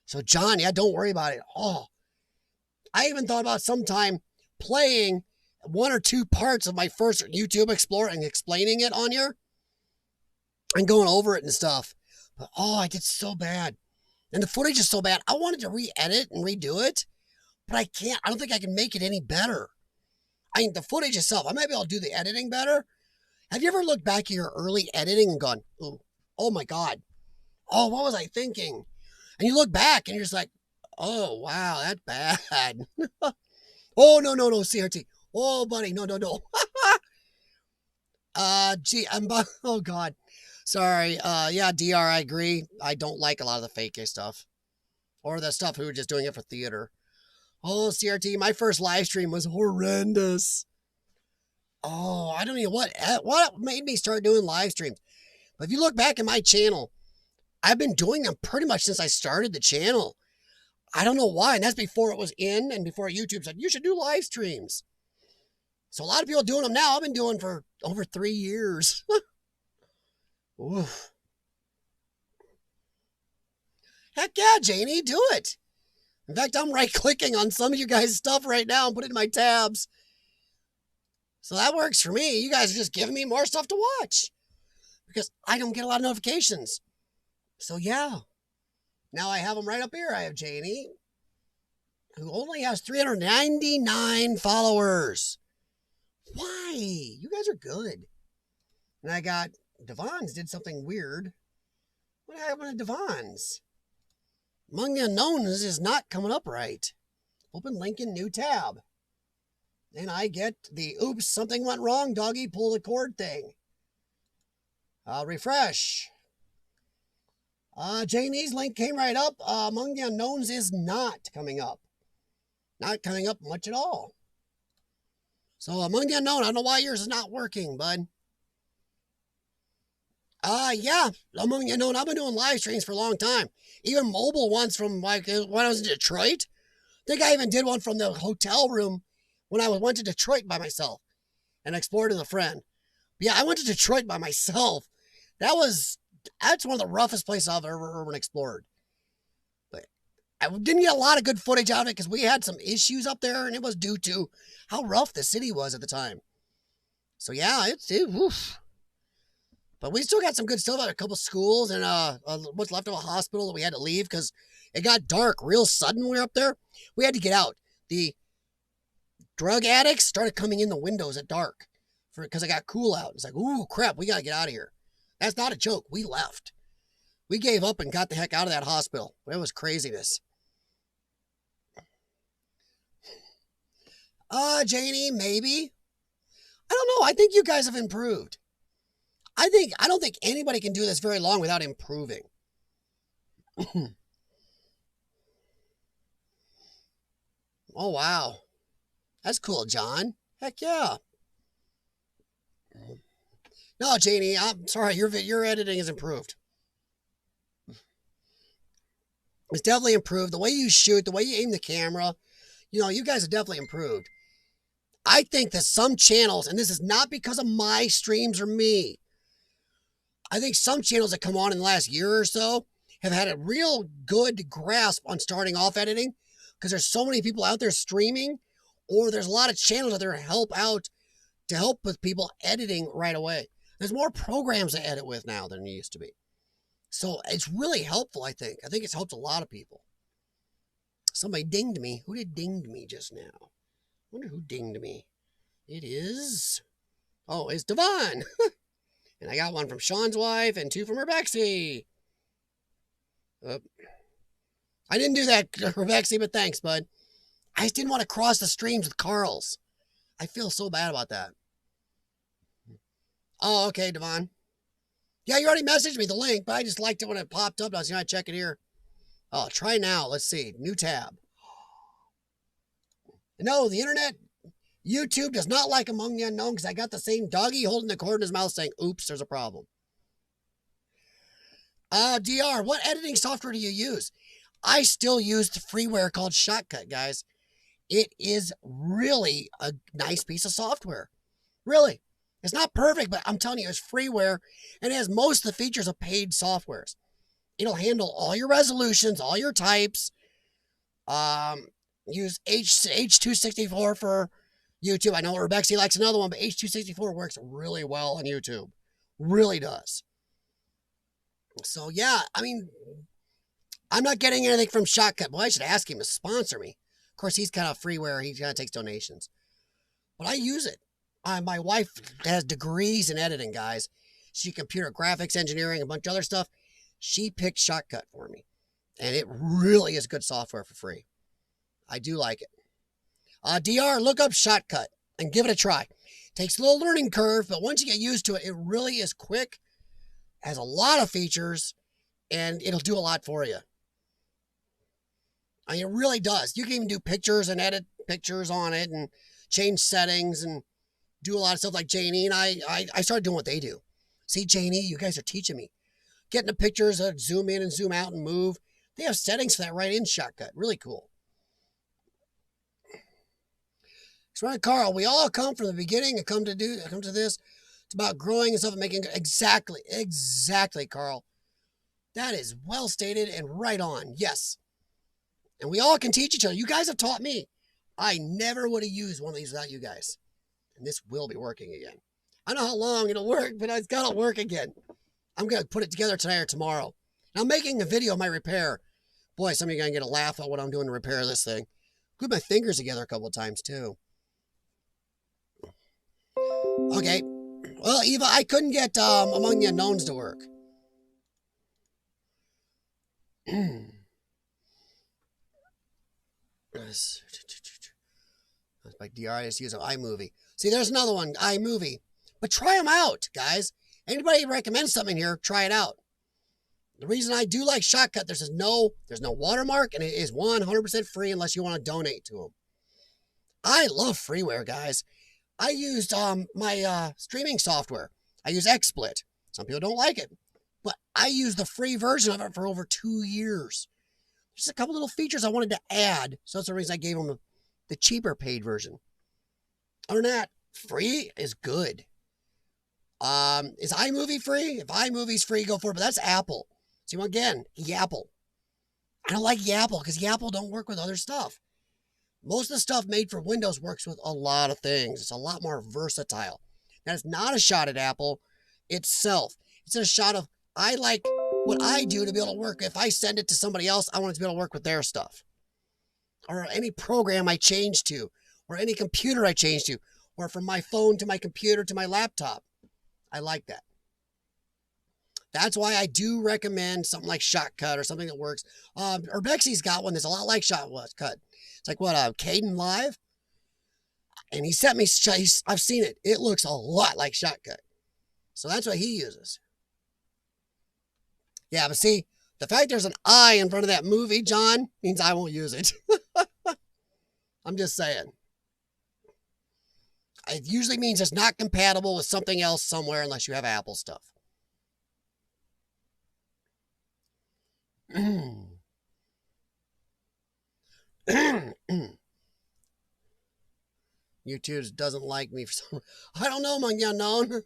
So, John, yeah, don't worry about it. Oh, I even thought about sometime playing 1 or 2 parts of my first YouTube Explorer and explaining it on here and going over it and stuff. But, oh, I did so bad. And the footage is so bad. I wanted to re-edit and redo it, but I can't. I don't think I can make it any better. I mean, the footage itself, I might be able to do the editing better. Have you ever looked back at your early editing and gone, oh my God, oh, what was I thinking? And you look back and you're just like, oh, wow, that's bad. Oh, no, CRT. Oh, buddy, no. Oh, God. Sorry. Yeah, DR, I agree. I don't like a lot of the fake stuff. Or the stuff who were just doing it for theater. Oh, CRT, my first live stream was horrendous. Oh, I don't know what made me start doing live streams. But if you look back at my channel, I've been doing them pretty much since I started the channel. I don't know why, and that's before it was in and before YouTube said, you should do live streams. So a lot of people doing them now. I've been doing for over 3 years. Oof. Heck yeah, Janie, do it. In fact, I'm right-clicking on some of you guys' stuff right now and put it in my tabs. So that works for me. You guys are just giving me more stuff to watch because I don't get a lot of notifications. So yeah, now I have them right up here. I have Janie, who only has 399 followers. Why? You guys are good. And I got Devon's did something weird. What happened to Devon's? Among the Unknowns is not coming up right. Open link in new tab. And I get the oops, something went wrong, doggy, pull the cord thing. I'll refresh. Janie's link came right up. Among the Unknowns is not coming up. Not coming up much at all. So Among the Unknown, I don't know why yours is not working, bud. Yeah, Among the Unknown, I've been doing live streams for a long time. Even mobile ones from like when I was in Detroit. I think I even did one from the hotel room when I went to Detroit by myself and explored with a friend. But yeah, I went to Detroit by myself. That's one of the roughest places I've ever urban explored. But I didn't get a lot of good footage out of it because we had some issues up there, and it was due to how rough the city was at the time. So yeah, oof. But we still got some good stuff at a couple schools and what's left of a hospital that we had to leave because it got dark real sudden when we were up there. We had to get out. The drug addicts started coming in the windows at dark because it got cool out. It's like, ooh, crap, we got to get out of here. That's not a joke. We left. We gave up and got the heck out of that hospital. It was craziness. Janie, maybe. I don't know. I think you guys have improved. I don't think anybody can do this very long without improving. Oh, wow. That's cool, John. Heck yeah. No, Janie, I'm sorry. Your editing has improved. It's definitely improved. The way you shoot, the way you aim the camera, you guys have definitely improved. I think that some channels, and this is not because of my streams or me, I think some channels that come on in the last year or so have had a real good grasp on starting off editing because there's so many people out there streaming, or there's a lot of channels out there to help with people editing right away. There's more programs to edit with now than there used to be. So it's really helpful, I think. I think it's helped a lot of people. Somebody dinged me. Who did dinged me just now? I wonder who dinged me. It is... Oh, it's Devon. And I got one from Sean's wife and two from Rebexy. I didn't do that, Rebexy, but thanks, bud. I just didn't want to cross the streams with Carl's. I feel so bad about that. Oh, okay, Devon. Yeah, you already messaged me the link, but I just liked it when it popped up. I was going to check it here. Oh, try now. Let's see. New tab. No, the internet... YouTube does not like Among the Unknown because I got the same doggy holding the cord in his mouth saying, oops, there's a problem. DR, what editing software do you use? I still use the freeware called Shotcut, guys. It is really a nice piece of software. Really. It's not perfect, but I'm telling you, it's freeware, and it has most of the features of paid softwares. It'll handle all your resolutions, all your types. Use H264 for YouTube. I know Rebexy likes another one, but H264 works really well on YouTube. Really does. So, yeah, I mean, I'm not getting anything from Shotcut. Boy, I should ask him to sponsor me. Of course, he's kind of freeware. He kind of takes donations. But I use it. My wife has degrees in editing, guys. She computer graphics engineering, a bunch of other stuff. She picked Shotcut for me. And it really is good software for free. I do like it. DR, look up Shotcut and give it a try. Takes a little learning curve, but once you get used to it, it really is quick, has a lot of features, and it'll do a lot for you. I mean, it really does. You can even do pictures and edit pictures on it and change settings and do a lot of stuff like Janie and I started doing what they do. See, Janie, you guys are teaching me. Getting the pictures, zoom in and zoom out and move. They have settings for that right in Shotcut. Really cool. So, right, Carl, we all come from the beginning and come to this. It's about growing and stuff and making exactly, Carl. That is well stated and right on. Yes. And we all can teach each other. You guys have taught me. I never would have used one of these without you guys. And this will be working again. I don't know how long it'll work, but it's got to work again. I'm going to put it together tonight or tomorrow. And I'm making a video of my repair. Boy, some of you are going to get a laugh at what I'm doing to repair this thing. Put my fingers together a couple of times, too. Okay. Well, Eva, I couldn't get Among the Unknowns to work. Like DR, I just use an iMovie. See, there's another one, iMovie. But try them out, guys. Anybody recommends something here, try it out. The reason I do like Shotcut, there's no watermark, and it is 100% free unless you want to donate to them. I love freeware, guys. I used my streaming software. I use XSplit. Some people don't like it, but I used the free version of it for over 2 years. Just a couple little features I wanted to add, so that's the reason I gave them the cheaper paid version. Other than that, free is good. Is iMovie free? If iMovie's free, go for it, but that's Apple. See, again, Yapple. I don't like Yapple because Yapple don't work with other stuff. Most of the stuff made for Windows works with a lot of things. It's a lot more versatile. That is not a shot at Apple itself. It's a shot of, I like what I do to be able to work. If I send it to somebody else, I want it to be able to work with their stuff. Or any program I change to, or any computer I change to, or from my phone to my computer to my laptop. I like that. That's why I do recommend something like Shotcut or something that works. Urbexy's got one that's a lot like Shotcut. It's like what, Caden Live? And he sent me, I've seen it. It looks a lot like Shotcut. So that's what he uses. Yeah, but see, the fact there's an I in front of that movie, John, means I won't use it. I'm just saying. It usually means it's not compatible with something else somewhere unless you have Apple stuff. YouTube doesn't like me for some. I don't know, Among the Unknown.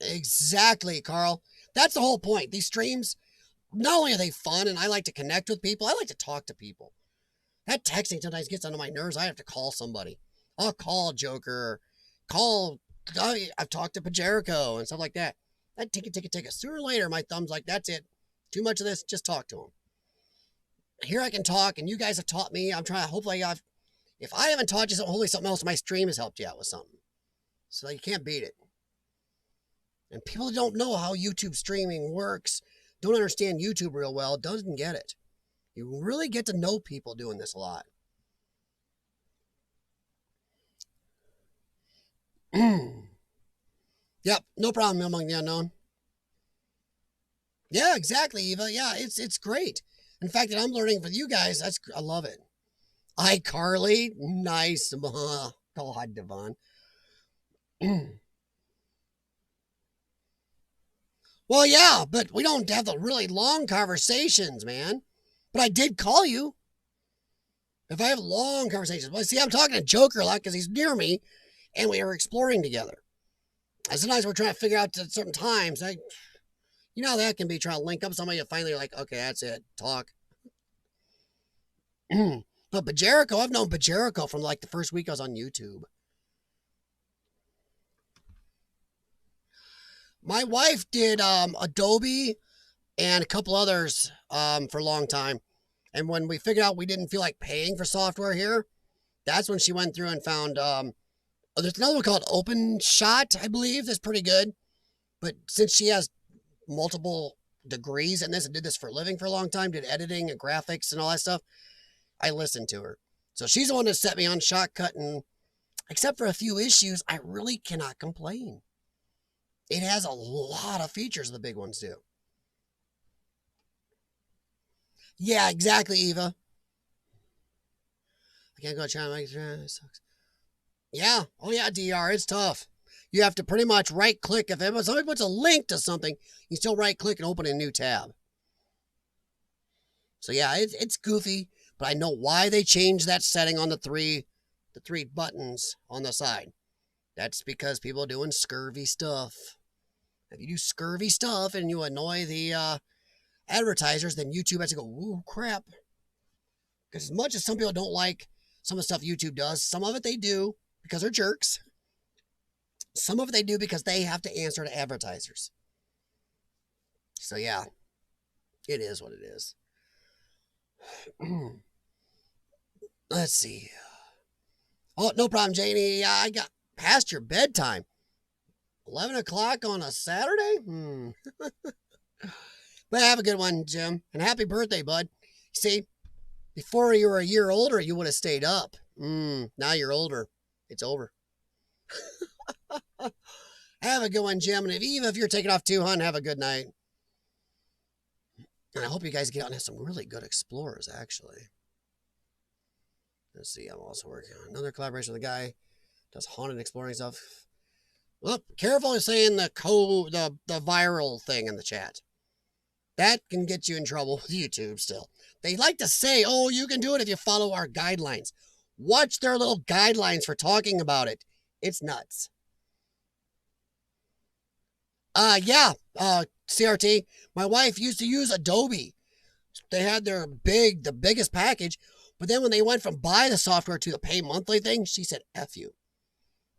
Exactly, Carl. That's the whole point. These streams, not only are they fun and I like to connect with people, I like to talk to people. That texting sometimes gets under my nerves. I have to call somebody. I'll call Joker, I've talked to Pajerico and stuff like that. That ticket. Sooner or later, my thumb's like, that's it. Too much of this, just talk to him. Here I can talk, and you guys have taught me. I'm trying to, hopefully, if I haven't taught you something, hopefully something else in my stream has helped you out with something. So you can't beat it. And people don't know how YouTube streaming works, don't understand YouTube real well, doesn't get it. You really get to know people doing this a lot. Yep, no problem, Among the Unknown. Yeah, exactly, Eva. Yeah, it's great. In fact, that I'm learning with you guys, I love it. iCarly, nice. God, Devon. Well, yeah, but we don't have the really long conversations, man. But I did call you. If I have long conversations. Well, see, I'm talking to Joker a lot because he's near me, and we are exploring together. And sometimes we're trying to figure out at certain times. You know how that can be, trying to link up somebody and finally you're like, okay, that's it, talk. But Pajerico, I've known Pajerico from like the first week I was on YouTube. My wife did Adobe and a couple others for a long time. And when we figured out we didn't feel like paying for software here, that's when she went through and found, there's another one called OpenShot, I believe, that's pretty good. But since she has multiple degrees in this and did this for a living for a long time, did editing and graphics and all that stuff, I listened to her. So she's the one that set me on Shotcut, and except for a few issues, I really cannot complain. It has a lot of features, the big ones do. Yeah, exactly, Eva. I can't go try to make it sucks. Yeah, oh yeah, DR, it's tough. You have to pretty much right-click. If somebody puts a link to something, you still right-click and open a new tab. So yeah, it's goofy, but I know why they changed that setting on the three buttons on the side. That's because people are doing scurvy stuff. If you do scurvy stuff and you annoy the advertisers, then YouTube has to go, ooh, crap. Because as much as some people don't like some of the stuff YouTube does, some of it they do because they're jerks. Some of it they do because they have to answer to advertisers. So yeah, it is what it is. Let's see. Oh, no problem, Janie. I got past your bedtime. 11 o'clock on a Saturday? But have a good one, Jim. And happy birthday, bud. See, before you were a year older, you would have stayed up. Now you're older. It's over. Have a good one, Jim. And even if you're taking off too, hon, have a good night. And I hope you guys get out and have some really good explorers, actually. Let's see. I'm also working on another collaboration with a guy does haunted exploring stuff. Well, careful of saying the viral thing in the chat. That can get you in trouble with YouTube still. They like to say, oh, you can do it if you follow our guidelines. Watch their little guidelines for talking about it. It's nuts. CRT. My wife used to use Adobe. They had the biggest package, but then when they went from buy the software to the pay monthly thing, she said, F you.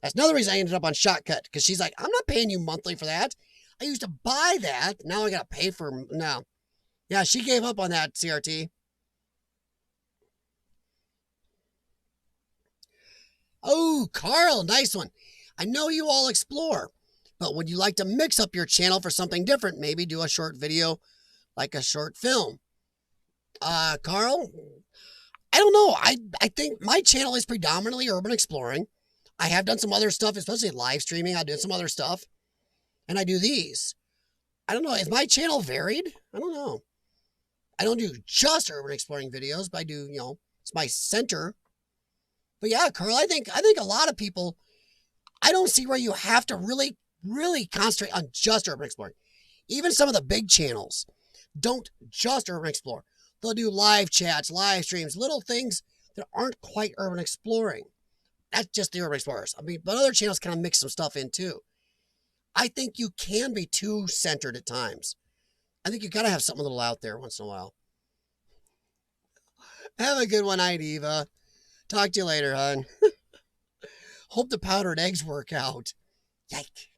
That's another reason I ended up on Shotcut, because she's like, I'm not paying you monthly for that. I used to buy that. Now I got to pay for now. Yeah, she gave up on that, CRT. Oh, Carl, nice one. I know you all explore, but would you like to mix up your channel for something different? Maybe do a short video, like a short film. Carl, I don't know. I think my channel is predominantly urban exploring. I have done some other stuff, especially live streaming. I did some other stuff, and I do these. I don't know. Is my channel varied? I don't know. I don't do just urban exploring videos, but I do, it's my center. But yeah, Carl, I think a lot of people, I don't see where you have to really, really concentrate on just urban exploring. Even some of the big channels don't just urban explore. They'll do live chats, live streams, little things that aren't quite urban exploring. That's just the urban explorers. I mean, but other channels kind of mix some stuff in too. I think you can be too centered at times. I think you got to have something a little out there once in a while. Have a good one night, Eva. Talk to you later, hon. Hope the powdered eggs work out. Yike.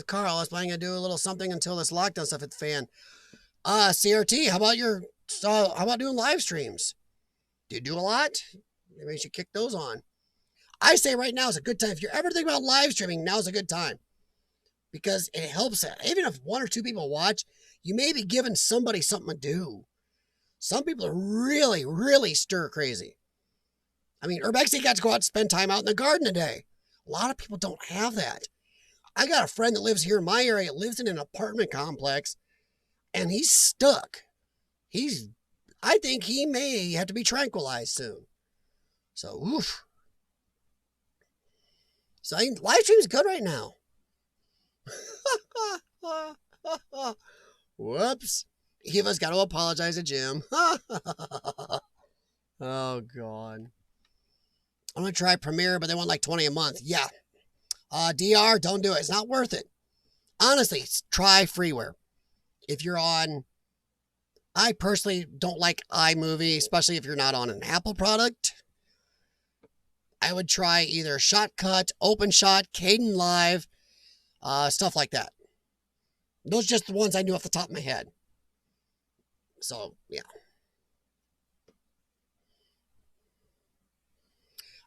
Carl, I was planning to do a little something until this lockdown stuff hit the fan. CRT, how about doing live streams? Do you do a lot? Maybe you should kick those on. I say right now is a good time. If you're ever thinking about live streaming, now's a good time. Because it helps. Even if 1 or 2 people watch, you may be giving somebody something to do. Some people are really, really stir crazy. I mean, Urbexy got to go out and spend time out in the garden today. A lot of people don't have that. I got a friend that lives here in my area, lives in an apartment complex, and he's stuck. I think he may have to be tranquilized soon. So, oof. So, live stream's good right now. Whoops. Eva's got to apologize to Jim. Oh, God. I'm going to try Premiere, but they want like 20 a month. Yeah. DR, don't do it. It's not worth it. Honestly, try freeware. If you're on... I personally don't like iMovie, especially if you're not on an Apple product. I would try either Shotcut, OpenShot, Caden Live, stuff like that. Those are just the ones I knew off the top of my head. So, yeah.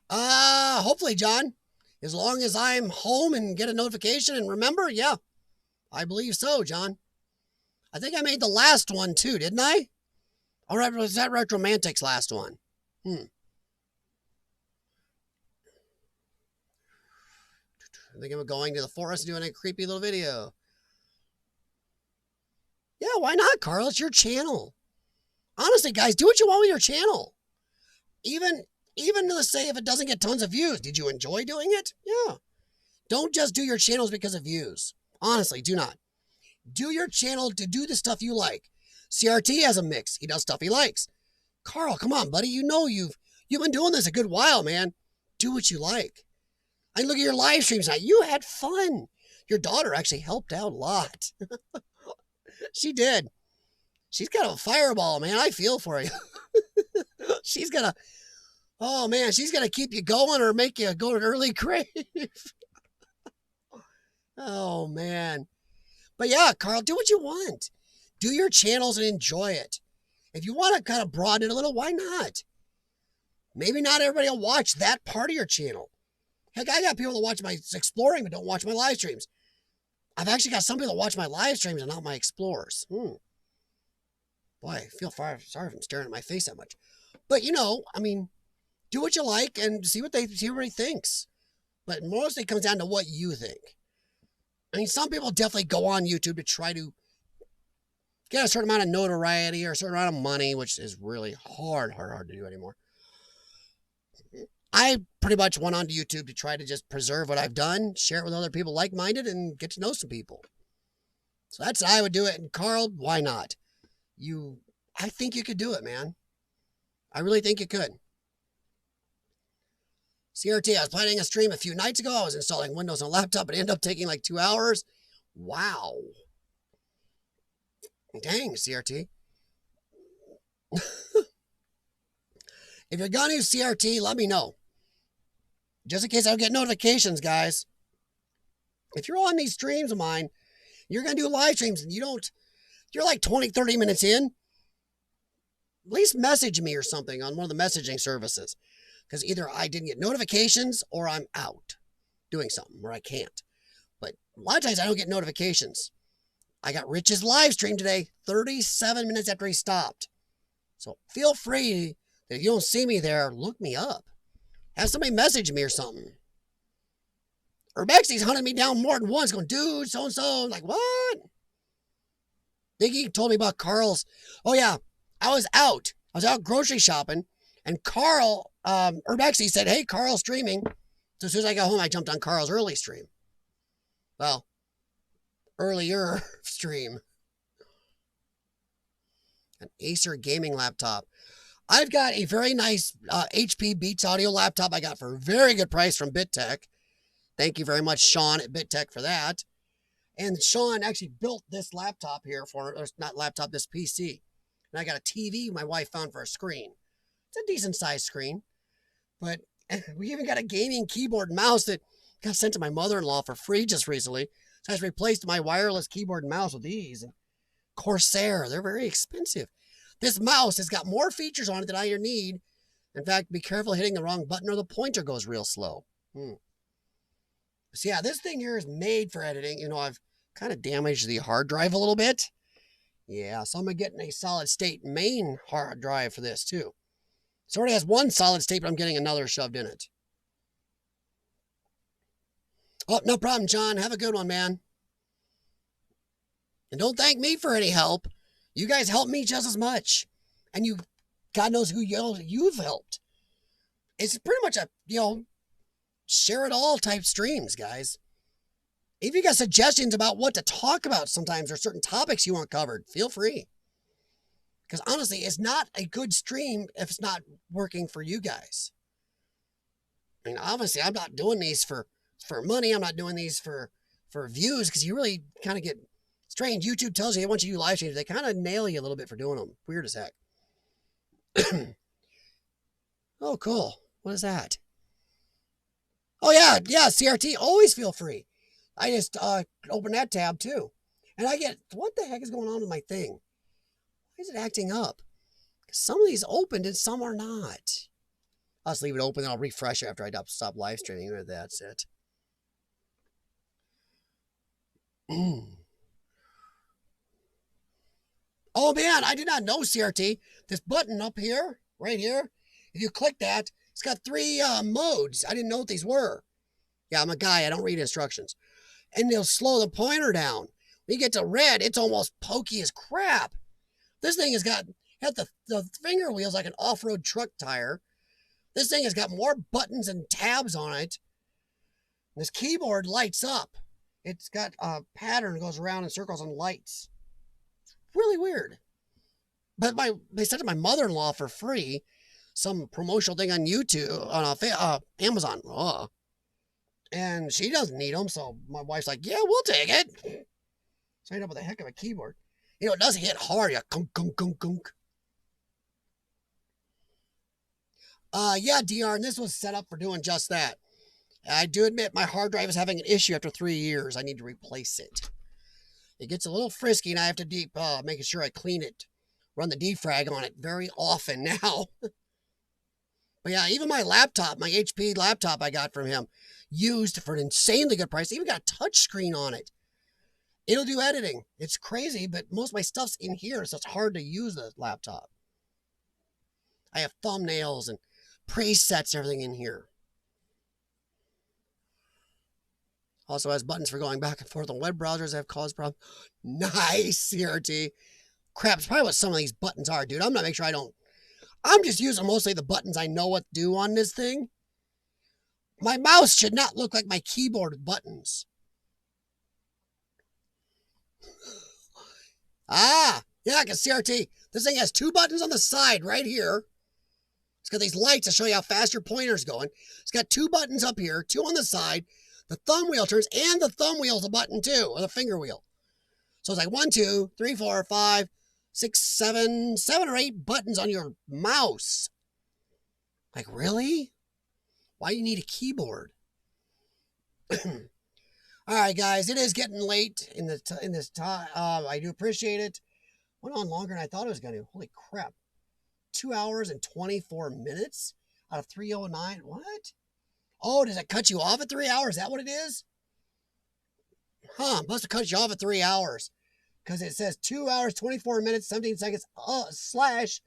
Hopefully, John. As long as I'm home and get a notification and remember, yeah. I believe so, John. I think I made the last one too, didn't I? All right, was that Retromantic's last one? I think I'm going to the forest and doing a creepy little video. Yeah, why not, Carl? It's your channel. Honestly, guys, do what you want with your channel. Even let's say if it doesn't get tons of views, did you enjoy doing it? Yeah. Don't just do your channels because of views. Honestly, do not. Do your channel to do the stuff you like. CRT has a mix. He does stuff he likes. Carl, come on, buddy. You know you've been doing this a good while, man. do what you like. I look at your live streams now. You had fun. Your daughter actually helped out a lot. She did. She's got a fireball, man. I feel for you. She's gonna, oh man, she's gonna keep you going or make you go to an early grave. Oh man. But yeah, Carl, do what you want. Do your channels and enjoy it. If you want to kind of broaden it a little, why not? Maybe not everybody will watch that part of your channel. Heck, I got people that watch my exploring but don't watch my live streams. I've actually got some people that watch my live streams and not my explorers. Boy, I feel sorry if I'm staring at my face that much. But you know, I mean, do what you like and see what everybody thinks. But mostly it comes down to what you think. I mean, some people definitely go on YouTube to try to get a certain amount of notoriety or a certain amount of money, which is really hard to do anymore. I pretty much went onto YouTube to try to just preserve what I've done, share it with other people like-minded, and get to know some people. So that's how I would do it. And Carl, why not? I think you could do it, man. I really think you could. CRT, I was planning a stream a few nights ago. I was installing Windows on a laptop. It ended up taking like 2 hours. Wow. Dang, CRT. If you're going to use CRT, let me know. Just in case I don't get notifications, guys. If you're on these streams of mine, you're going to do live streams and you're like 20, 30 minutes in, at least message me or something on one of the messaging services. Because either I didn't get notifications or I'm out doing something where I can't. But a lot of times I don't get notifications. I got Rich's live stream today, 37 minutes after he stopped. So feel free that if you don't see me there, look me up. Have somebody message me or something. Urbexi's hunted me down more than once going, dude, so-and-so. I'm like, what? Biggie told me about Carl's. Oh, yeah. I was out grocery shopping. And Carl, Urbexy said, hey, Carl's streaming. So as soon as I got home, I jumped on Carl's early stream. Well, earlier stream. An Acer gaming laptop. I've got a very nice HP Beats audio laptop I got for a very good price from BitTech. Thank you very much, Sean at BitTech, for that. And Sean actually built this laptop here this PC. And I got a TV my wife found for a screen. It's a decent sized screen. But we even got a gaming keyboard and mouse that got sent to my mother-in-law for free just recently. So I just replaced my wireless keyboard and mouse with these. And Corsair, they're very expensive. This mouse has got more features on it than I need. In fact, be careful hitting the wrong button or the pointer goes real slow. So yeah, this thing here is made for editing. You know, I've kind of damaged the hard drive a little bit. Yeah, so I'm going to get a solid state main hard drive for this too. So it already has one solid state, but I'm getting another shoved in it. Oh, no problem, John. Have a good one, man. And don't thank me for any help. You guys help me just as much. And God knows who you've helped. It's pretty much a, share it all type streams, guys. If you got suggestions about what to talk about sometimes or certain topics you want covered, feel free. Because honestly, it's not a good stream if it's not working for you guys. I mean, obviously, I'm not doing these for money. I'm not doing these for views because you really kind of get strange. YouTube tells you they want you to do live streams. They kind of nail you a little bit for doing them. Weird as heck. Oh, cool. What is that? Oh, yeah, CRT. Always feel free. I just open that tab, too. And I get, what the heck is going on with my thing? Why is it acting up? Some of these opened and some are not. I'll just leave it open and I'll refresh it after I stop live streaming. That's it. Oh man, I did not know, CRT. This button up here, right here, if you click that, it's got 3 modes. I didn't know what these were. Yeah, I'm a guy. I don't read instructions. And they'll slow the pointer down. When you get to red, it's almost pokey as crap. This thing has got the finger wheels like an off-road truck tire. This thing has got more buttons and tabs on it. This keyboard lights up. It's got a pattern that goes around in circles and lights. It's really weird. But they sent it to my mother-in-law for free. some promotional thing on YouTube, on Amazon. Oh. And she doesn't need them, so my wife's like, yeah, we'll take it. So I end up with a heck of a keyboard. You know, it doesn't hit hard. Yeah, kunk, kunk, kunk, kunk. Yeah, DR, and this was set up for doing just that. I do admit my hard drive is having an issue after 3 years. I need to replace it. It gets a little frisky, and I have to making sure I clean it. Run the defrag on it very often now. But yeah, even my laptop, my HP laptop I got from him, used for an insanely good price. Even got a touch screen on it. It'll do editing. It's crazy, but most of my stuff's in here, so it's hard to use the laptop. I have thumbnails and presets, everything in here. Also has buttons for going back and forth on web browsers that have caused problems. Nice, CRT. Crap, it's probably what some of these buttons are, dude. I'm not making sure I don't. I'm just using mostly the buttons I know what to do on this thing. My mouse should not look like my keyboard with buttons. Ah, yeah, because CRT, this thing has 2 buttons on the side right here. It's got these lights to show you how fast your pointer's going. It's got 2 buttons up here, 2 on the side. The thumb wheel turns, and the thumb wheel's a button too, or the finger wheel. So it's like 1, 2, 3, 4, 5, 6, 7 or 8 buttons on your mouse. Like, really? Why do you need a keyboard? All right, guys, it is getting late in this time. I do appreciate it. Went on longer than I thought it was going to. Holy crap. 2 hours and 24 minutes out of 309. What? Oh, does it cut you off at 3 hours? Is that what it is? Huh, must have cut you off at 3 hours. Because it says 2 hours, 24 minutes, 17 seconds, slash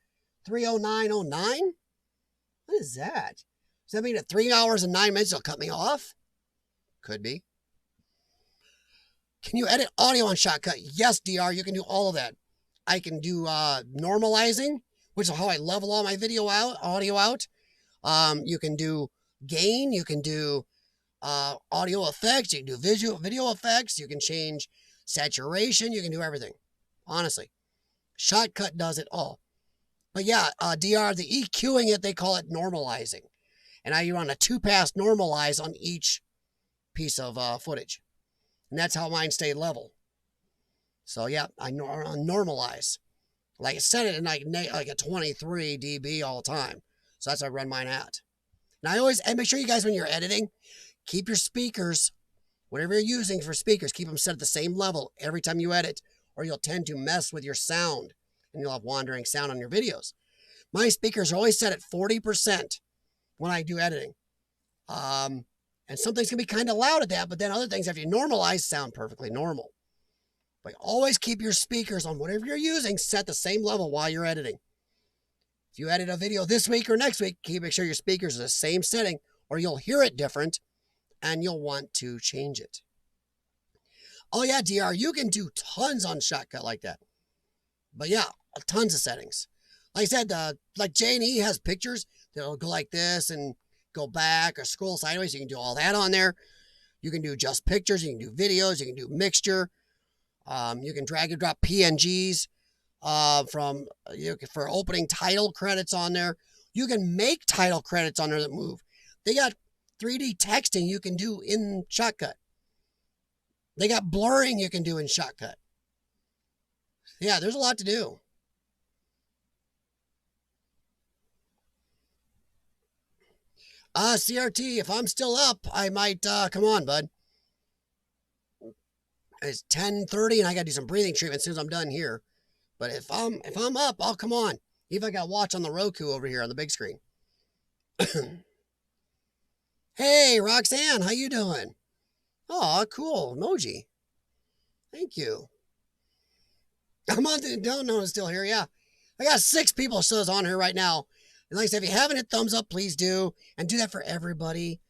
30909? What is that? Does that mean at 3 hours and 9 minutes it'll cut me off? Could be. Can you edit audio on Shotcut? Yes, DR, you can do all of that. I can do normalizing, which is how I level all my audio out. You can do gain, you can do audio effects, you can do video effects, you can change saturation, you can do everything. Honestly, Shotcut does it all. But yeah, DR, the EQing it, they call it normalizing. And I run a 2-pass normalize on each piece of footage. And that's how mine stayed level. So yeah, I normalize. Like I set it in like a 23 dB all the time. So that's how I run mine at. And make sure you guys, when you're editing, keep your speakers, whatever you're using for speakers, keep them set at the same level every time you edit, or you'll tend to mess with your sound, and you'll have wandering sound on your videos. My speakers are always set at 40% when I do editing. And some things can be kind of loud at that, but then other things, after you normalize, sound perfectly normal. But always keep your speakers on whatever you're using set the same level while you're editing. If you edit a video this week or next week, make sure your speakers are the same setting, or you'll hear it different, and you'll want to change it. Oh yeah, DR, you can do tons on Shotcut like that. But yeah, tons of settings. Like I said, like J&E has pictures that'll go like this and go back or scroll sideways. You can do all that on there. You can do just pictures. You can do videos. You can do mixture. You can drag and drop PNGs for opening title credits on there. You can make title credits on there that move. They got 3D texting you can do in Shotcut. They got blurring you can do in Shotcut. Yeah, there's a lot to do. CRT, if I'm still up, I might, come on, bud. It's 10:30 and I gotta do some breathing treatment as soon as I'm done here. But if I'm up, I'll come on. Even if I got to watch on the Roku over here on the big screen. Hey, Roxanne, how you doing? Oh, cool. Emoji. Thank you. I'm on the, don't know it's still here. Yeah. I got 6 people still on here right now. And like I said, if you haven't hit thumbs up, please do. And do that for everybody.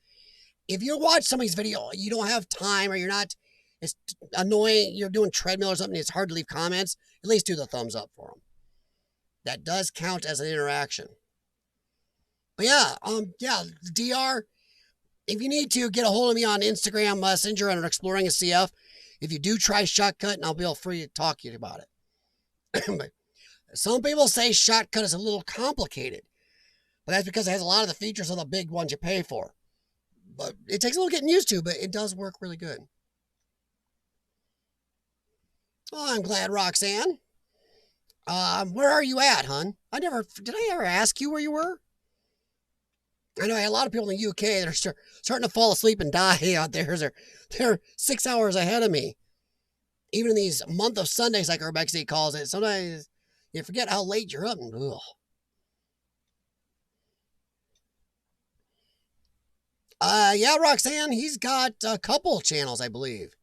If you watch somebody's video, you don't have time, or you're not, it's annoying, you're doing treadmill or something, it's hard to leave comments, at least do the thumbs up for them. That does count as an interaction. But yeah, DR, if you need to, get a hold of me on Instagram Messenger and Exploring a CF. If you do try Shotcut, and I'll be all free to talk to you about it. But some people say Shotcut is a little complicated. But that's because it has a lot of the features of the big ones you pay for. But it takes a little getting used to, but it does work really good. Oh, I'm glad, Roxanne. Where are you at, hon? Did I ever ask you where you were? I know I had a lot of people in the UK that are starting to fall asleep and die out there. They're 6 hours ahead of me. Even in these month of Sundays, like Rebecca calls it, sometimes you forget how late you're up. And, ugh. Yeah, Roxanne, he's got a couple channels, I believe.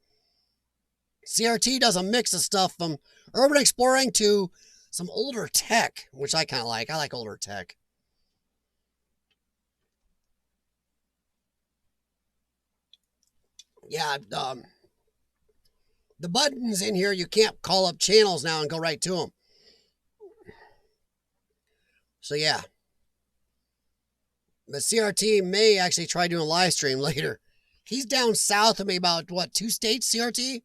CRT does a mix of stuff from urban exploring to some older tech, which I kind of like. I like older tech. Yeah, the buttons in here, you can't call up channels now and go right to them. So, yeah. But CRT may actually try doing a live stream later. He's down south of me about, what, 2 states, CRT?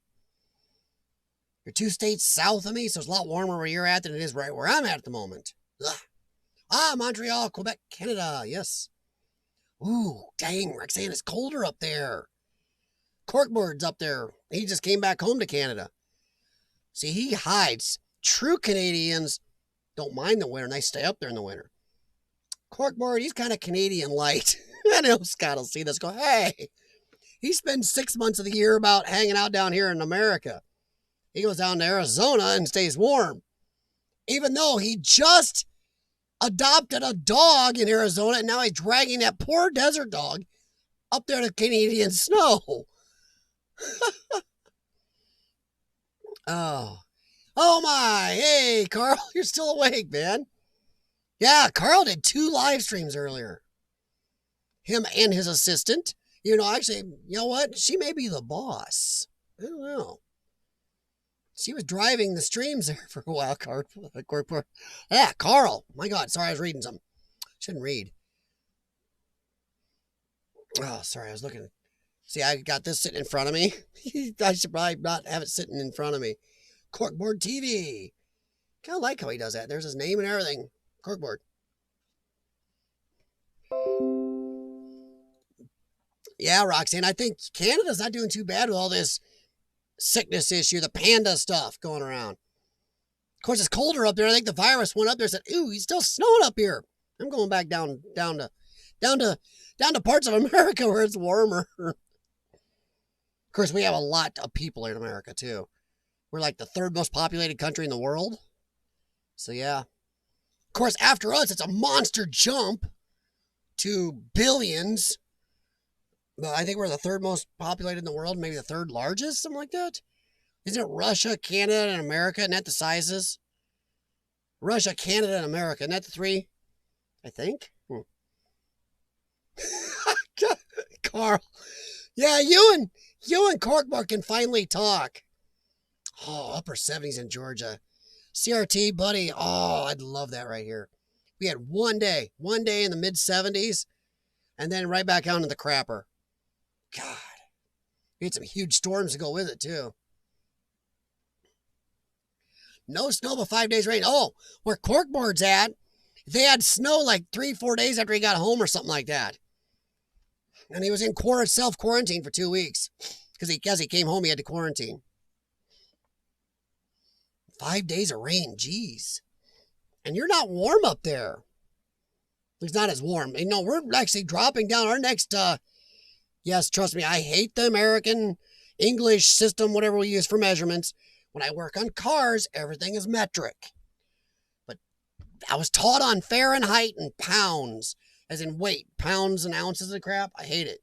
You're 2 states south of me, so it's a lot warmer where you're at than it is right where I'm at the moment. Ugh. Montreal, Quebec, Canada, yes. Ooh, dang, Roxanne, it's colder up there. Corkboard's up there. He just came back home to Canada. See, he hides. True Canadians don't mind the winter, and they stay up there in the winter. Corkboard, he's kind of Canadian light. I know Scott will see this, go, hey, he spends 6 months of the year about hanging out down here in America. He goes down to Arizona and stays warm. Even though he just adopted a dog in Arizona, and now he's dragging that poor desert dog up there to Canadian snow. Oh my, hey, Carl, you're still awake, man. Yeah, Carl did 2 live streams earlier. Him and his assistant. You know, actually, you know what? She may be the boss. I don't know. She was driving the streams there for a while, Carl. Yeah, Carl. My God, sorry, I was reading something. Shouldn't read. Oh, sorry, I was looking. See, I got this sitting in front of me. I should probably not have it sitting in front of me. Corkboard TV. Kind of like how he does that. There's his name and everything. Corkboard. Yeah, Roxanne, I think Canada's not doing too bad with all this sickness issue, the panda stuff going around. Of course, it's colder up there. I think the virus went up there and said, ooh, he's still snowing up here. I'm going back down to parts of America where it's warmer. Of course, we have a lot of people in America, too. We're like the 3rd most populated country in the world. So, yeah. Of course, after us, it's a monster jump to billions. But I think we're the 3rd most populated in the world, maybe the 3rd largest, something like that. Isn't it Russia, Canada, and America? Isn't that the sizes? Russia, Canada, and America. Isn't that the 3? I think. Carl. Yeah, you and Corkboard can finally talk. Oh, upper 70s in Georgia. CRT, buddy. Oh, I'd love that right here. We had one day in the mid 70s, and then right back out into the crapper. God. We had some huge storms to go with it, too. No snow, but 5 days rain. Oh, where Corkboard's at, they had snow like 3-4 days after he got home or something like that. And he was in self-quarantine for 2 weeks. Because he came home, he had to quarantine. 5 days of rain, geez. And you're not warm up there. It's not as warm. You know, we're actually dropping down our next, yes, trust me, I hate the American English system, whatever we use for measurements. When I work on cars, everything is metric. But I was taught on Fahrenheit and pounds, as in weight, pounds and ounces of crap. I hate it.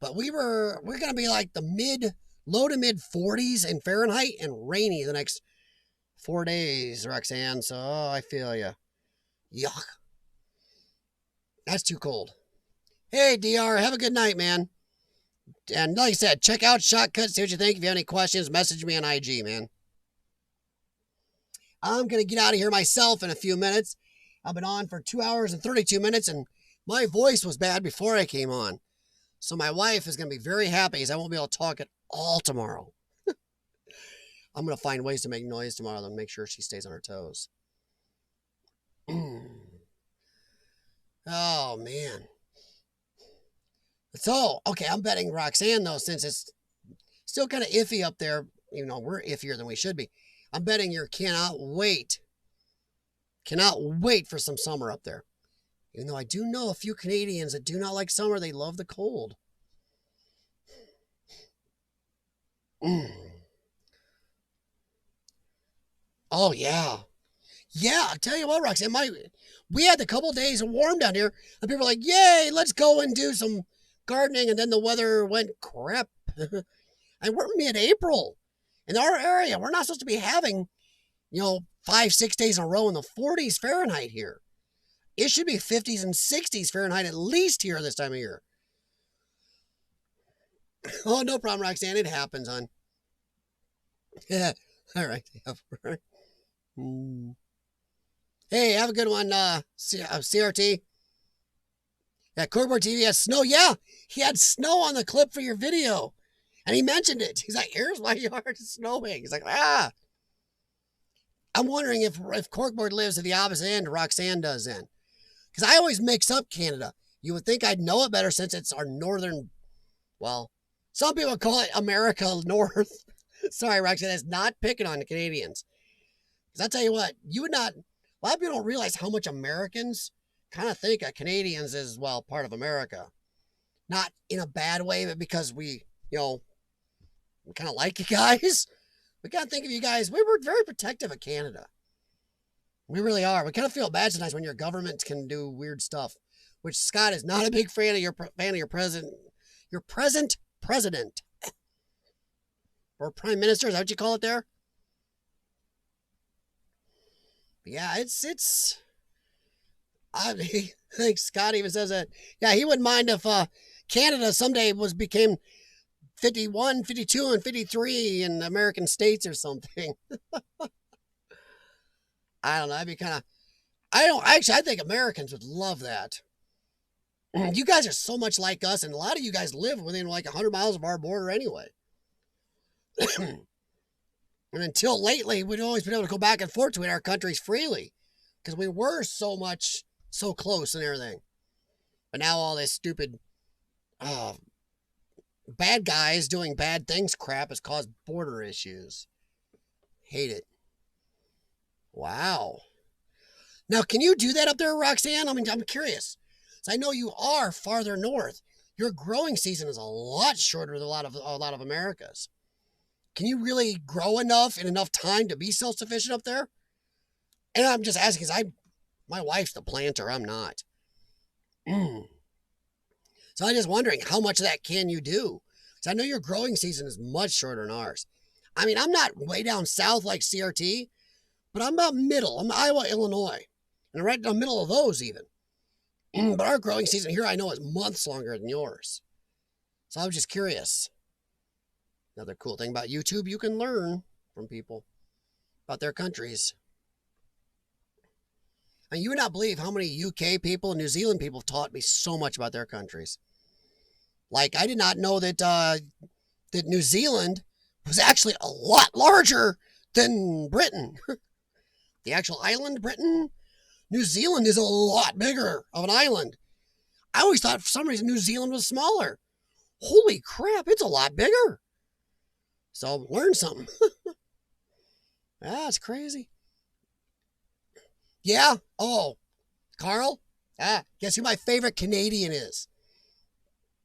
But we're going to be like the low to mid 40s in Fahrenheit and rainy the next 4 days, Roxanne. So, I feel you. Yuck. That's too cold. Hey, DR, have a good night, man. And like I said, check out Shotcut, see what you think. If you have any questions, message me on IG, man. I'm going to get out of here myself in a few minutes. I've been on for 2 hours and 32 minutes, and my voice was bad before I came on. So my wife is going to be very happy as I won't be able to talk at all tomorrow. I'm going to find ways to make noise tomorrow and make sure she stays on her toes. Oh, man. So, okay, I'm betting Roxanne, though, since it's still kind of iffy up there. You know, we're iffier than we should be. I'm betting you cannot wait for some summer up there. Even though I do know a few Canadians that do not like summer, they love the cold. Oh, yeah. Yeah, I'll tell you what, Roxanne, we had a couple of days of warm down here, and people were like, yay, let's go and do some gardening, and then the weather went crap. And we're mid-April. In our area, we're not supposed to be having, 5-6 days in a row in the 40s Fahrenheit here. It should be 50s and 60s Fahrenheit at least here this time of year. Oh, no problem, Roxanne. It happens, hon. Yeah. All right. Hey, have a good one, CRT. Yeah, Corkboard TV has snow. Yeah, he had snow on the clip for your video. And he mentioned it. He's like, here's my yard snowing. He's like, ah. I'm wondering if Corkboard lives at the opposite end, Roxanne does then. Because I always mix up Canada. You would think I'd know it better since it's our northern, well, some people call it America North. Sorry, Roxanne, that's not picking on the Canadians. Because I'll tell you what, you would not, a lot of people don't realize how much Americans kind of think of Canadians as, well, part of America. Not in a bad way, but because we kind of like you guys. We kind of think of you guys, we were very protective of Canada. We really are. We kind of feel bad sometimes when your government can do weird stuff, which Scott is not a big fan of your present president. Or prime minister, is that what you call it there? But yeah, I think Scott even says that, yeah, he wouldn't mind if Canada someday became 51, 52, and 53 in American states or something. I don't know. I'd be kind of, I think Americans would love that. You guys are so much like us, and a lot of you guys live within like 100 miles of our border anyway. And until lately, we'd always been able to go back and forth between our countries freely because we were so close and everything. But now all this stupid bad guys doing bad things crap has caused border issues. Hate it. Wow. Now, can you do that up there, Roxanne? I mean, I'm curious. So I know you are farther north. Your growing season is a lot shorter than a lot of America's. Can you really grow enough in enough time to be self-sufficient up there? And I'm just asking because my wife's the planter. I'm not. So I'm just wondering, how much of that can you do? Because I know your growing season is much shorter than ours. I mean, I'm not way down south like CRT, but I'm about middle. I'm Iowa, Illinois. And right in the middle of those even. But our growing season here, I know, is months longer than yours. So I was just curious. Another cool thing about YouTube, you can learn from people about their countries. And you would not believe how many UK people and New Zealand people have taught me so much about their countries. Like, I did not know that New Zealand was actually a lot larger than Britain. The actual island, Britain, New Zealand is a lot bigger of an island. I always thought for some reason New Zealand was smaller. Holy crap, it's a lot bigger. So learn something. That's crazy. Yeah. Oh, Carl. Guess who my favorite Canadian is?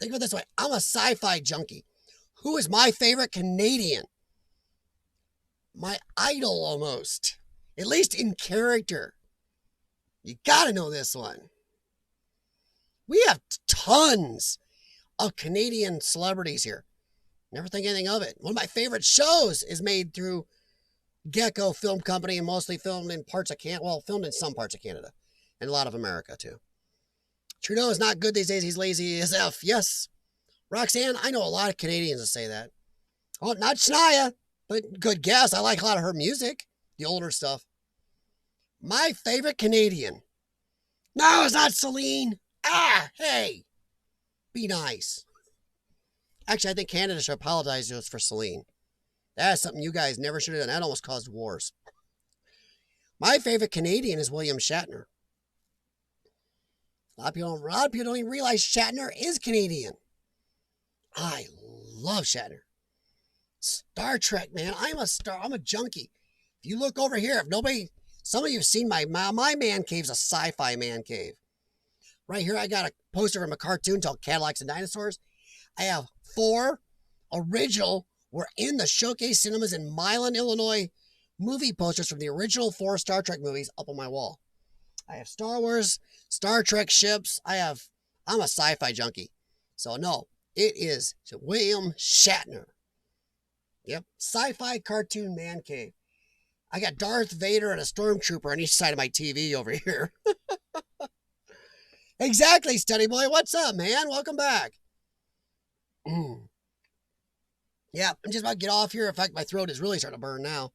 Think of it this way. I'm a sci-fi junkie. Who is my favorite Canadian? My idol almost. At least in character. You gotta know this one. We have tons of Canadian celebrities here. Never think anything of it. One of my favorite shows is made through Gecko Film Company and mostly filmed in parts of Canada. Well, filmed in some parts of Canada and a lot of America too. Trudeau is not good these days. He's lazy as F. Yes. Roxanne, I know a lot of Canadians that say that. Oh, not Shania, but good guess. I like a lot of her music, the older stuff. My favorite Canadian. No, it's not Celine. Hey. Be nice. Actually, I think Canada should apologize to us for Celine. That's something you guys never should have done. That almost caused wars. My favorite Canadian is William Shatner. A lot of people don't even realize Shatner is Canadian. I love Shatner. Star Trek, man. I'm a junkie. If you look over here, some of you have seen my man cave's a sci-fi man cave. Right here, I got a poster from a cartoon called Cadillacs and Dinosaurs. I have 4 original, were in the Showcase Cinemas in Milan, Illinois, movie posters from the original 4 Star Trek movies up on my wall. I have Star Wars, Star Trek ships. I'm a sci-fi junkie. So no, it is William Shatner. Yep, sci-fi cartoon man cave. I got Darth Vader and a stormtrooper on each side of my TV over here. Exactly, Study Boy. What's up, man? Welcome back. Yeah, I'm just about to get off here. In fact, my throat is really starting to burn now.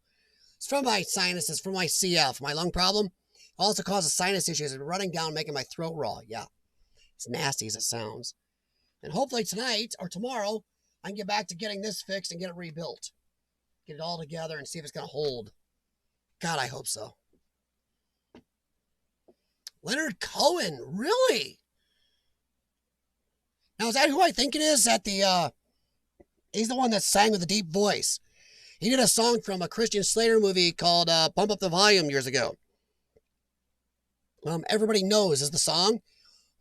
It's from my sinuses, from my CF, my lung problem. It also causes sinus issues and running down, making my throat raw. Yeah, it's nasty as it sounds. And hopefully tonight or tomorrow, I can get back to getting this fixed and get it rebuilt. Get it all together and see if it's going to hold. God, I hope so. Leonard Cohen, really? Now, is that who I think it is? He's the one that sang with a deep voice. He did a song from a Christian Slater movie called Pump Up the Volume years ago. Everybody Knows is the song.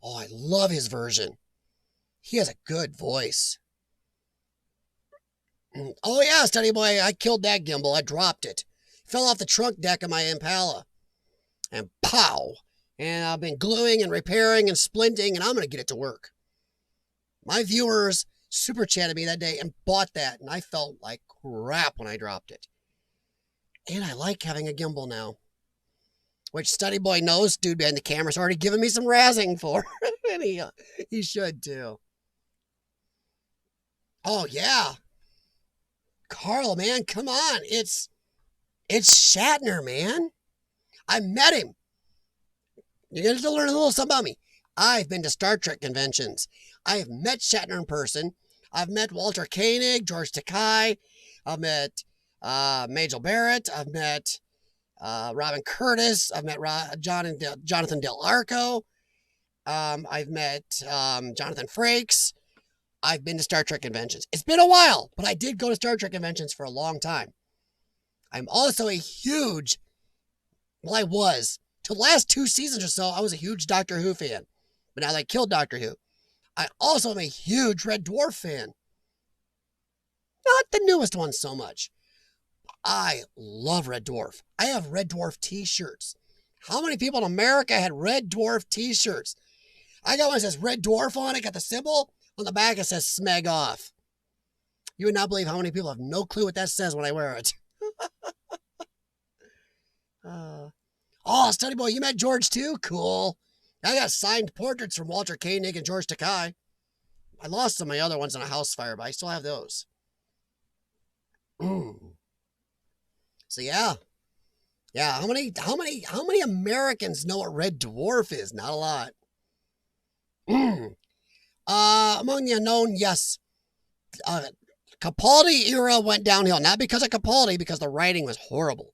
Oh, I love his version. He has a good voice. Oh, yeah, Study Boy, I killed that gimbal. I dropped it. Fell off the trunk deck of my Impala. And pow! And I've been gluing and repairing and splinting, and I'm going to get it to work. My viewers super chatted me that day and bought that, and I felt like crap when I dropped it. And I like having a gimbal now. Which Study Boy knows, dude behind the camera's already given me some razzing for. And he should too. Oh, yeah. Carl, man, come on. It's Shatner, man. I met him. You're going to learn a little something about me. I've been to Star Trek conventions. I have met Shatner in person. I've met Walter Koenig, George Takei. I've met Majel Barrett. I've met Robin Curtis. I've met Jonathan Del Arco. I've met Jonathan Frakes. I've been to Star Trek conventions. It's been a while, but I did go to Star Trek conventions for a long time. I'm also a huge, well, I was, till the last 2 seasons or so, I was a huge Doctor Who fan. But now they killed Doctor Who. I also am a huge Red Dwarf fan. Not the newest one so much. I love Red Dwarf. I have Red Dwarf t-shirts. How many people in America had Red Dwarf t-shirts? I got one that says Red Dwarf on it, got the symbol. On the back, it says Smeg Off. You would not believe how many people have no clue what that says when I wear it. Oh, Study Boy, you met George too? Cool. I got signed portraits from Walter Koenig and George Takei. I lost some of my other ones in a house fire, but I still have those. So yeah. Yeah, how many Americans know what Red Dwarf is? Not a lot. Among the unknown, yes. Capaldi era went downhill. Not because of Capaldi, because the writing was horrible.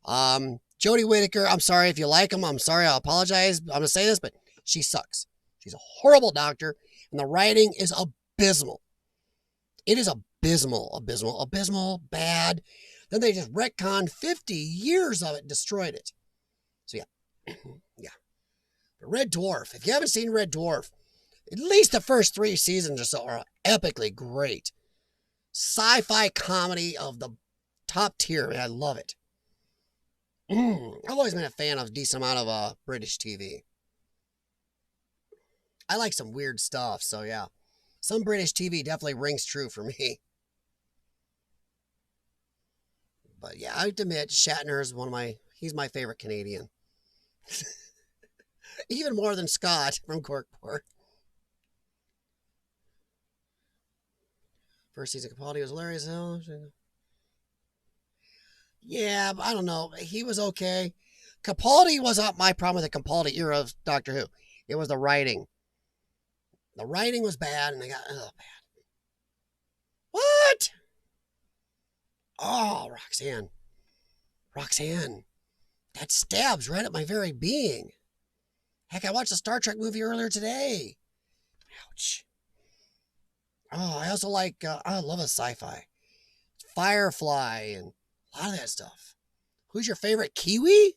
Jodie Whittaker, I'm sorry if you like him. I'm sorry, I apologize. I'm going to say this, but she sucks. She's a horrible doctor, and the writing is abysmal. It is abysmal, bad. Then they just retconned 50 years of it and destroyed it. So yeah, yeah. But Red Dwarf, if you haven't seen Red Dwarf, at least the first 3 seasons or so are epically great. Sci-fi comedy of the top tier. Man, I love it. I've always been a fan of a decent amount of British TV. I like some weird stuff, so yeah. Some British TV definitely rings true for me. But yeah, I have to admit, Shatner is he's my favorite Canadian. Even more than Scott from Corkport. First season Capaldi was hilarious. Yeah, but I don't know. He was okay. Capaldi wasn't my problem with the Capaldi era of Doctor Who. It was the writing. The writing was bad, and they got bad. What? Oh, Roxanne. That stabs right at my very being. Heck, I watched a Star Trek movie earlier today. Ouch. Oh, I also like, I love a sci-fi. Firefly and a lot of that stuff. Who's your favorite Kiwi?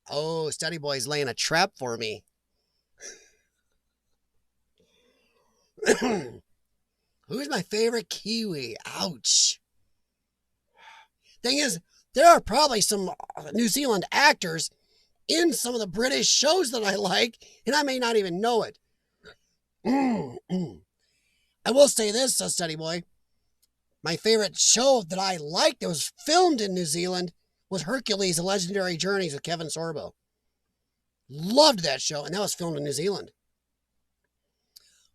Oh, Study Boy's laying a trap for me. Who's my favorite Kiwi? Ouch. Thing is, there are probably some New Zealand actors in some of the British shows that I like, and I may not even know it. I will say this, Study Boy. My favorite show that I liked that was filmed in New Zealand was Hercules, The Legendary Journeys with Kevin Sorbo. Loved that show, and that was filmed in New Zealand.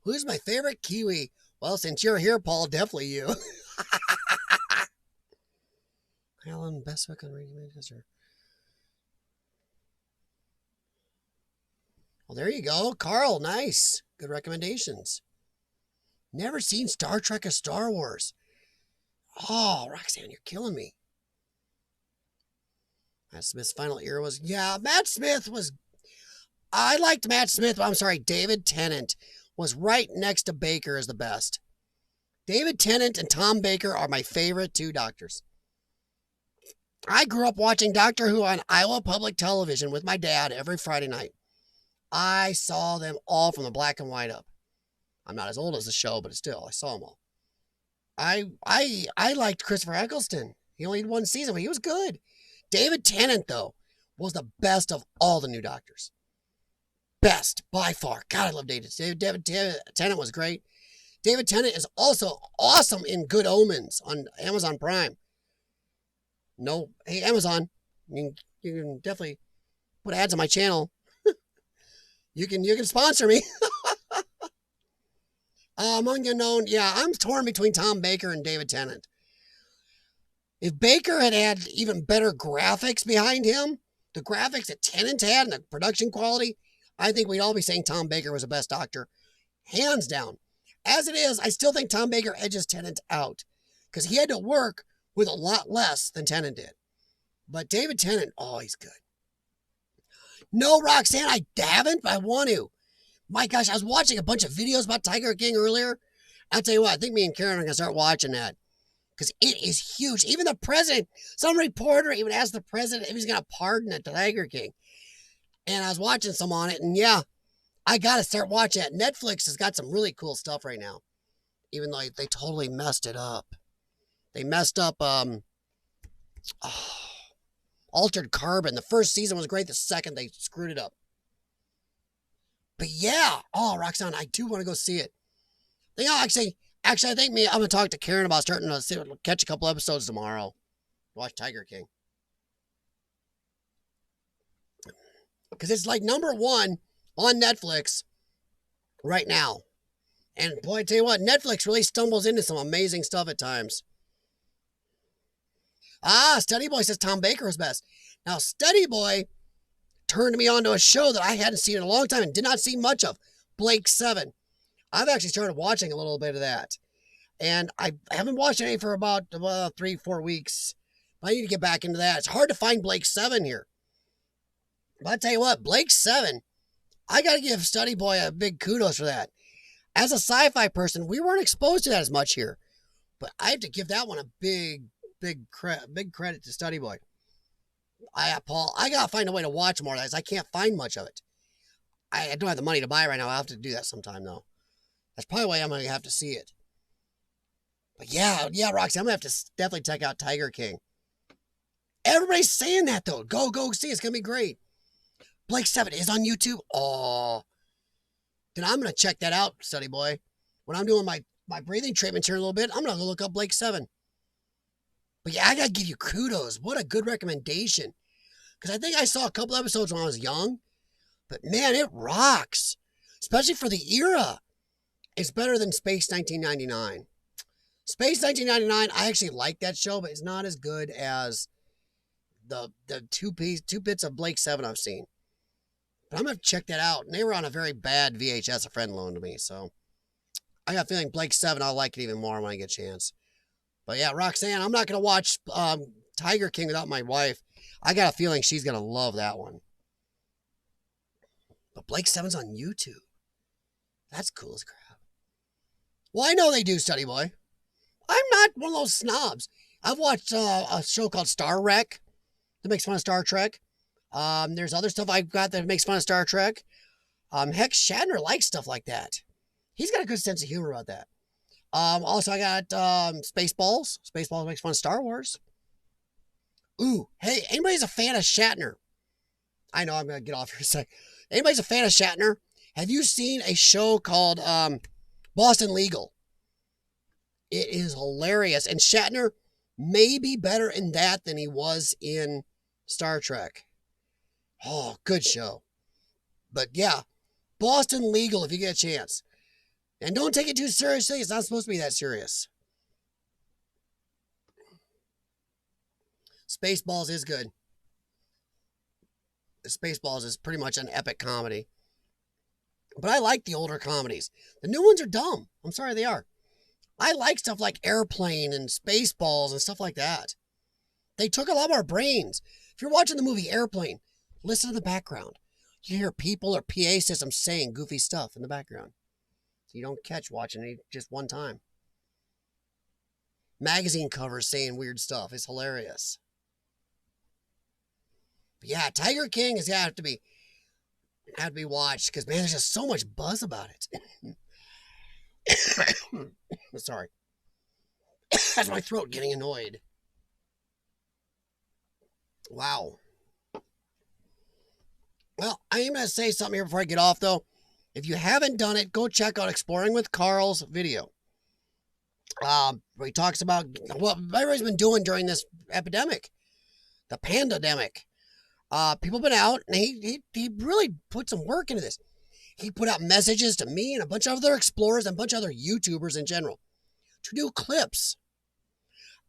Who's my favorite Kiwi? Well, since you're here, Paul, definitely you. Alan Bestwick on Radio Manchester. Well, there you go. Carl, nice. Good recommendations. Never seen Star Trek or Star Wars. Oh, Roxanne, you're killing me. Matt Smith's final era was... Yeah, Matt Smith was... I liked Matt Smith, but I'm sorry, David Tennant was right next to Baker as the best. David Tennant and Tom Baker are my favorite two doctors. I grew up watching Doctor Who on Iowa Public Television with my dad every Friday night. I saw them all from the black and white up. I'm not as old as the show, but still, I saw them all. I liked Christopher Eccleston. He only had one season, but he was good. David Tennant, though, was the best of all the new doctors. Best, by far. God, I love David. David Tennant was great. David Tennant is also awesome in Good Omens on Amazon Prime. No, hey, Amazon, you can definitely put ads on my channel. You can sponsor me. Among the known, yeah, I'm torn between Tom Baker and David Tennant. If Baker had even better graphics behind him, the graphics that Tennant had and the production quality, I think we'd all be saying Tom Baker was the best doctor. Hands down. As it is, I still think Tom Baker edges Tennant out because he had to work with a lot less than Tennant did. But David Tennant, oh, he's good. No, Roxanne, I haven't, but I want to. My gosh, I was watching a bunch of videos about Tiger King earlier. I'll tell you what, I think me and Karen are going to start watching that because it is huge. Even the president, some reporter even asked the president if he's going to pardon the Tiger King. And I was watching some on it, and yeah, I got to start watching it. Netflix has got some really cool stuff right now, even though they totally messed it up. They messed up Altered Carbon. The first season was great. The second, they screwed it up. But yeah, oh, Roxanne, I do want to go see it. Actually, I think I'm going to talk to Karen about starting to catch a couple episodes tomorrow. Watch Tiger King. Because it's like number one on Netflix right now. And boy, I tell you what, Netflix really stumbles into some amazing stuff at times. Study Boy says Tom Baker was best. Now, Study Boy turned me on to a show that I hadn't seen in a long time and did not see much of, Blake 7. I've actually started watching a little bit of that. And I haven't watched any for about 3-4 weeks. But I need to get back into that. It's hard to find Blake 7 here. But I tell you what, Blake 7, I got to give Study Boy a big kudos for that. As a sci-fi person, we weren't exposed to that as much here. But I have to give that one a big credit to Study Boy. Paul, I got to find a way to watch more of that. I can't find much of it. I don't have the money to buy it right now. I'll have to do that sometime, though. That's probably why I'm going to have to see it. But yeah, Roxy, I'm going to have to definitely check out Tiger King. Everybody's saying that, though. Go see it. It's going to be great. Blake 7 is on YouTube. Oh. Then I'm going to check that out, Study Boy. When I'm doing my breathing treatments here in a little bit, I'm going to go look up Blake 7. But yeah, I got to give you kudos. What a good recommendation. Because I think I saw a couple episodes when I was young. But man, it rocks. Especially for the era. It's better than Space 1999. Space 1999, I actually like that show, but it's not as good as the two bits of Blake 7 I've seen. But I'm going to check that out. And they were on a very bad VHS a friend loaned to me. So I got a feeling Blake 7, I'll like it even more when I get a chance. But yeah, Roxanne, I'm not going to watch Tiger King without my wife. I got a feeling she's going to love that one. Blake Seven's on YouTube. That's cool as crap. Well, I know they do, Study Boy. I'm not one of those snobs. I've watched a show called Star Wreck that makes fun of Star Trek. There's other stuff I've got that makes fun of Star Trek. Heck, Shatner likes stuff like that. He's got a good sense of humor about that. Also, I got Spaceballs. Spaceballs makes fun of Star Wars. Ooh, hey, anybody's a fan of Shatner? I know I'm going to get off here in a sec. Anybody's a fan of Shatner? Have you seen a show called Boston Legal? It is hilarious. And Shatner may be better in that than he was in Star Trek. Oh, good show. But yeah, Boston Legal if you get a chance. And don't take it too seriously. It's not supposed to be that serious. Spaceballs is good. Spaceballs is pretty much an epic comedy. But I like the older comedies. The new ones are dumb. I'm sorry, they are. I like stuff like Airplane and Spaceballs and stuff like that. They took a lot more brains. If you're watching the movie Airplane, listen to the background. You hear people or PA systems saying goofy stuff in the background. So you don't catch watching it just one time. Magazine covers saying weird stuff. It's hilarious. But yeah, Tiger King is have to be watched because man, there's just so much buzz about it. Sorry. That's my throat getting annoyed. Wow. Well, I am going to say something here before I get off, though. If you haven't done it, go check out Exploring with Carl's video. Where he talks about what everybody's been doing during this epidemic, the pandemic. People have been out, and he really put some work into this. He put out messages to me and a bunch of other explorers and a bunch of other YouTubers in general to do clips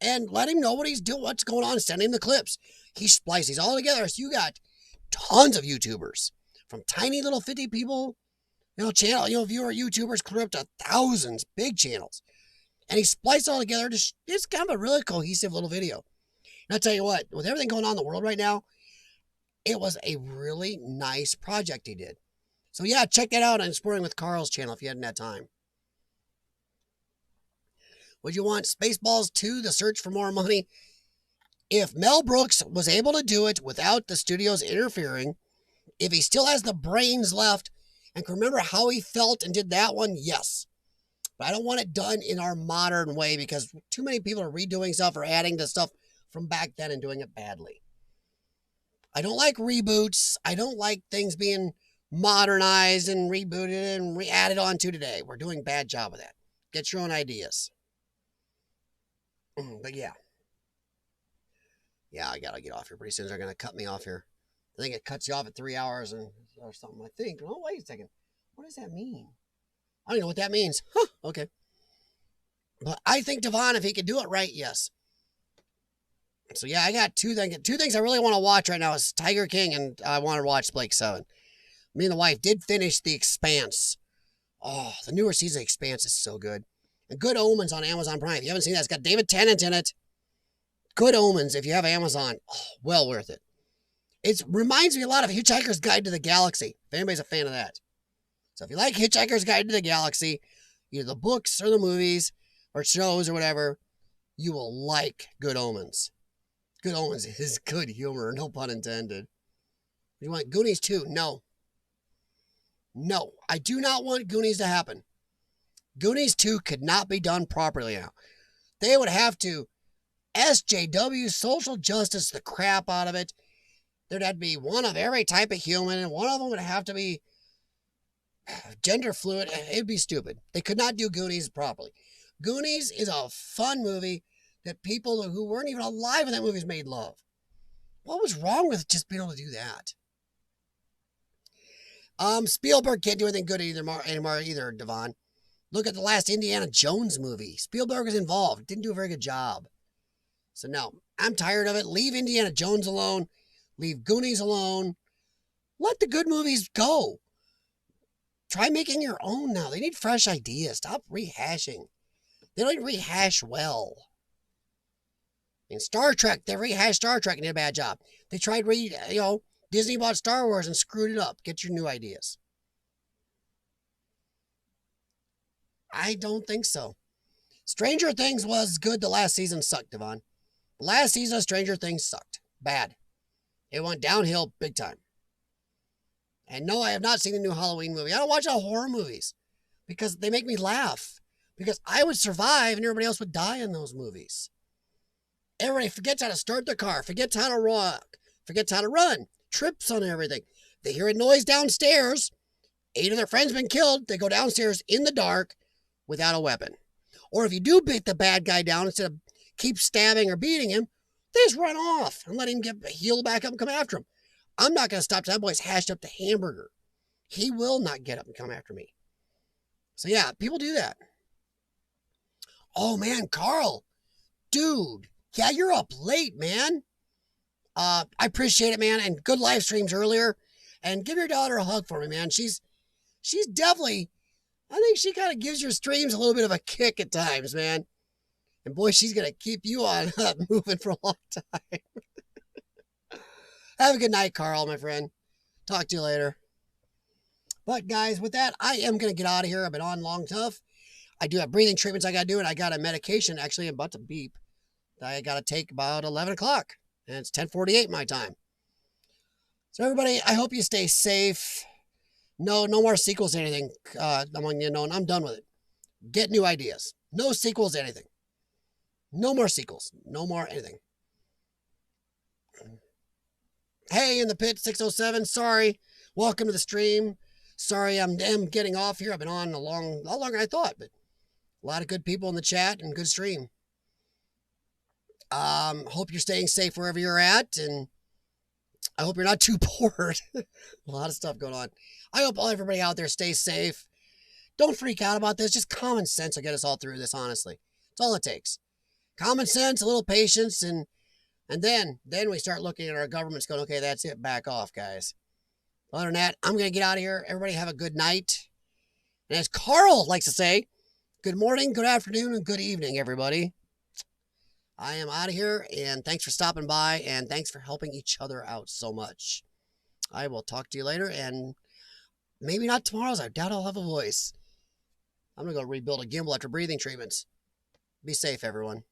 and let him know what he's doing, what's going on, send him the clips. He spliced these all together. So you got tons of YouTubers from tiny little 50 people, viewer YouTubers clear up to thousands, big channels. And he spliced it all together. It's kind of a really cohesive little video. And I'll tell you what, with everything going on in the world right now, it was a really nice project he did. So yeah, check that out on Exploring with Carl's channel if you hadn't had time. Would you want Spaceballs 2, The Search for More Money? If Mel Brooks was able to do it without the studios interfering, if he still has the brains left and can remember how he felt and did that one, yes. But I don't want it done in our modern way because too many people are redoing stuff or adding the stuff from back then and doing it badly. I don't like reboots. I don't like things being modernized and rebooted and re-added onto today. We're doing a bad job of that. Get your own ideas. But yeah. Yeah, I gotta get off here pretty soon. They're gonna cut me off here. I think it cuts you off at 3 hours or something. I think. Oh, wait a second. What does that mean? I don't even know what that means. Huh, okay. But I think Devon, if he could do it right, yes. So yeah, I got two things I really want to watch right now is Tiger King and I want to watch Blake 7. Me and the wife did finish The Expanse. Oh, the newer season of Expanse is so good. And Good Omens on Amazon Prime. If you haven't seen that, it's got David Tennant in it. Good Omens, if you have Amazon. Oh, well worth it. It reminds me a lot of Hitchhiker's Guide to the Galaxy, if anybody's a fan of that. So if you like Hitchhiker's Guide to the Galaxy, either the books or the movies or shows or whatever, you will like Good Omens. Good Omens is good humor, no pun intended. You want Goonies 2? No. No, I do not want Goonies to happen. Goonies 2 could not be done properly now. They would have to SJW social justice the crap out of it. There'd have to be one of every type of human, and one of them would have to be gender fluid. It'd be stupid. They could not do Goonies properly. Goonies is a fun movie that people who weren't even alive when that movie was made love. What was wrong with just being able to do that? Spielberg can't do anything good anymore either, Devon. Look at the last Indiana Jones movie. Spielberg was involved. Didn't do a very good job. So no, I'm tired of it. Leave Indiana Jones alone. Leave Goonies alone. Let the good movies go. Try making your own now. They need fresh ideas. Stop rehashing. They don't rehash well. In Star Trek, they rehashed Star Trek and did a bad job. They tried Disney bought Star Wars and screwed it up. Get your new ideas. I don't think so. Stranger Things was good. The last season sucked, Devon. The last season of Stranger Things sucked. Bad. It went downhill big time. And no, I have not seen the new Halloween movie. I don't watch all horror movies because they make me laugh. Because I would survive and everybody else would die in those movies. Everybody forgets how to start their car, forgets how to walk, forgets how to run, trips on everything. They hear a noise downstairs. 8 of their friends been killed. They go downstairs in the dark without a weapon. Or if you do beat the bad guy down, instead of keep stabbing or beating him, they just run off and let him heal back up and come after him. I'm not going to stop till that boy's hashed up the hamburger. He will not get up and come after me. So yeah, people do that. Oh man, Carl, dude, yeah, you're up late, man. I appreciate it, man, and good live streams earlier. And give your daughter a hug for me, man. She's definitely, I think she kind of gives your streams a little bit of a kick at times, man. And boy, she's going to keep you on moving for a long time. Have a good night, Carl, my friend. Talk to you later. But guys, with that, I am going to get out of here. I've been on long enough. I do have breathing treatments I got to do, and I got a medication actually about to beep that I got to take about 11 o'clock. And it's 10:48 my time. So everybody, I hope you stay safe. No more sequels to anything among you know, and I'm done with it. Get new ideas. No sequels to anything. No more sequels. No more anything. Hey, in the pit 607, sorry. Welcome to the stream. Sorry, I'm getting off here. I've been on a lot longer than I thought, but a lot of good people in the chat and good stream. Hope you're staying safe wherever you're at, and I hope you're not too bored. A lot of stuff going on. I hope everybody out there stays safe. Don't freak out about this. Just common sense will get us all through this, honestly. That's all it takes. Common sense, a little patience, and then we start looking at our governments going, okay, that's it. Back off, guys. Other than that, I'm going to get out of here. Everybody have a good night. And as Carl likes to say, good morning, good afternoon, and good evening, everybody. I am out of here, and thanks for stopping by, and thanks for helping each other out so much. I will talk to you later, and maybe not tomorrow, I doubt I'll have a voice. I'm going to go rebuild a gimbal after breathing treatments. Be safe, everyone.